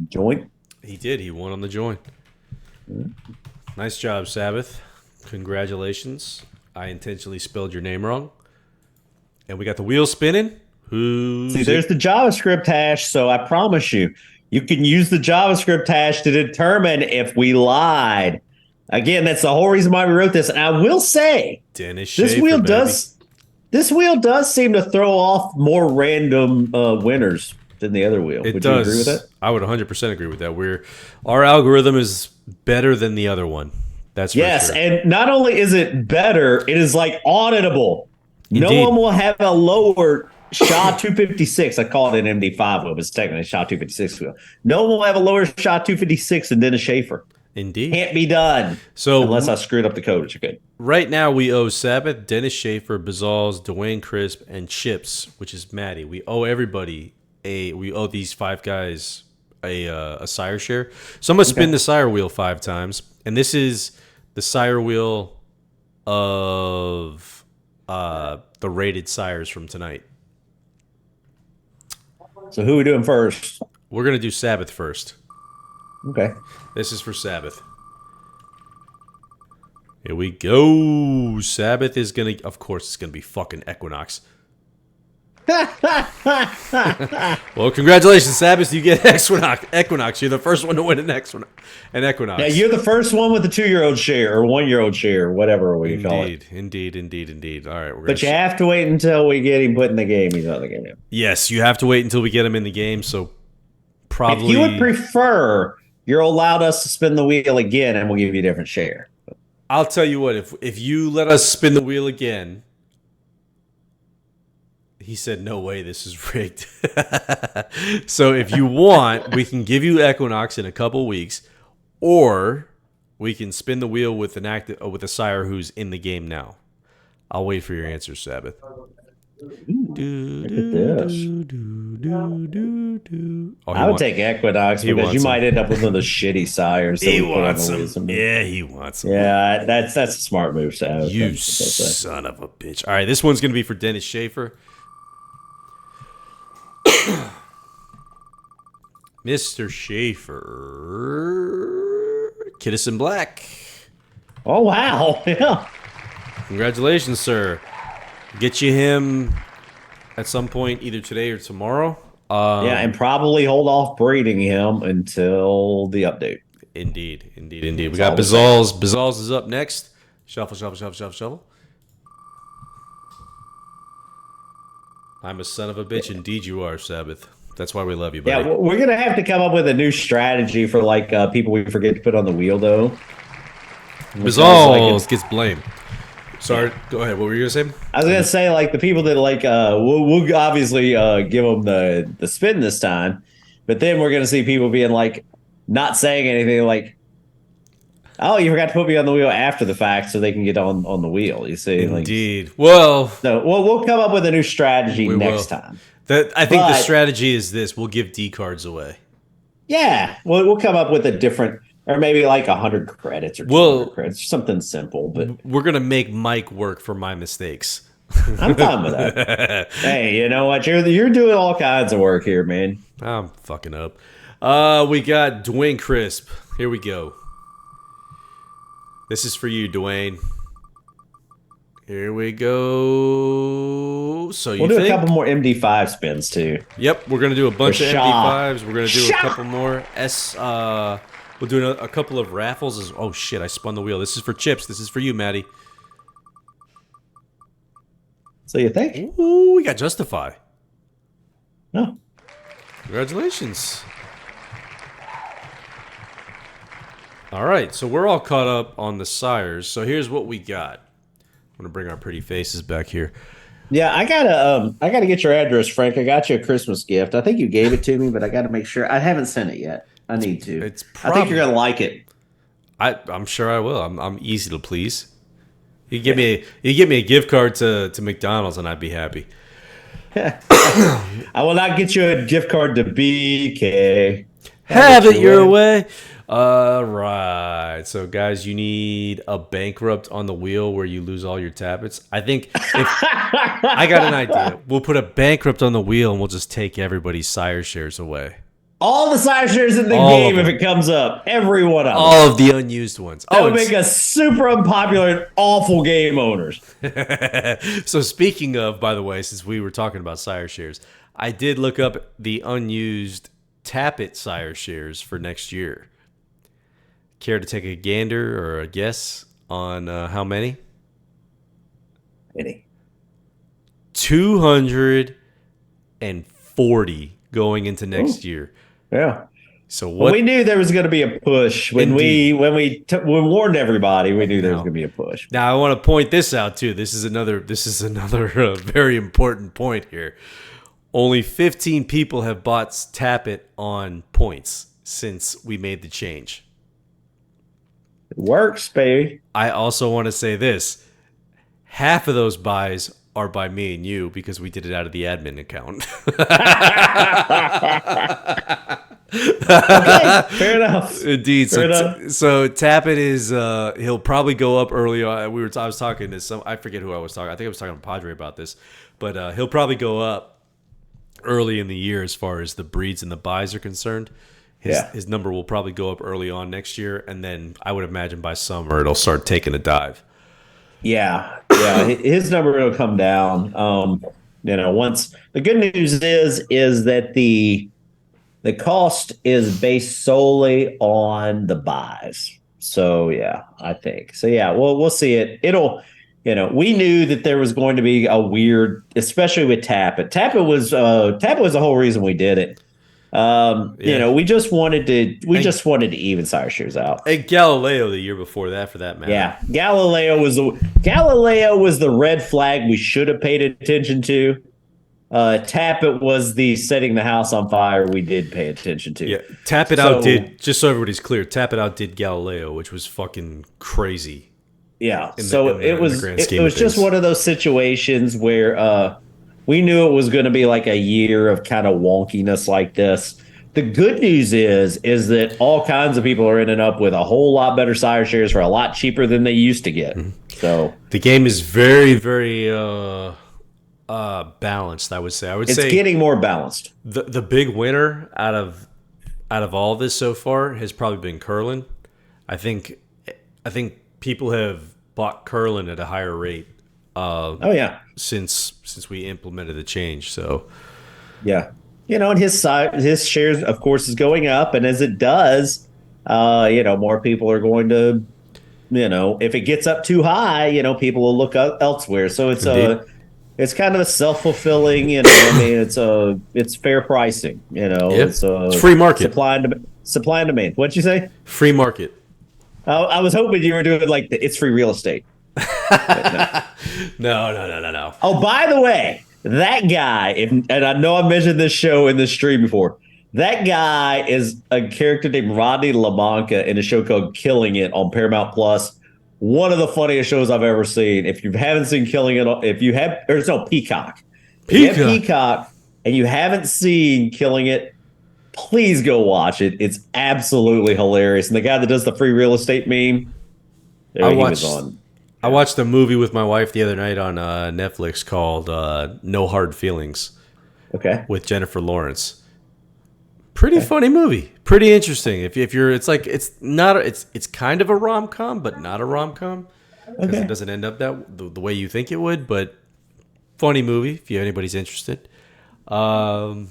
joint.
He did. He won on the joint. Nice job, Sabbath. Congratulations. I intentionally spelled your name wrong. And we got the wheel spinning.
There's the JavaScript hash, so I promise you can use the JavaScript hash to determine if we lied. Again, that's the whole reason why we wrote this. And I will say,
Dennis
this
Schaefer,
wheel does seem to throw off more random winners than the other wheel. Would you agree with that?
I would 100% agree with that. Our algorithm is better than the other one. That's for sure.
And not only is it better, it is like auditable. Indeed. No one will have a lower SHA-256. I call it an MD5 wheel, but it's technically a SHA-256 wheel. No one will have a lower SHA-256 than Dennis Schaefer.
Indeed.
Can't be done. So unless I screwed up the code, which you could.
Right now we owe Sabbath, Dennis Schaefer, Bazals, Dwayne Crisp, and Chips, which is Maddie. We owe everybody we owe these five guys a sire share. So I'm gonna spin the sire wheel 5 times. And this is the sire wheel of the rated sires from tonight.
So who are we doing first?
We're gonna do Sabbath first.
Okay.
This is for Sabbath. Here we go. Sabbath is gonna, of course, it's gonna be fucking Equinox. Well, congratulations, Sabbath. You get Equinox. You're the first one to win an Equinox.
Yeah, you're the first one with the 2-year-old share or 1-year-old share, or whatever we call it.
Indeed. All right,
but you have to wait until we get him put in the game. He's not in the game.
Yes, you have to wait until we get him in the game. So probably,
if you would prefer, you're allowed us to spin the wheel again, and we'll give you a different share.
I'll tell you what. If you let us spin the wheel again. He said, no way, this is rigged. So if you want, we can give you Equinox in a couple weeks, or we can spin the wheel with with a sire who's in the game now. I'll wait for your answer, Sabbath.
Look at this. I would take Equinox because you might end up with one of the shitty sires.
He wants them. Yeah, he wants them.
Yeah, that's a smart move, Sabbath.
You son of a bitch. All right, this one's going to be for Dennis Schaefer. Mr. Schaefer, Kiddison Black.
Oh, wow. Yeah.
Congratulations, sir. Get you him at some point either today or tomorrow.
And probably hold off breeding him until the update.
Indeed. We got Bazals. Bazals is up next. Shuffle. I'm a son of a bitch. Indeed, you are, Sabbath. That's why we love you,
Yeah,
buddy.
we're gonna have to come up with a new strategy for like people we forget to put on the wheel though, because like
Bizarre
it's
gets blamed.
yeah.
Sorry, go ahead. What were you gonna say?
I was gonna say like the people that like we'll obviously give them the spin this time, but then we're gonna see people being like not saying anything like, oh, you forgot to put me on the wheel after the fact so they can get on the wheel. You see, like
Indeed. Well,
so we'll come up with a new strategy
we
next
will.
time.
That I think the
But
strategy is this: we'll give D cards away.
yeah, we'll come up with a different or maybe like 100 credits or 200
Well,
credits, something simple. But
we're gonna make Mike work for my mistakes.
I'm fine with that. Hey, you know what? You're doing all kinds of work here, man.
I'm fucking up. We got Dwayne Crisp. Here we go. This is for you, Dwayne. Here we go. So you
We'll do
think?
a couple more MD5 spins too.
Yep, we're gonna do a bunch of
Shaw.
MD5s. We're gonna do a couple more S. We'll do a couple of raffles. Oh shit! I spun the wheel. This is for Chips. This is for you, Maddie.
So you think?
Ooh, we got Justify.
No.
Congratulations. All right, so we're all caught up on the sires. So here's what we got. I'm gonna bring our pretty faces back here.
Yeah, I gotta get your address, Frank. I got you a Christmas gift. I think you gave it to me, but I gotta make sure. I haven't sent it yet. I need to.
It's
I think you're gonna like it.
I'm sure I will. I'm easy to please. You give me a gift card to McDonald's and I'd be happy.
I will not get you a gift card to BK.
Have it your way. All right. So, guys, you need a bankrupt on the wheel where you lose all your tappets. I think if I got an idea. We'll put a bankrupt on the wheel and we'll just take everybody's sire shares away.
All the side shares in the
All
game
of
if
them.
it comes up. Every one of them.
All of the unused ones.
That would
and
make us super unpopular and awful game owners.
So speaking of, by the way, since we were talking about sire shares, I did look up the unused Tappet sire shares for next year. Care to take a gander or a guess on how many?
Any.
240 going into next year.
Yeah.
So
Well,
what?
we knew there was going to be a push when
Indeed.
we warned everybody. We knew there was
No.
going to be a push.
Now I want to point this out too. This is another very important point here. Only 15 people have bought Tappet on points since we made the change.
It works, baby.
I also want to say this. Half of those buys are by me and you because we did it out of the admin account.
Okay, fair enough.
Indeed.
Fair enough.
So Tappet is he'll probably go up early on. I was talking to some, I forget who I was talking. I think I was talking to Padre about this, but he'll probably go up early in the year as far as the breeds and the buys are concerned. His number will probably go up early on next year, and then I would imagine by summer it'll start taking a dive.
Yeah. His number will come down. Once the good news is that the cost is based solely on the buys. So yeah, I think so. Yeah, we'll see it. It'll. We knew that there was going to be a weird, especially with Tappet. Tappet was the whole reason we did it. We just wanted to even sire shares out.
And Galileo the year before that, for that matter.
Yeah, Galileo was the red flag we should have paid attention to. Tappet was the setting the house on fire we did pay attention to.
Yeah, Tappet outdid, just so everybody's clear, Tappet outdid Galileo, which was fucking crazy.
Yeah,
it was
just one of those situations where we knew it was going to be like a year of kind of wonkiness like this. The good news is that all kinds of people are ending up with a whole lot better sire shares for a lot cheaper than they used to get. Mm-hmm. So
the game is very, very balanced. I would say
it's getting more balanced.
The big winner out of all this so far has probably been Curlin. I think people have bought Curlin at a higher rate. Since we implemented the change, so
yeah, and his shares, of course, is going up, and as it does, more people are going to, if it gets up too high, people will look elsewhere. So it's it's kind of a self-fulfilling, you know. I mean, it's fair pricing, you know.
Yeah,
It's
it's
a
free market.
supply and demand. What'd you say?
Free market.
I was hoping you were doing like it's free real estate, but no.
No, no, no, no, no.
Oh, by the way, that guy, and I know I mentioned this show in this stream before. That guy is a character named Rodney LaMonca in a show called Killing It on Paramount Plus. One of the funniest shows I've ever seen. If you haven't seen Killing It, if you have, or no, Peacock. If you have
Peacock.
Peacock and you haven't seen Killing It, please go watch it. It's absolutely hilarious. And the guy that does the free real estate meme,
I
he was
watched.
on.
I watched a movie with my wife the other night on Netflix called No Hard Feelings
Okay.
with Jennifer Lawrence. Pretty
Okay.
funny movie. Pretty interesting. If you're, it's like it's not. It's kind of a rom com, but not a rom com because
Okay.
it doesn't end up the way you think it would. But funny movie if anybody's interested. Um,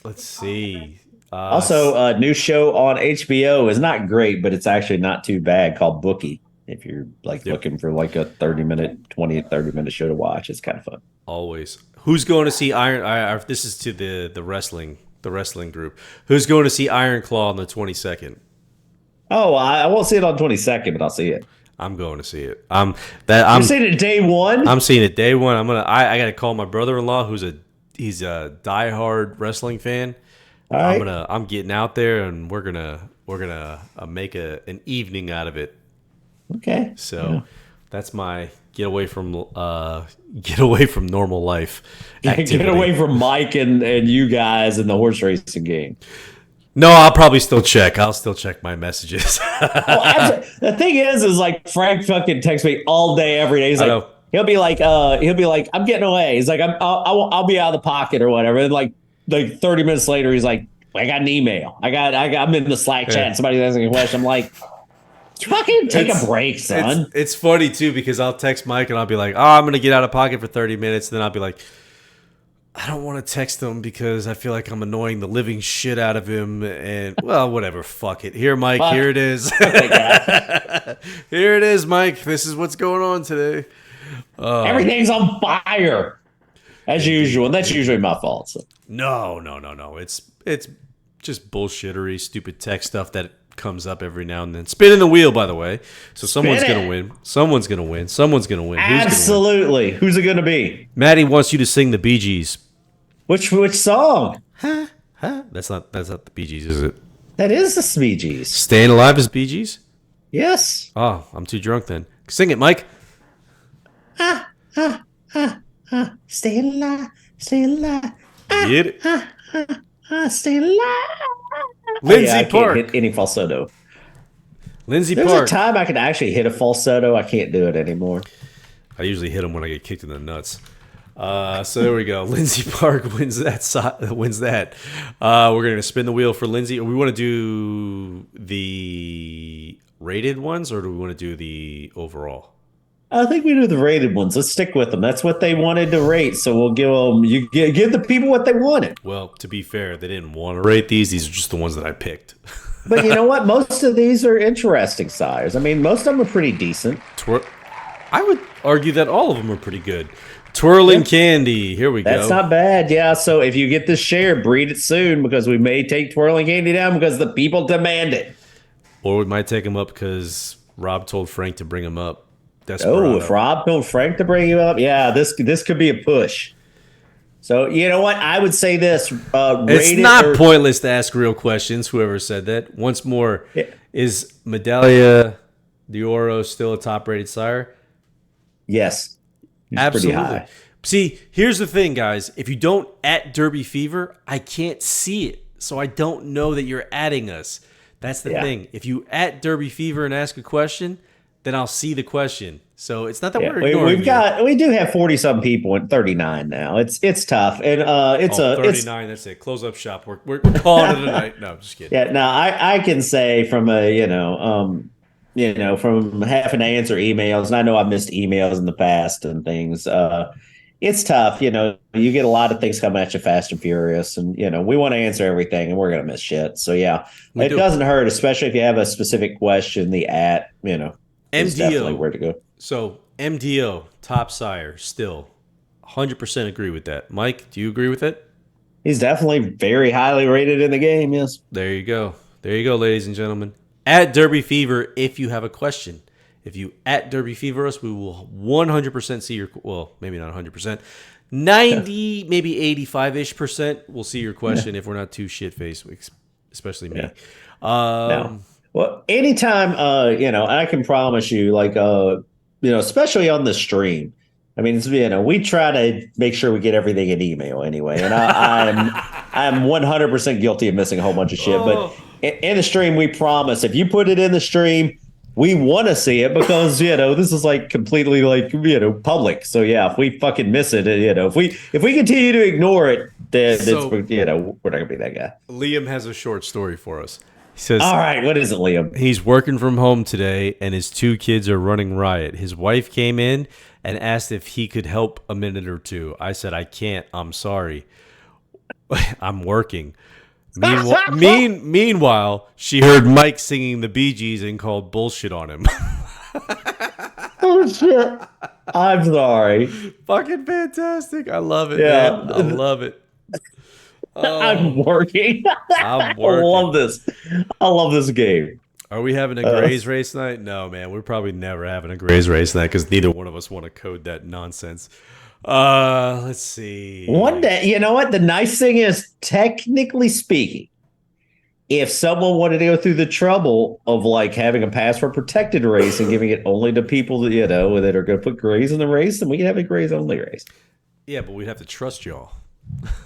let's see.
Also, a new show on HBO is not great, but it's actually not too bad called Bookie. If you're like
Yep.
looking for like a 30-minute show to watch, it's kind of fun.
Always. Who's going to see this is to the wrestling group. Who's going to see Iron Claw on the 22nd?
Oh, I won't see it on 22nd, but I'll see it.
I'm going to see it.
I'm seeing it day one.
I'm seeing it day one. I got to call my brother-in-law he's a diehard wrestling fan.
All right.
I'm getting out there and we're gonna make an evening out of it.
Okay.
So
Yeah.
that's my get away from normal life.
Get
activity.
away from Mike and you guys in the horse racing game.
No, I'll probably still check. I'll still check my messages.
Well, the thing is like Frank fucking texts me all day, every day. He's
I
like,
know.
he'll be like, I'm getting away. He's like, I'll be out of the pocket or whatever. And like 30 minutes later, he's like, I got an email. I'm in the Slack chat.
Yeah.
And somebody's asking a question. I'm like, fucking take a break, son.
It's funny too because I'll text Mike and I'll be like, "Oh, I'm gonna get out of pocket for 30 minutes." And then I'll be like, "I don't want to text him because I feel like I'm annoying the living shit out of him." And well, whatever. Fuck it. Here, Mike.
Fuck.
Here it is. Here it is, Mike. This is what's going on today.
Everything's on fire as usual, and that's usually my fault. So.
No. It's just bullshittery, stupid tech stuff that comes up every now and then. Spinning the wheel, by the way. So someone's
Spin it.
gonna win. Someone's gonna win. Someone's gonna win. Who's gonna win?
Absolutely. Who's it going to be?
Maddie wants you to sing the Bee Gees.
Which song?
Huh? That's not the Bee Gees, is it?
That is the Smeegees.
Staying Alive is Bee Gees?
Yes.
Oh, I'm too drunk then. Sing it, Mike.
Stay alive. Stay alive.
Get it.
Stay alive.
Lindsay
I can't
Park.
hit any falsetto.
Lindsay
There's
Park.
a time I could actually hit a falsetto. I can't do it anymore.
I usually hit them when I get kicked in the nuts. So there we go. Lindsay Park wins that. We're going to spin the wheel for Lindsay. We want to do the rated ones, or do we want to do the overall?
I think we do the rated ones. Let's stick with them. That's what they wanted to rate. So we'll give them. Give the people what they wanted.
Well, to be fair, they didn't want to rate these. These are just the ones that I picked.
But you know what? Most of these are interesting size. I mean, most of them are pretty decent.
I would argue that all of them are pretty good. Twirling Candy. Here we go.
That's not bad. Yeah. So if you get this share, breed it soon because we may take Twirling Candy down because the people demand it.
Or we might take him up because Rob told Frank to bring him up.
Oh, if Rob told Frank to bring you up, yeah, this could be a push. So you know what? I would say this.
It's not pointless to ask real questions. Whoever said that. Once more, is Medaglia d'Oro still a top-rated sire?
Yes. He's
Absolutely.
pretty high.
See, here's the thing, guys. If you don't at DerbyFever, I can't see it. So I don't know that you're adding us. That's the thing. If you at DerbyFever and ask a question, then I'll see the question. So it's not that we're ignoring
we do have 40-some people at 39 now. It's tough. And it's
39, that's it. Close up shop. We're calling it a night. No, I'm just kidding.
Yeah, now I can say from from having to answer emails, and I know I've missed emails in the past and things. It's tough, you get a lot of things coming at you fast and furious, and we want to answer everything and we're gonna miss shit. So yeah, it doesn't hurt, especially if you have a specific question, is definitely
MDO.
where to go.
So MDO, top sire, still 100% agree with that. Mike, do you agree with it?
He's definitely very highly rated in the game. Yes.
There you go. There you go, ladies and gentlemen. At Derby Fever, if you have a question, if you at Derby Fever us, we will 100% see your, well, maybe not 100%, 90, maybe 85-ish% we'll see your question if we're not too shit-faced, especially me.
Yeah. No. Well, anytime, I can promise you, especially on the stream. I mean, we try to make sure we get everything in email anyway, and I'm 100% guilty of missing a whole bunch of shit. But in the stream, we promise if you put it in the stream, we want to see it because this is like completely public. So yeah, if we fucking miss it, if we continue to ignore it, then we're not gonna be that guy.
Liam has a short story for us. He says,
all right, what is it, Liam?
He's working from home today, and his 2 kids are running riot. His wife came in and asked if he could help a minute or two. I said, I can't. I'm sorry. I'm working. Meanwhile, she heard Mike singing the Bee Gees and called bullshit on him.
Oh, shit. I'm sorry.
Fucking fantastic. I love it, man. I love it. Oh,
I'm working.
I'm working.
I love this game.
Are we having a Grays race night? No, man. We're probably never having a Grays race night because neither one of us want to code that nonsense. Let's see.
One day, you know what? The nice thing is, technically speaking, if someone wanted to go through the trouble of having a password protected race and giving it only to people that that are going to put Grays in the race, then we can have a Grays only race.
Yeah, but we'd have to trust y'all.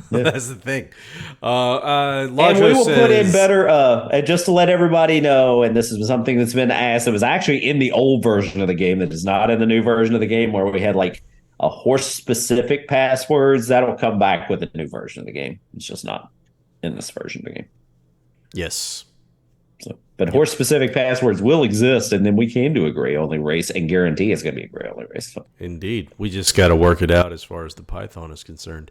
Yeah.
That's the thing.
And we will put in better, just to let everybody know, and this is something that's been asked. It was actually in the old version of the game that is not in the new version of the game, where we had a horse-specific passwords. That'll come back with the new version of the game. It's just not in this version of the game.
Yes.
But horse-specific passwords will exist, and then we can do a gray-only race and guarantee it's going to be a gray-only race.
Indeed. We just got to work it out as far as the Python is concerned.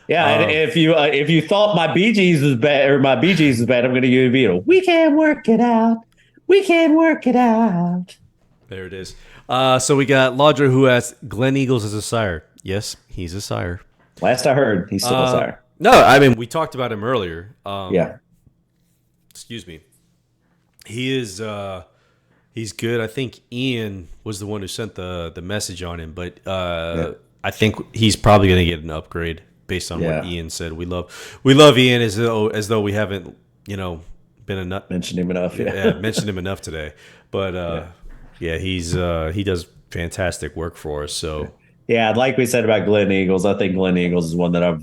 Yeah, and if you thought my Bee Gees was bad, I'm going to give you we can work it out. We can work it out.
There it is. So we got Laudra who asked, Glenn Eagles is a sire. Yes, he's a sire.
Last I heard, he's still a sire.
No, I mean, we talked about him earlier.
Yeah.
Excuse me. He is he's good. I think Ian was the one who sent the message on him, but I think he's probably going to get an upgrade based on what Ian said. We love Ian as though we haven't, been a nut.
Mentioned him enough.
Yeah, mentioned him enough today. But he does fantastic work for us. So
yeah, like we said about Glenn Eagles, I think Glenn Eagles is one that I've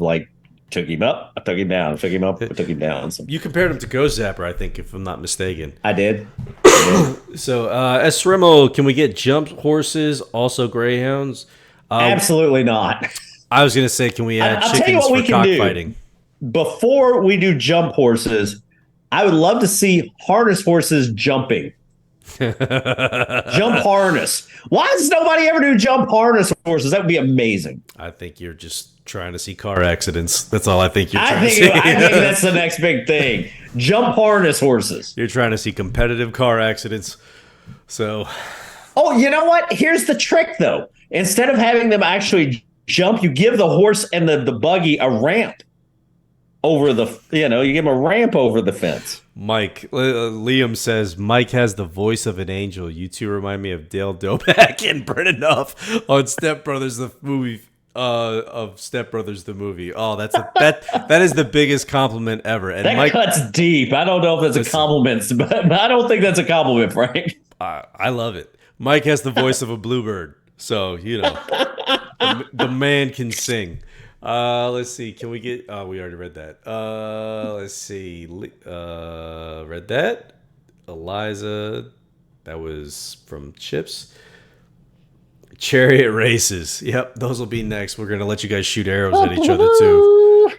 took him up, I took him down, took him up, I took him down. So.
You compared him to Ghost Zapper, I think, if I'm not mistaken.
I did.
So, Esremo, can we get jump horses, also greyhounds?
Absolutely not.
I was going to say, can we add chickens for cockfighting?
Before we do jump horses, I would love to see harness horses jumping. Jump harness. Why does nobody ever do jump harness horses? That would be amazing.
I think you're just trying to see car accidents. That's all I think you're trying to see.
I think that's the next big thing. Jump harness horses.
You're trying to see competitive car accidents. So.
Oh, you know what? Here's the trick, though. Instead of having them actually jump, you give the horse and the buggy a ramp over the, you give them a ramp over the fence.
Liam says, Mike has the voice of an angel. You two remind me of Dale Doback and Brennan Huff on Step Brothers, the movie. Of Step Brothers, the movie. Oh, that is the biggest compliment ever. And
that Mike cuts deep. I don't know if that's a compliment, but I don't think that's a compliment, Frank.
I love it. Mike has the voice of a bluebird, so the man can sing. Let's see. Can we get? We already read that. Let's see. Read that. Eliza. That was from Chips. Chariot races. Yep, those will be next. We're going to let you guys shoot arrows at each other, too.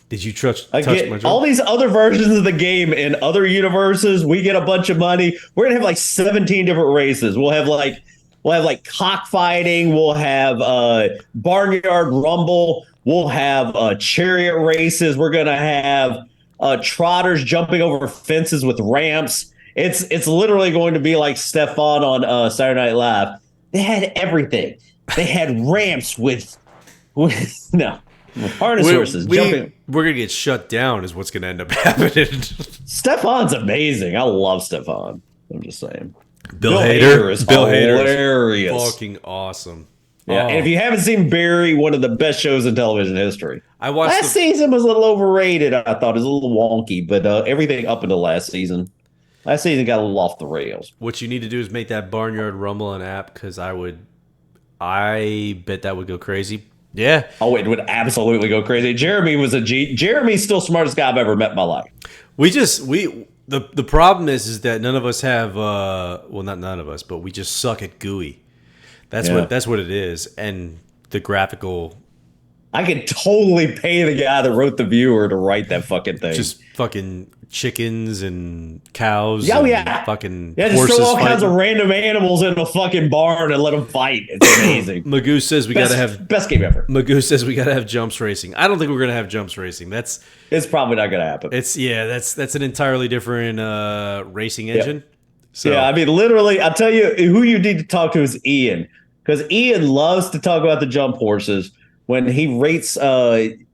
Did you touch my drum?
All these other versions of the game in other universes, we get a bunch of money. We're going to have 17 different races. We'll have cockfighting. We'll have barnyard rumble. We'll have chariot races. We're going to have trotters jumping over fences with ramps. It's literally going to be like Stefan on Saturday Night Live. They had everything. They had ramps with no harness horses jumping.
We're gonna get shut down. Is what's gonna end up happening.
Stefan's amazing. I love Stefan. I'm just saying.
Bill Hader
is hilarious.
Fucking awesome.
Yeah, and if you haven't seen Barry, one of the best shows in television history.
I watched
last season was a little overrated. I thought it was a little wonky, but everything up until last season got a little off the rails.
What you need to do is make that Barnyard Rumble an app because I bet that would go crazy. Yeah.
Oh, it would absolutely go crazy. Jeremy was a G. Jeremy's still smartest guy I've ever met in my life.
The problem is that none of us have well, not none of us, but we just suck at GUI. That's what it is. And the graphical,
I could totally pay the guy that wrote the viewer to write that fucking thing.
Just fucking chickens and cows.
Oh,
and fucking
just
horses
throw all
fighting.
kinds of random animals in a fucking barn and let them fight. It's amazing.
Magoo says we gotta have
best game ever.
Magoo says we gotta have jumps racing. I don't think we're gonna have jumps racing.
It's probably not gonna happen.
That's an entirely different racing engine.
Yeah.
So
Yeah, I mean, literally, I'll tell you who you need to talk to is Ian, because Ian loves to talk about the jump horses when he rates.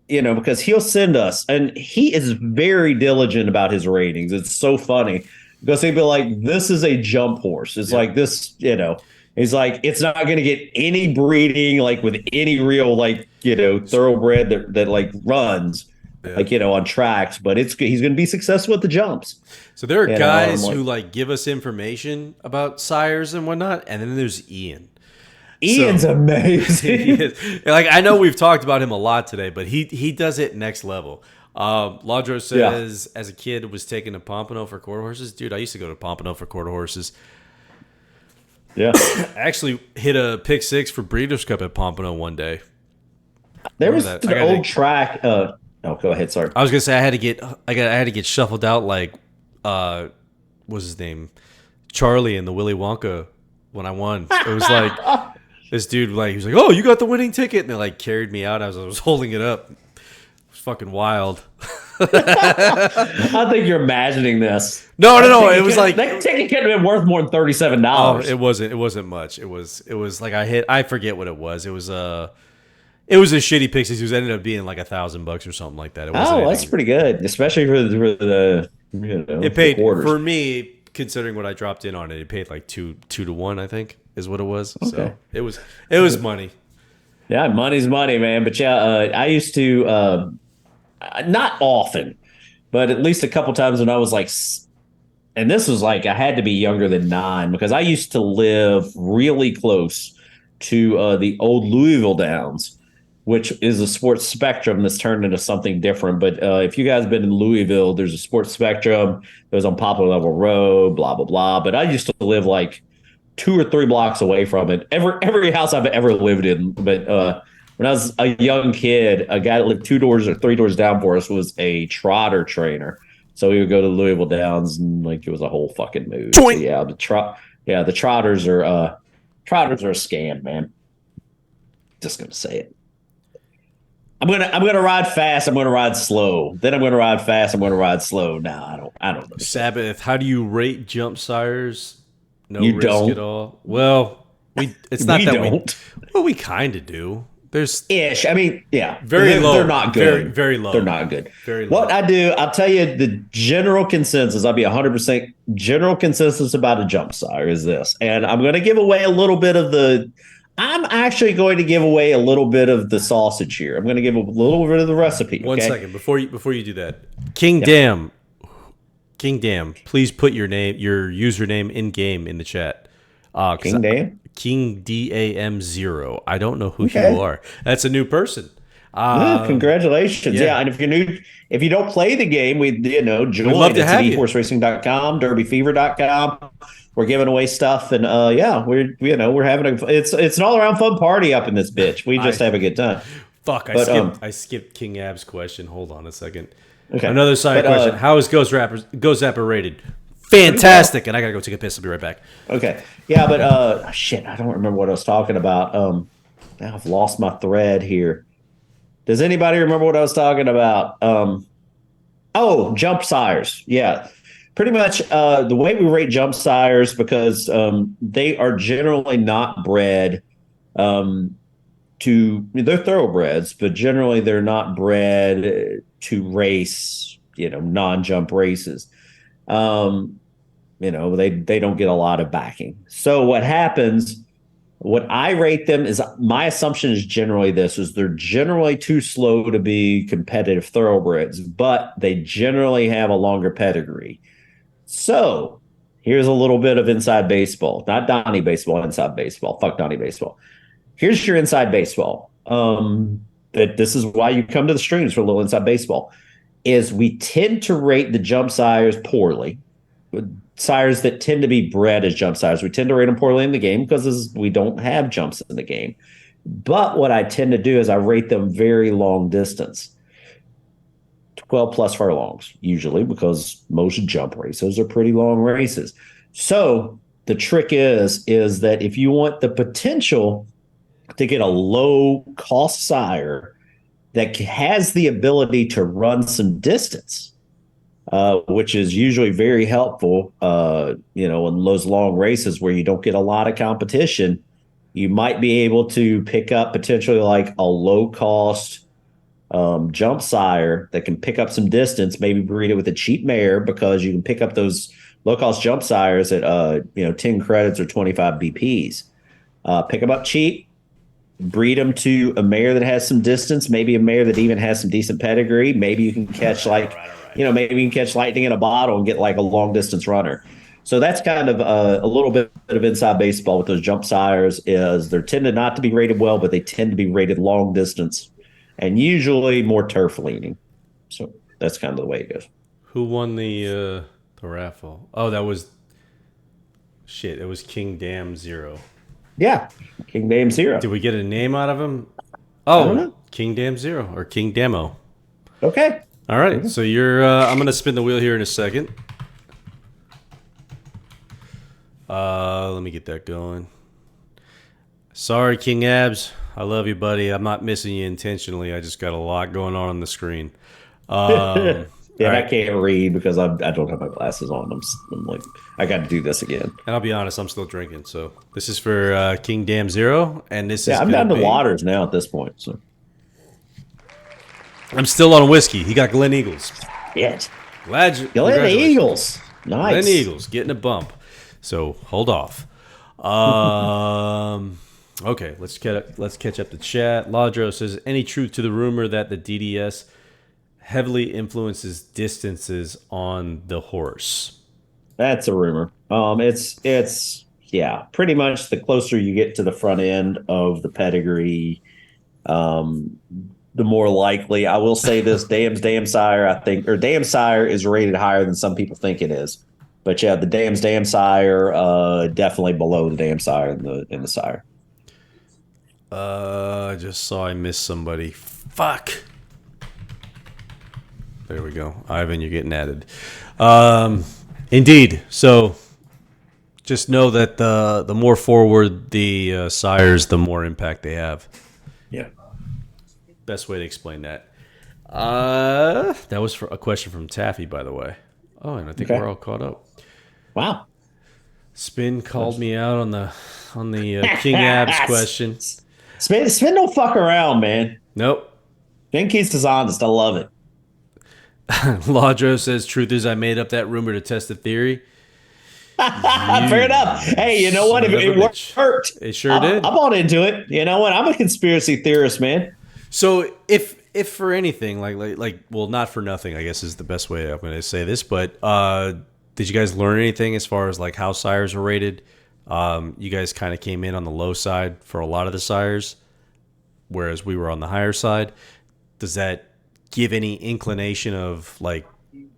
Because he'll send us, and he is very diligent about his ratings. It's so funny because he'd be like, "This is a jump horse." It's like this, He's like, it's not going to get any breeding like with any real thoroughbred that like runs on tracks, but he's going to be successful at the jumps.
So there are guys who like give us information about sires and whatnot, and then there's Ian.
Ian's amazing.
Like, I know we've talked about him a lot today, but he does it next level. Laudro says, as a kid, was taken to Pompano for quarter horses. Dude, I used to go to Pompano for quarter horses.
Yeah.
I actually hit a pick six for Breeders' Cup at Pompano one day.
There was an old track. Go ahead. Sorry.
I was gonna say I had to get shuffled out like what's his name? Charlie and the Willy Wonka when I won. It was like this dude he was like, "Oh, you got the winning ticket," and they like carried me out as I was holding it up. It was fucking wild.
I think you're imagining this.
No. It was like
that ticket could have been worth more than $37.
Oh, it wasn't much. It was like I forget what it was. It was a shitty pick six. It ended up being like $1,000 or something like that.
That's pretty good, especially for the
it paid for me. Considering what I dropped in on it, it paid like 2 to 1, I think, is what it was. Okay. So it was money.
Yeah, money's money, man. But I used to not often, but at least a couple times when I was like, and this was like I had to be younger than 9 because I used to live really close to the old Louisville Downs, which is a sports spectrum that's turned into something different. But if you guys have been in Louisville, there's a sports spectrum. It was on Poplar Level Road, blah, blah, blah. But I used to live like 2 or 3 blocks away from it. Every house I've ever lived in. But when I was a young kid, a guy that lived 2 doors or 3 doors down for us was a trotter trainer. So we would go to Louisville Downs and like it was a whole fucking mood. So, the trotters are a scam, man. Just gonna say it. I'm gonna ride fast. I'm gonna ride slow. Then I'm gonna ride fast. I'm gonna ride slow. No, I don't know.
Sabbath. How do you rate jump sires? No
you
risk
don't.
At all. Well, we kind of do. There's
ish. I mean, yeah,
very low.
They're not good.
Very, very low.
They're not good.
Very low.
What I do, I'll tell you the general consensus. I'll be 100% general consensus about a jump sire is this, and I'm going to give away a little bit of the. I'm actually going to give away a little bit of the sausage here. I'm going to give a little bit of the recipe.
One second before you do that, King Dam, please put your username in game in the chat.
King Dam,
King DAM0. I don't know who you are. That's a new person.
Congratulations! Yeah, and if you're new, if you don't play the game, join. We'd love to have you. DerbyHorseRacing.com, DerbyFever.com. We're giving away stuff, and we're having it's an all around fun party up in this bitch. We just have a good time.
Fuck, I skipped King Ab's question. Hold on a second.
Okay,
another side question: how is Ghost Zapper rated? Fantastic, and I gotta go take a piss. I'll be right back.
Okay, yeah, but shit, I don't remember what I was talking about. Now I've lost my thread here. Does anybody remember what I was talking about? Jump sires. Yeah. pretty much the way we rate jump sires, because they are generally not bred um, they're thoroughbreds, but generally they're not bred to race, non-jump races. Um, they don't get a lot of backing. So what happens, what I rate them is, my assumption is generally this, is they're generally too slow to be competitive thoroughbreds, but they generally have a longer pedigree. So here's a little bit of inside baseball, not Donnie baseball, inside baseball. Fuck Donnie baseball. Here's your inside baseball. That this is why you come to the streams for a little inside baseball. Is we tend to rate the jump sires poorly. Sires that tend to be bred as jump sires, we tend to rate them poorly in the game because we don't have jumps in the game. But what I tend to do is I rate them very long distance. 12 plus furlongs, usually, because most jump races are pretty long races. So the trick is that if you want the potential to get a low cost sire that has the ability to run some distance, which is usually very helpful, in those long races where you don't get a lot of competition, you might be able to pick up potentially like a low cost jump sire that can pick up some distance, maybe breed it with a cheap mare, because you can pick up those low cost jump sires at 10 credits or 25 BPs. Pick them up cheap, breed them to a mare that has some distance, maybe a mare that even has some decent pedigree. Maybe you can catch maybe you can catch lightning in a bottle and get like a long distance runner. So that's kind of a little bit of inside baseball with those jump sires, is they're tended not to be rated well, but they tend to be rated long distance and usually more turf leaning. So that's kind of the way it goes.
Who won the raffle? Oh, that was shit. It was King Dam Zero.
Yeah, King Dam Zero.
Did we get a name out of him?
I don't know.
King Dam Zero or King Damo.
Okay.
All right. So you're. I'm gonna spin the wheel here in a second. Let me get that going. Sorry, King Abs. I love you, buddy. I'm not missing you intentionally. I just got a lot going on the screen.
Yeah,
right.
I can't read because I don't have my glasses on. I'm like, I got to do this again.
And I'll be honest, I'm still drinking. So this is for King Dam Zero, and this is.
I'm down to waters now at this point. So
I'm still on whiskey. He got Glen Eagles.
Yes.
Glad you.
Glen Eagles. Nice.
Glen Eagles getting a bump. So hold off. Okay, let's catch up the chat. Ladro says, any truth to the rumor that the DDS heavily influences distances on the horse?
That's a rumor. It's pretty much the closer you get to the front end of the pedigree, the more likely. I will say this: Dam's sire, I think, or Dam sire is rated higher than some people think it is. But yeah, the Dam sire definitely below the Dam sire in the sire.
I just saw I missed somebody. Fuck. There we go. Ivan, you're getting added. Indeed. So just know that the more forward the sires, the more impact they have.
Yeah.
Best way to explain that. That was for a question from Taffy, by the way. Oh, and I think we're all caught up.
Wow.
Spin called me out on the King Abs question.
Spin don't fuck around, man.
Nope.
Ben Keats is honest. I love it.
Ladro says, truth is I made up that rumor to test the theory.
Fair enough. Hey, you know what? It worked.
It sure did.
I bought into it. You know what? I'm a conspiracy theorist, man.
So if for anything, like well, not for nothing, I guess is the best way I'm going to say this, but did you guys learn anything as far as like how sires are rated? You guys kind of came in on the low side for a lot of the sires, whereas we were on the higher side. Does that give any inclination of like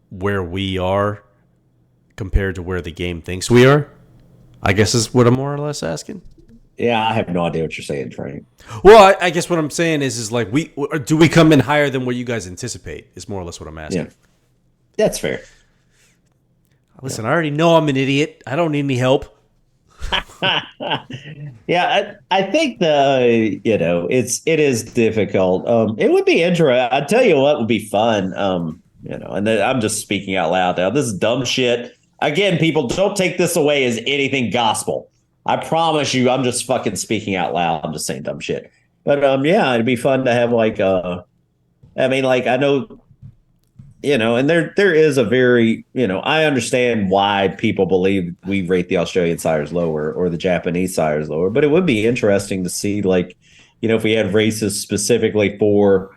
where we are compared to where the game thinks we are? I guess is what I'm more or less asking.
Yeah, I have no idea what you're saying, Frank.
Well, I guess what I'm saying is like do we come in higher than what you guys anticipate? Is more or less what I'm asking.
Yeah. That's fair.
Listen, I already know I'm an idiot. I don't need any help.
Yeah, I think it is difficult. It would be interesting. I'll tell you what would be fun. And then I'm just speaking out loud now. This is dumb shit. Again, people, don't take this away as anything gospel. I promise you, I'm just fucking speaking out loud. I'm just saying dumb shit. But yeah, it'd be fun to have like I mean, like I know, and there is a very, I understand why people believe we rate the Australian sires lower or the Japanese sires lower, but it would be interesting to see, like, if we had races specifically for,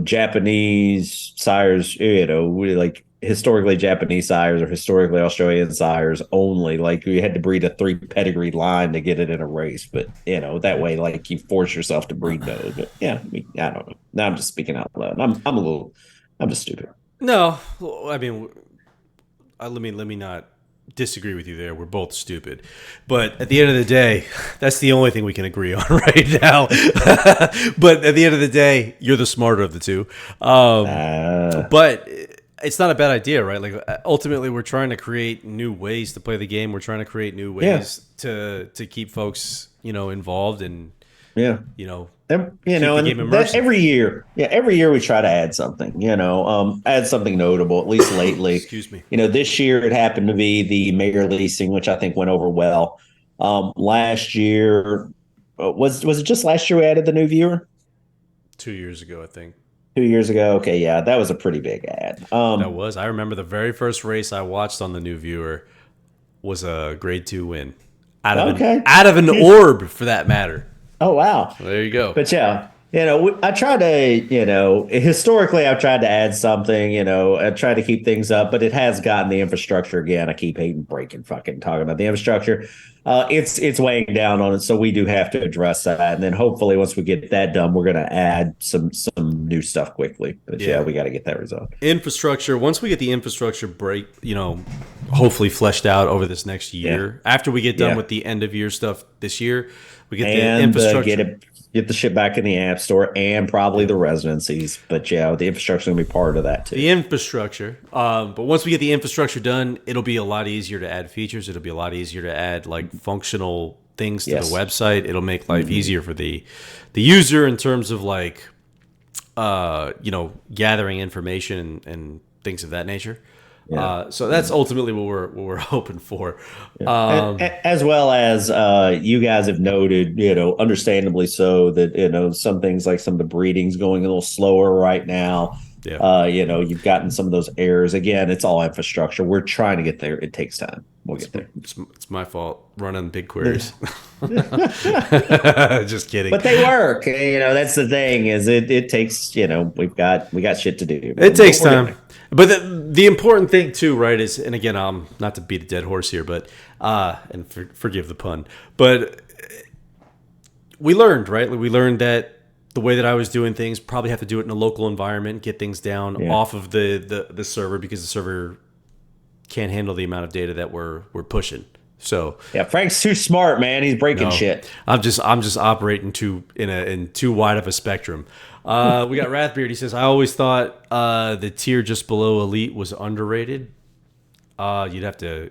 Japanese sires, like historically Japanese sires or historically Australian sires only. Like we had to breed a 3 pedigree line to get it in a race, but that way, like you force yourself to breed those. But yeah, I don't know. Now I'm just speaking out loud. I'm just stupid.
No, I mean, let me not disagree with you there. We're both stupid, but at the end of the day, that's the only thing we can agree on right now. But at the end of the day, you're the smarter of the two. But it's not a bad idea, right? Like ultimately, we're trying to create new ways to play the game. We're trying to create new ways to keep folks, involved and
yeah,
keep the game immersive.
Every year we try to add something, add something notable, at least lately.
Excuse me.
This year it happened to be the mayor leasing, which I think went over well. Last year, was it just last year we added the new viewer?
2 years ago, I think.
2 years ago. Okay. Yeah. That was a pretty big ad.
I remember the very first race I watched on the new viewer was a grade 2 win out of an orb for that matter.
Oh, wow.
There you go.
But yeah, I try to, historically I've tried to add something, I try to keep things up, but it has gotten the infrastructure again. I keep hating breaking fucking talking about the infrastructure. It's weighing down on it. So we do have to address that. And then hopefully once we get that done, we're going to add some new stuff quickly. But yeah, we got to get that resolved.
Infrastructure. Once we get the infrastructure hopefully fleshed out over this next year, after we get done with the end of year stuff this year, we get the infrastructure.
Get the shit back in the app store and probably the residencies. But yeah, the infrastructure is going to be part of that too.
The infrastructure. But once we get the infrastructure done, it'll be a lot easier to add features. It'll be a lot easier to add like functional things to the website. It'll make life easier for the user in terms of like, gathering information and things of that nature. Yeah. So that's ultimately what we're hoping for.
As well as you guys have noted, understandably so, that some things like some of the breeding's going a little slower right now. Yeah. You've gotten some of those errors. Again, it's all infrastructure. We're trying to get there. It takes time. We'll get there.
It's my fault running big queries. Just kidding.
But they work. That's the thing. Is it takes. We got shit to do.
It takes time. But the important thing too, right, is, and again, not to beat a dead horse here, but and forgive the pun, but we learned, right? We learned that the way that I was doing things, probably have to do it in a local environment, get things down off of the server, because the server can't handle the amount of data that we're pushing. So
yeah, Frank's too smart, man. He's breaking shit.
I'm just operating in too wide of a spectrum. We got Rathbeard. He says, I always thought the tier just below elite was underrated. You'd have to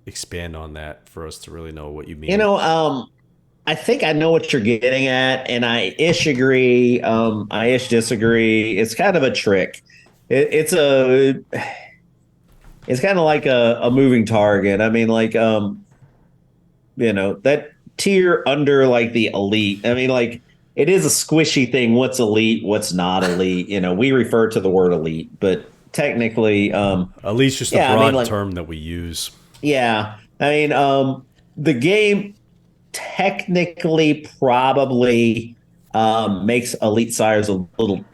expand on that for us to really know what you mean.
I think I know what you're getting at, and I agree. I disagree. It's kind of a trick. It's kind of like a moving target. I mean, like, that tier under like the elite. I mean, like, it is a squishy thing. What's elite? What's not elite? We refer to the word elite, but technically,
elite's just a broad term that we use.
Yeah, I mean, the game technically probably makes elite sires a little,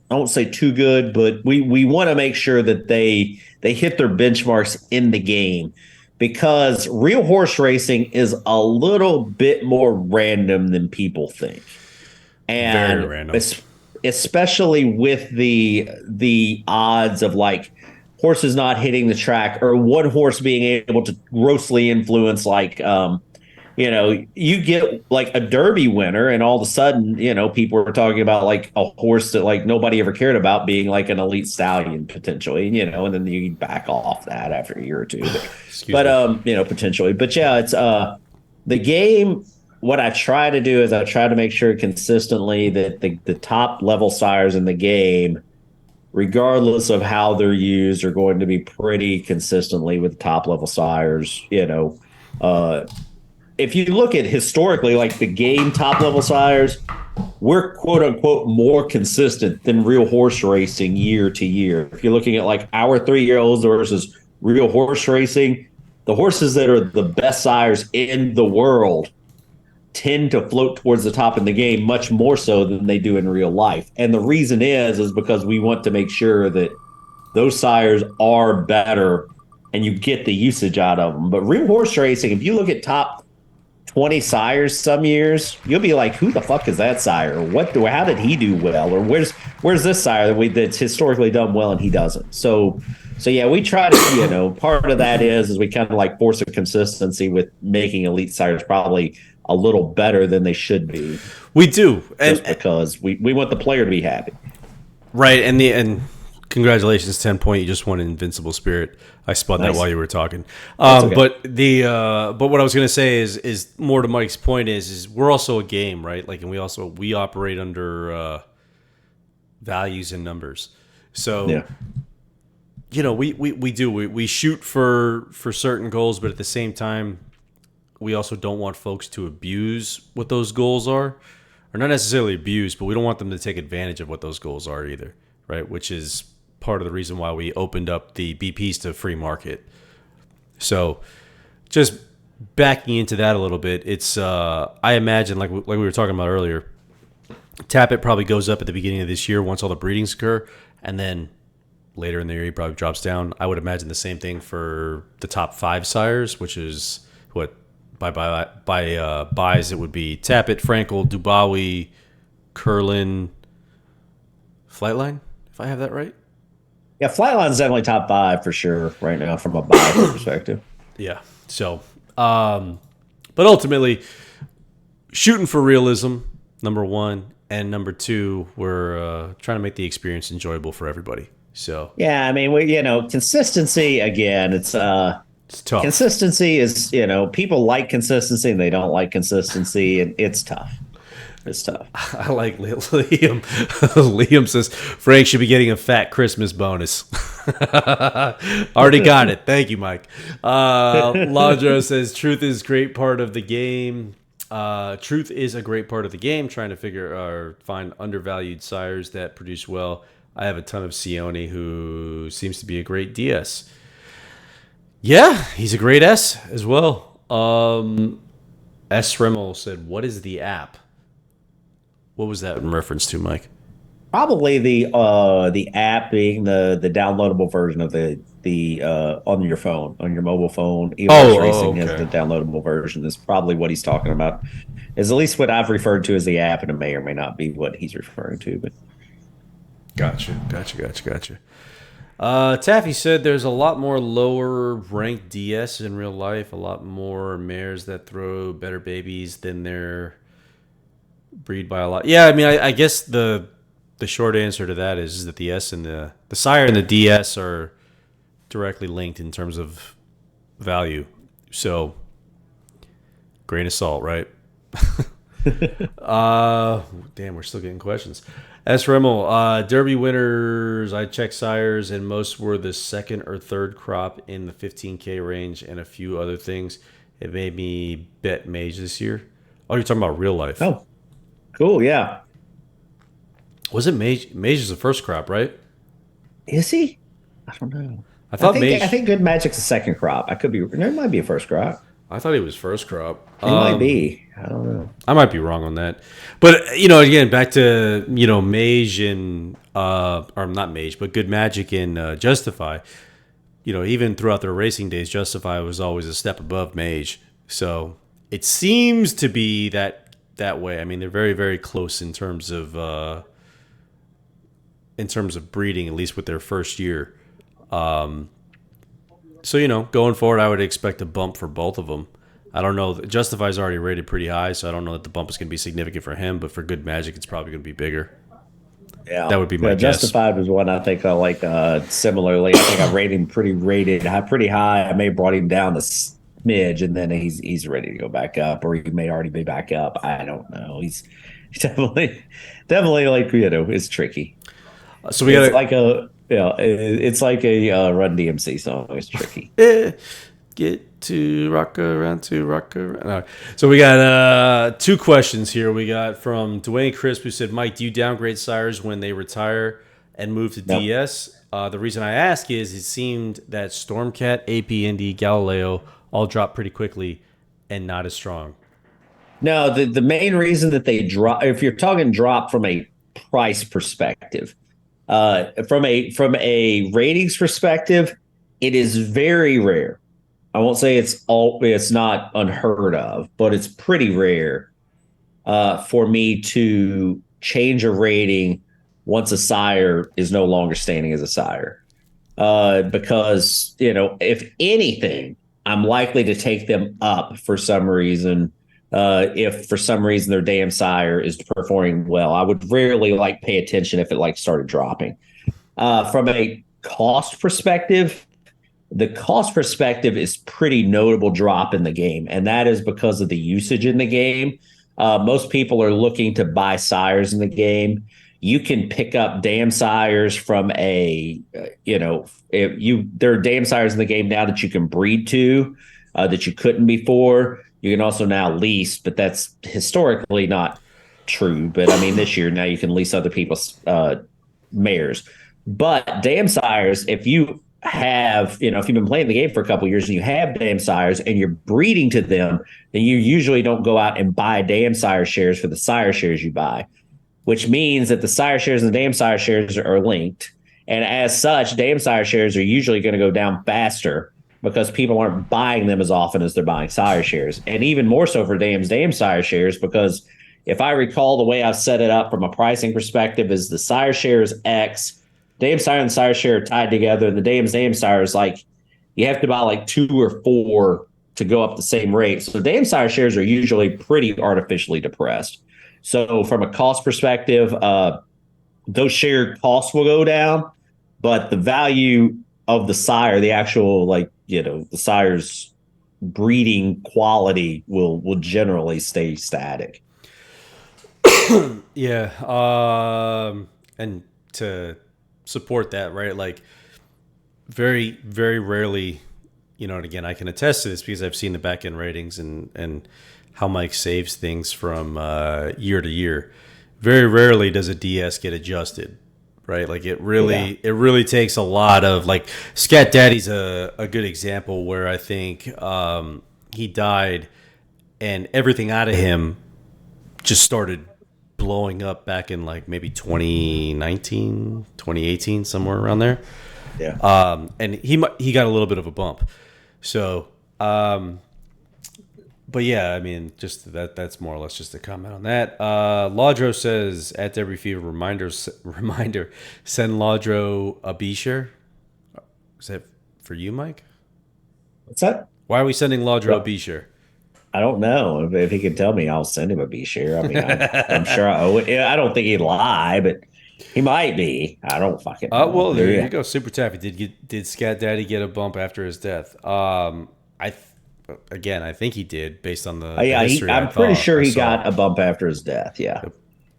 I won't say too good, but we want to make sure that they hit their benchmarks in the game, because real horse racing is a little bit more random than people think. And very random. Especially with the odds of like horses not hitting the track, or one horse being able to grossly influence, like, you get like a Derby winner, and all of a sudden, people are talking about like a horse that like nobody ever cared about being like an elite stallion potentially, and then you back off that after a year or two. But potentially. But yeah, it's the game. What I try to do is I try to make sure consistently that the top level sires in the game regardless of how they're used, are going to be pretty consistently with top level sires. If you look at historically, like the game top level sires, we're quote unquote more consistent than real horse racing year to year. If you're looking at like our 3 year olds versus real horse racing, the horses that are the best sires in the world tend to float towards the top in the game much more so than they do in real life. And the reason is because we want to make sure that those sires are better and you get the usage out of them. But real horse racing, if you look at top 20 sires some years, you'll be like, who the fuck is that sire? How did he do well? Or where's this sire that's historically done well and he doesn't? So yeah, we try to, part of that is we kind of like force a consistency with making elite sires probably a little better than they should be.
We do.
Just because we want the player to be happy.
Right. And congratulations, 10 point. You just won an Invincible Spirit. I spun that while you were talking.
Okay.
But what I was going to say is more to Mike's point is we're also a game, right? Like, and we operate under values and numbers. So,
yeah.
We shoot for certain goals, but at the same time, we also don't want folks to abuse what those goals are, or not necessarily abuse, but we don't want them to take advantage of what those goals are either, right? Which is part of the reason why we opened up the BPs to free market. So just backing into that a little bit, it's I imagine like we were talking about earlier, Tappet probably goes up at the beginning of this year once all the breedings occur, and then later in the year he probably drops down. I would imagine the same thing for the top 5 sires, which is what by buys it would be Tappet, Frankel, Dubawi, Curlin, Flightline, if I have that right.
Yeah, Flightline's definitely top 5 for sure right now from a buy perspective.
Yeah. So, but ultimately, shooting for realism, number 1, and number 2, we're trying to make the experience enjoyable for everybody. So
yeah, I mean, consistency again. It's
tough.
Consistency is people like consistency and they don't like consistency, and it's tough. It's tough.
I like Liam. Liam says Frank should be getting a fat Christmas bonus. Already got it. Thank you, Mike. Lodro says truth is a great part of the game. Truth is a great part of the game. Trying to find undervalued sires that produce well. I have a ton of Sione, who seems to be a great DS. Yeah, he's a great S as well. S. Rimmel said, "What is the app?" What was that in reference to, Mike?
Probably the app being the downloadable version of the on your phone, on your mobile phone. Racing has the downloadable version. Is probably what he's talking about. Is at least what I've referred to as the app, and it may or may not be what he's referring to. But
Gotcha. Taffy said there's a lot more lower ranked DS in real life, a lot more mares that throw better babies than they're breed by a lot. Yeah, I mean, I guess the short answer to that is that the S and the sire and the DS are directly linked in terms of value. So, grain of salt, right? Damn, we're still getting questions. S. Rimmel, Derby winners, I checked sires, and most were the second or third crop in the 15K range and a few other things. It made me bet Mage this year. Oh, you're talking about real life.
Oh, cool, yeah.
Was it Mage? Mage is the first crop, right?
Is he? I don't know.
I think
Good Magic's a second crop. I could be. It might be a first crop.
I thought he was first crop.
It might be. I don't know.
I might be wrong on that. But, again, back to, Mage and, or not Mage, but Good Magic and Justify. Even throughout their racing days, Justify was always a step above Mage. So it seems to be that way. I mean, they're very, very close in terms of breeding, at least with their first year. So, going forward, I would expect a bump for both of them. I don't know. Justify's already rated pretty high, so I don't know that the bump is going to be significant for him, but for Good Magic, it's probably going to be bigger.
Yeah.
That would be my guess.
Justified was one I think I like similarly. I think I rated him pretty high. I may have brought him down a smidge, and then he's ready to go back up, or he may already be back up. I don't know. He's definitely like, it's tricky.
So we
It's
got
like a it's like a Run DMC song. It's tricky.
to get to rock around to rock around. All right. So we got two questions here. We got from Dwayne Crisp who said, Mike, do you downgrade sires when they retire and move to
No,
DS? The reason I ask is it seemed that Stormcat, AP Indy, Galileo all dropped pretty quickly and not as strong.
no. The main reason that they drop, if you're talking drop from a price perspective, from a ratings perspective, it is very rare. I won't say it's not unheard of, but it's pretty rare for me to change a rating once a sire is no longer standing as a sire. Because, if anything, I'm likely to take them up for some reason. If for some reason their damn sire is performing well, I would rarely like pay attention if it like started dropping. From a cost perspective, the cost perspective is pretty notable drop in the game, and that is because of the usage in the game. Most people are looking to buy sires in the game. You can pick up dam sires from if you there are dam sires in the game now that you can breed to that you couldn't before. You can also now lease, but that's historically not true. But I mean, this year now you can lease other people's mares. But dam sires, if you've been playing the game for a couple of years and you have dam sires and you're breeding to them, then you usually don't go out and buy dam sire shares for the sire shares you buy, which means that the sire shares and the dam sire shares are linked. And as such, dam sire shares are usually going to go down faster because people aren't buying them as often as they're buying sire shares. And even more so for dam sire shares, because if I recall, the way I've set it up from a pricing perspective is the sire shares X, dam sire and sire share are tied together, and the dam sire is like you have to buy like 2 or 4 to go up the same rate. So dam sire shares are usually pretty artificially depressed. So from a cost perspective, those shared costs will go down, but the value of the sire, the actual the sire's breeding quality will generally stay static.
Yeah. And to support that, right? Like very, very rarely, and again, I can attest to this because I've seen the back end ratings and how Mike saves things from year to year. Very rarely does a DS get adjusted, right? Like it really takes a lot of like Scat Daddy's a good example where I think he died and everything out of him just started blowing up back in like maybe 2019, 2018, somewhere around there.
Yeah.
And he got a little bit of a bump. So, but yeah, I mean, just that's more or less just a comment on that. Laudro says at DerbyFever reminder, send Laudro a B share. Is that for you, Mike?
What's that?
Why are we sending Laudro a B share?
I don't know. If he can tell me, I'll send him a B share. I mean, I'm sure I owe it. I don't think he'd lie, but he might be. I don't fucking know.
Well, there you go. Super Taffy did Scat Daddy get a bump after his death? I think he did based on the history.
I'm pretty sure he got a bump after his death. Yeah.
Yep.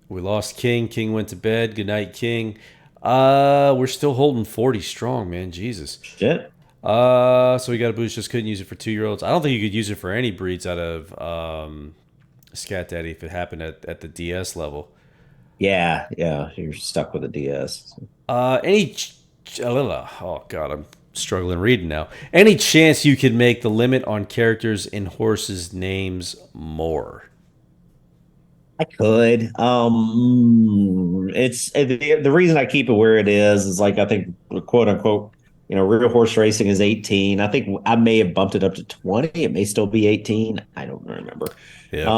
We lost King. King went to bed. Good night, King. We're still holding 40 strong, man. Jesus.
Shit.
So we got a boost. Just couldn't use it for 2-year-olds. I don't think you could use it for any breeds out of Scat Daddy if it happened at the DS level.
Yeah. You're stuck with a DS.
Oh God, I'm struggling reading now. Any chance you could make the limit on characters in horses' names more?
I could. It's the reason I keep it where it is like I think quote unquote, real horse racing is 18. I think I may have bumped it up to 20. It may still be 18. I don't remember.
Yeah.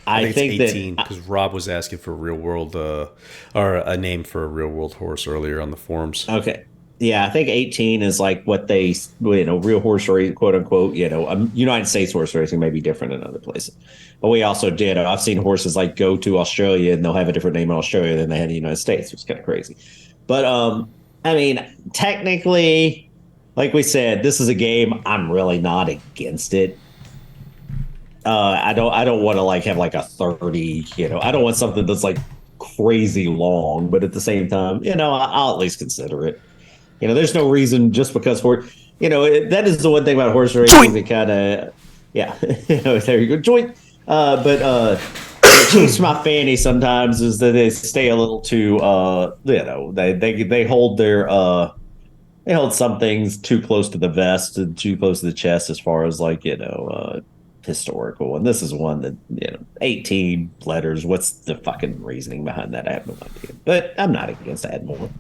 I think it's
18 because Rob was asking for a real world or a name for a real world horse earlier on the forums.
Okay. Yeah, I think 18 is like what they, real horse racing, quote unquote, United States horse racing may be different in other places. But we also did, I've seen horses like go to Australia and they'll have a different name in Australia than they had in the United States, which is kind of crazy. But, I mean, technically, like we said, this is a game. I'm really not against it. I don't want to like have like a 30, I don't want something that's like crazy long, but at the same time, I'll at least consider it. There's no reason just because that is the one thing about horse racing that kind of, yeah, there you go, joint. What keeps my fanny sometimes is that they stay a little too, they hold they hold some things too close to the vest and too close to the chest as far as historical. And this is one that, 18 letters. What's the fucking reasoning behind that? I have no idea. But I'm not against adding more.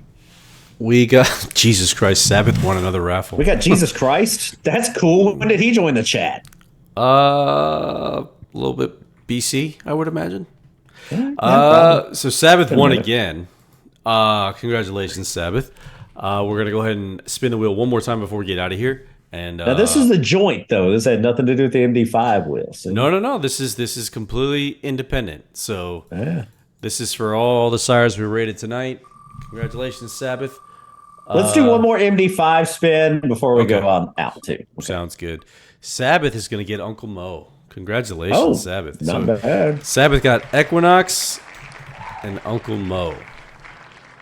We got Jesus Christ. Sabbath won another raffle.
We got Jesus Christ. That's cool. When did he join the chat?
A little bit BC, I would imagine. So Sabbath won again. Congratulations, Sabbath. We're gonna go ahead and spin the wheel one more time before we get out of here. And
now this is the joint, though. This had nothing to do with the MD5 wheel. So.
No. This is completely independent. So this is for all the sires we rated tonight. Congratulations, Sabbath.
Let's do one more MD5 spin before we go on out too. Okay.
Sounds good. Sabbath is going to get Uncle Mo. Congratulations, Sabbath.
Not bad.
Sabbath got Equinox and Uncle Mo.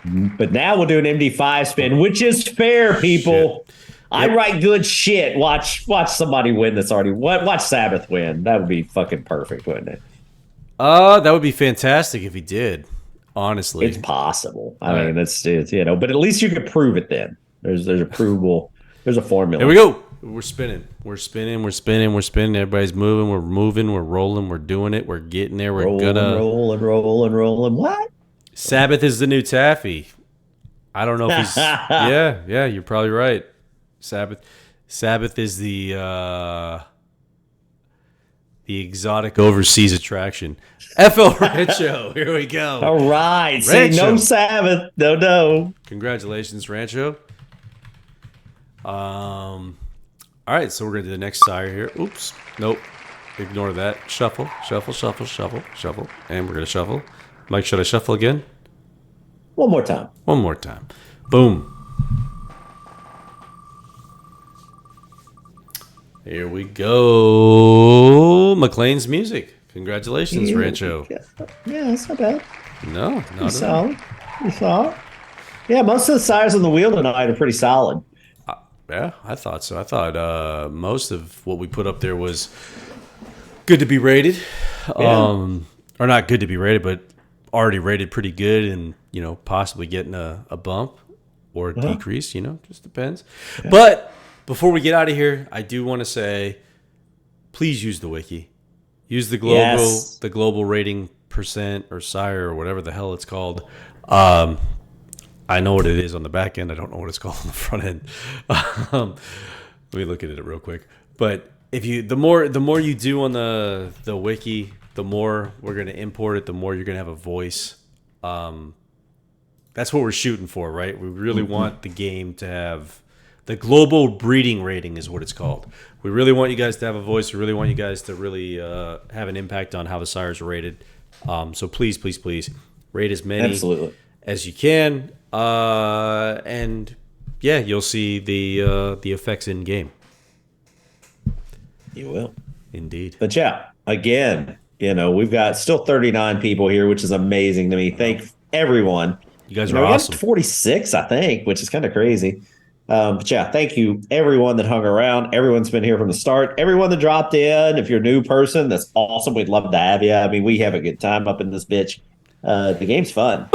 But now we'll do an MD5 spin, which is fair, people. Shit. I write good shit. Watch somebody win that's already watch Sabbath win. That would be fucking perfect, wouldn't it?
That would be fantastic if he did. Honestly,
it's possible. I mean, it's but at least you could prove it. Then there's a provable. There's a formula.
Here we go. We're spinning. Everybody's moving. We're moving. We're rolling. We're doing it. We're getting there. We're rolling. What? Sabbath is the new Taffy. I don't know if he's. Yeah. You're probably right. Sabbath is the exotic overseas attraction. FL Rancho. Here we go.
All right. See, no Sabbath. No.
Congratulations, Rancho. All right, so we're going to do the next sire here. Oops. Nope. Ignore that. Shuffle. And we're going to shuffle. Mike, should I shuffle again?
One more time.
Boom. Here we go. McLean's Music. Congratulations, Rancho.
Yeah, that's not bad.
No, not
pretty solid. Pretty solid. Yeah, most of the sires on the wheel tonight are pretty solid.
Yeah, I thought so. I thought most of what we put up there was good to be rated. Or not good to be rated, but already rated pretty good and, possibly getting a bump or a decrease, just depends. Yeah. But before we get out of here, I do want to say, please use the wiki. Use the global rating percent or sire or whatever the hell it's called. I know what it is on the back end. I don't know what it's called on the front end. Let me look at it real quick. But the more you do on the wiki, the more we're going to import it. The more you're going to have a voice. That's what we're shooting for, right? We really want the game to have the global breeding rating is what it's called. We really want you guys to have a voice. We really want you guys to really have an impact on how the sires are rated. So please rate as many as you can. And yeah, you'll see the effects in game.
You will.
Indeed.
But yeah, again, we've got still 39 people here, which is amazing to me. Thank everyone.
You guys are awesome.
46, I think, which is kind of crazy. But yeah, thank you everyone that hung around. Everyone's been here from the start. Everyone that dropped in. If you're a new person, that's awesome. We'd love to have you. I mean, we have a good time up in this bitch. The game's fun,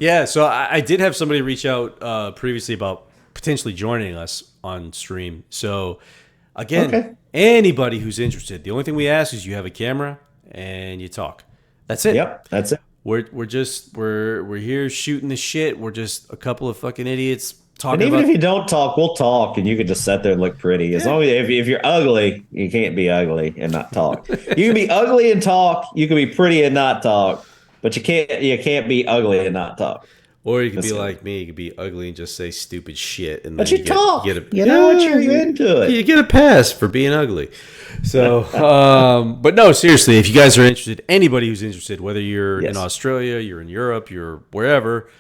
Yeah, so I did have somebody reach out previously about potentially joining us on stream. So again, anybody who's interested, the only thing we ask is you have a camera and you talk. That's it.
Yep, that's it.
We're here shooting the shit. We're just a couple of fucking idiots talking.
And even if you don't talk, we'll talk, and you can just sit there and look pretty. As long as if you're ugly, you can't be ugly and not talk. You can be ugly and talk. You can be pretty and not talk, but you can't be ugly and not talk.
Or you could be like me. You could be ugly and just say stupid shit, and
but you talk. You're into it.
You get a pass for being ugly. So, but no, seriously, if you guys are interested, anybody who's interested, whether you're in Australia, you're in Europe, you're wherever,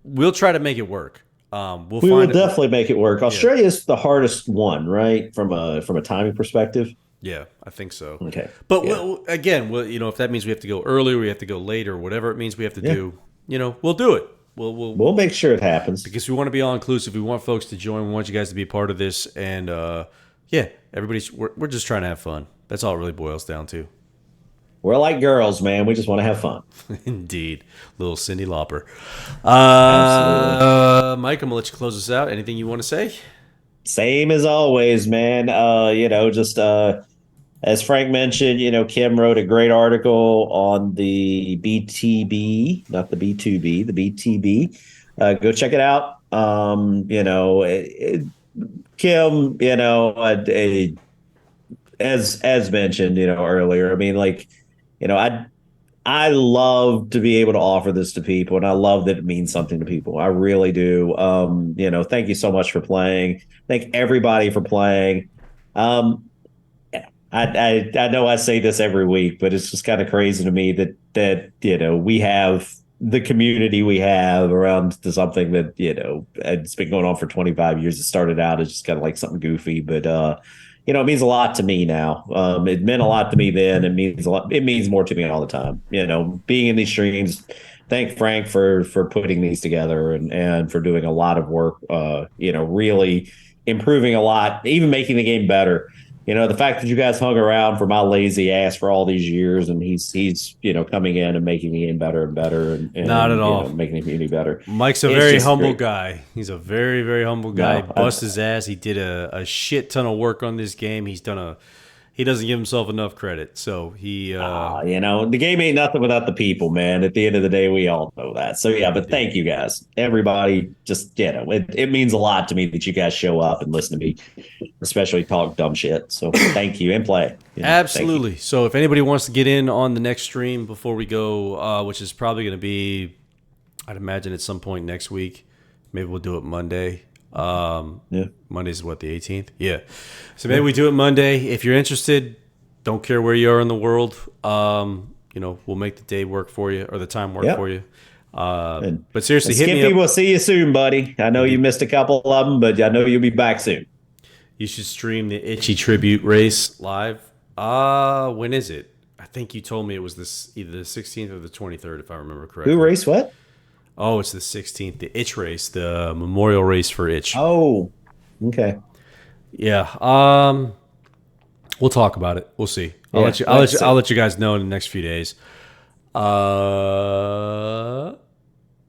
we'll try to make it work.
We will definitely make it work. Australia is the hardest one, right? From a timing perspective.
Yeah, I think so.
Okay.
But
Yeah.
again, if that means we have to go earlier, we have to go later, whatever it means we have to
Yeah.
do, we'll do it. We'll
We'll make sure it happens.
because we want to be all inclusive. We want folks to join. We want you guys to be a part of this, and yeah, we're just trying to have fun. That's all it really boils down to.
We're like girls, man. We just want to have fun.
Indeed, little Cindy Lauper.
Absolutely.
Mike, I'm gonna let you close this out. Anything you want to say?
Same as always, man. Just as Frank mentioned, Kim wrote a great article on the BTB, not the B2B, the BTB. Go check it out. Kim, as mentioned, earlier. I mean, like, I love to be able to offer this to people, and I love that it means something to people. I really do. Thank you so much for playing. Thank everybody for playing. Um, I know I say this every week, but it's just kind of crazy to me that we have the community we have around to something that it's been going on for 25 years. It started out as just kind of like something goofy, but it means a lot to me now. It meant a lot to me then. It means a lot. It means more to me all the time. Being in these streams. Thank Frank for putting these together and for doing a lot of work. Really improving a lot, even making the game better. The fact that you guys hung around for my lazy ass for all these years, and he's coming in and making the game better and better, and
Not at all.
making the community better.
Mike's a
It's
very
just
humble
great.
guy. He's a very, very humble guy.
No,
Bust his ass. He did a shit ton of work on this game. He doesn't give himself enough credit. So
the game ain't nothing without the people, man. At the end of the day, we all know that. So yeah, but thank you guys, everybody. Just it means a lot to me that you guys show up and listen to me, especially talk dumb shit. So thank you and play.
absolutely. So if anybody wants to get in on the next stream before we go, which is probably going to be, I'd imagine at some point next week. Maybe we'll do it Monday.
Yeah.
Monday's what, the 18th? Yeah. So maybe we do it Monday. If you're interested, don't care where you are in the world. We'll make the day work for you or the time work for you. But seriously, hit me
Skippy,
up.
we'll see you soon, buddy. I know you missed a couple of them, but I know you'll be back soon.
You should stream the Itchy Tribute race live. When is it? I think you told me it was either the 16th or the 23rd, if I remember correctly.
Who raced what?
Oh, it's the 16th. The Itch race, the memorial race for Itch.
Oh, okay.
Yeah. We'll talk about it. We'll see. I'll let you guys know in the next few days.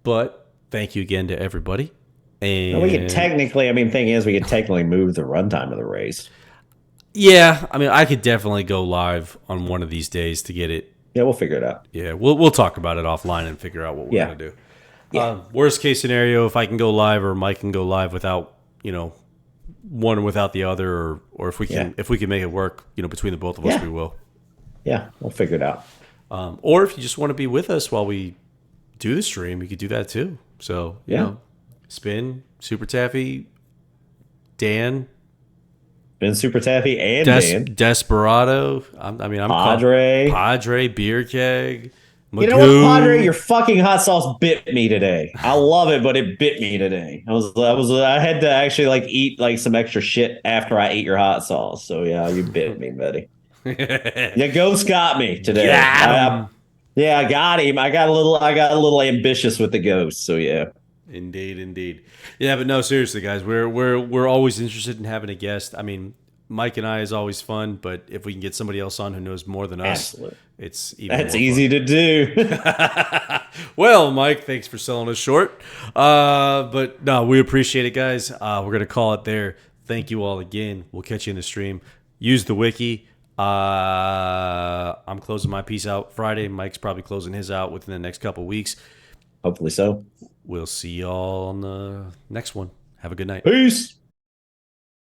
But thank you again to everybody. And
we could technically, thing is, we could technically move the runtime of the race.
Yeah, I could definitely go live on one of these days to get it.
Yeah, we'll figure it out.
Yeah, we'll talk about it offline and figure out what we're gonna do.
Yeah.
Worst case scenario, if I can go live or Mike can go live without one without the other, or if we can make it work between the both of us, we will.
Yeah, we'll figure it out.
Or if you just want to be with us while we do the stream, you could do that too. So Spin, Super Taffy, Dan.
Been Super Taffy and Dan.
Desperado. I'm Padre, Beer Keg. Magoo.
You know what, Padre? Your fucking hot sauce bit me today. I love it, but it bit me today. I had to actually eat some extra shit after I ate your hot sauce. So yeah, you bit me, buddy. The ghost got me today. I got him. I got a little ambitious with the ghost. So yeah.
Indeed. Yeah, but no, seriously, guys, we're always interested in having a guest. Mike and I is always fun, but if we can get somebody else on who knows more than us, it's even
That's
more
easy
fun.
to do.
Well, Mike, thanks for selling us short. But no, we appreciate it, guys. We're gonna call it there. Thank you all again. We'll catch you in the stream. Use the wiki. I'm closing my piece out Friday. Mike's probably closing his out within the next couple weeks.
Hopefully so.
We'll see y'all on the next one. Have a good night.
Peace.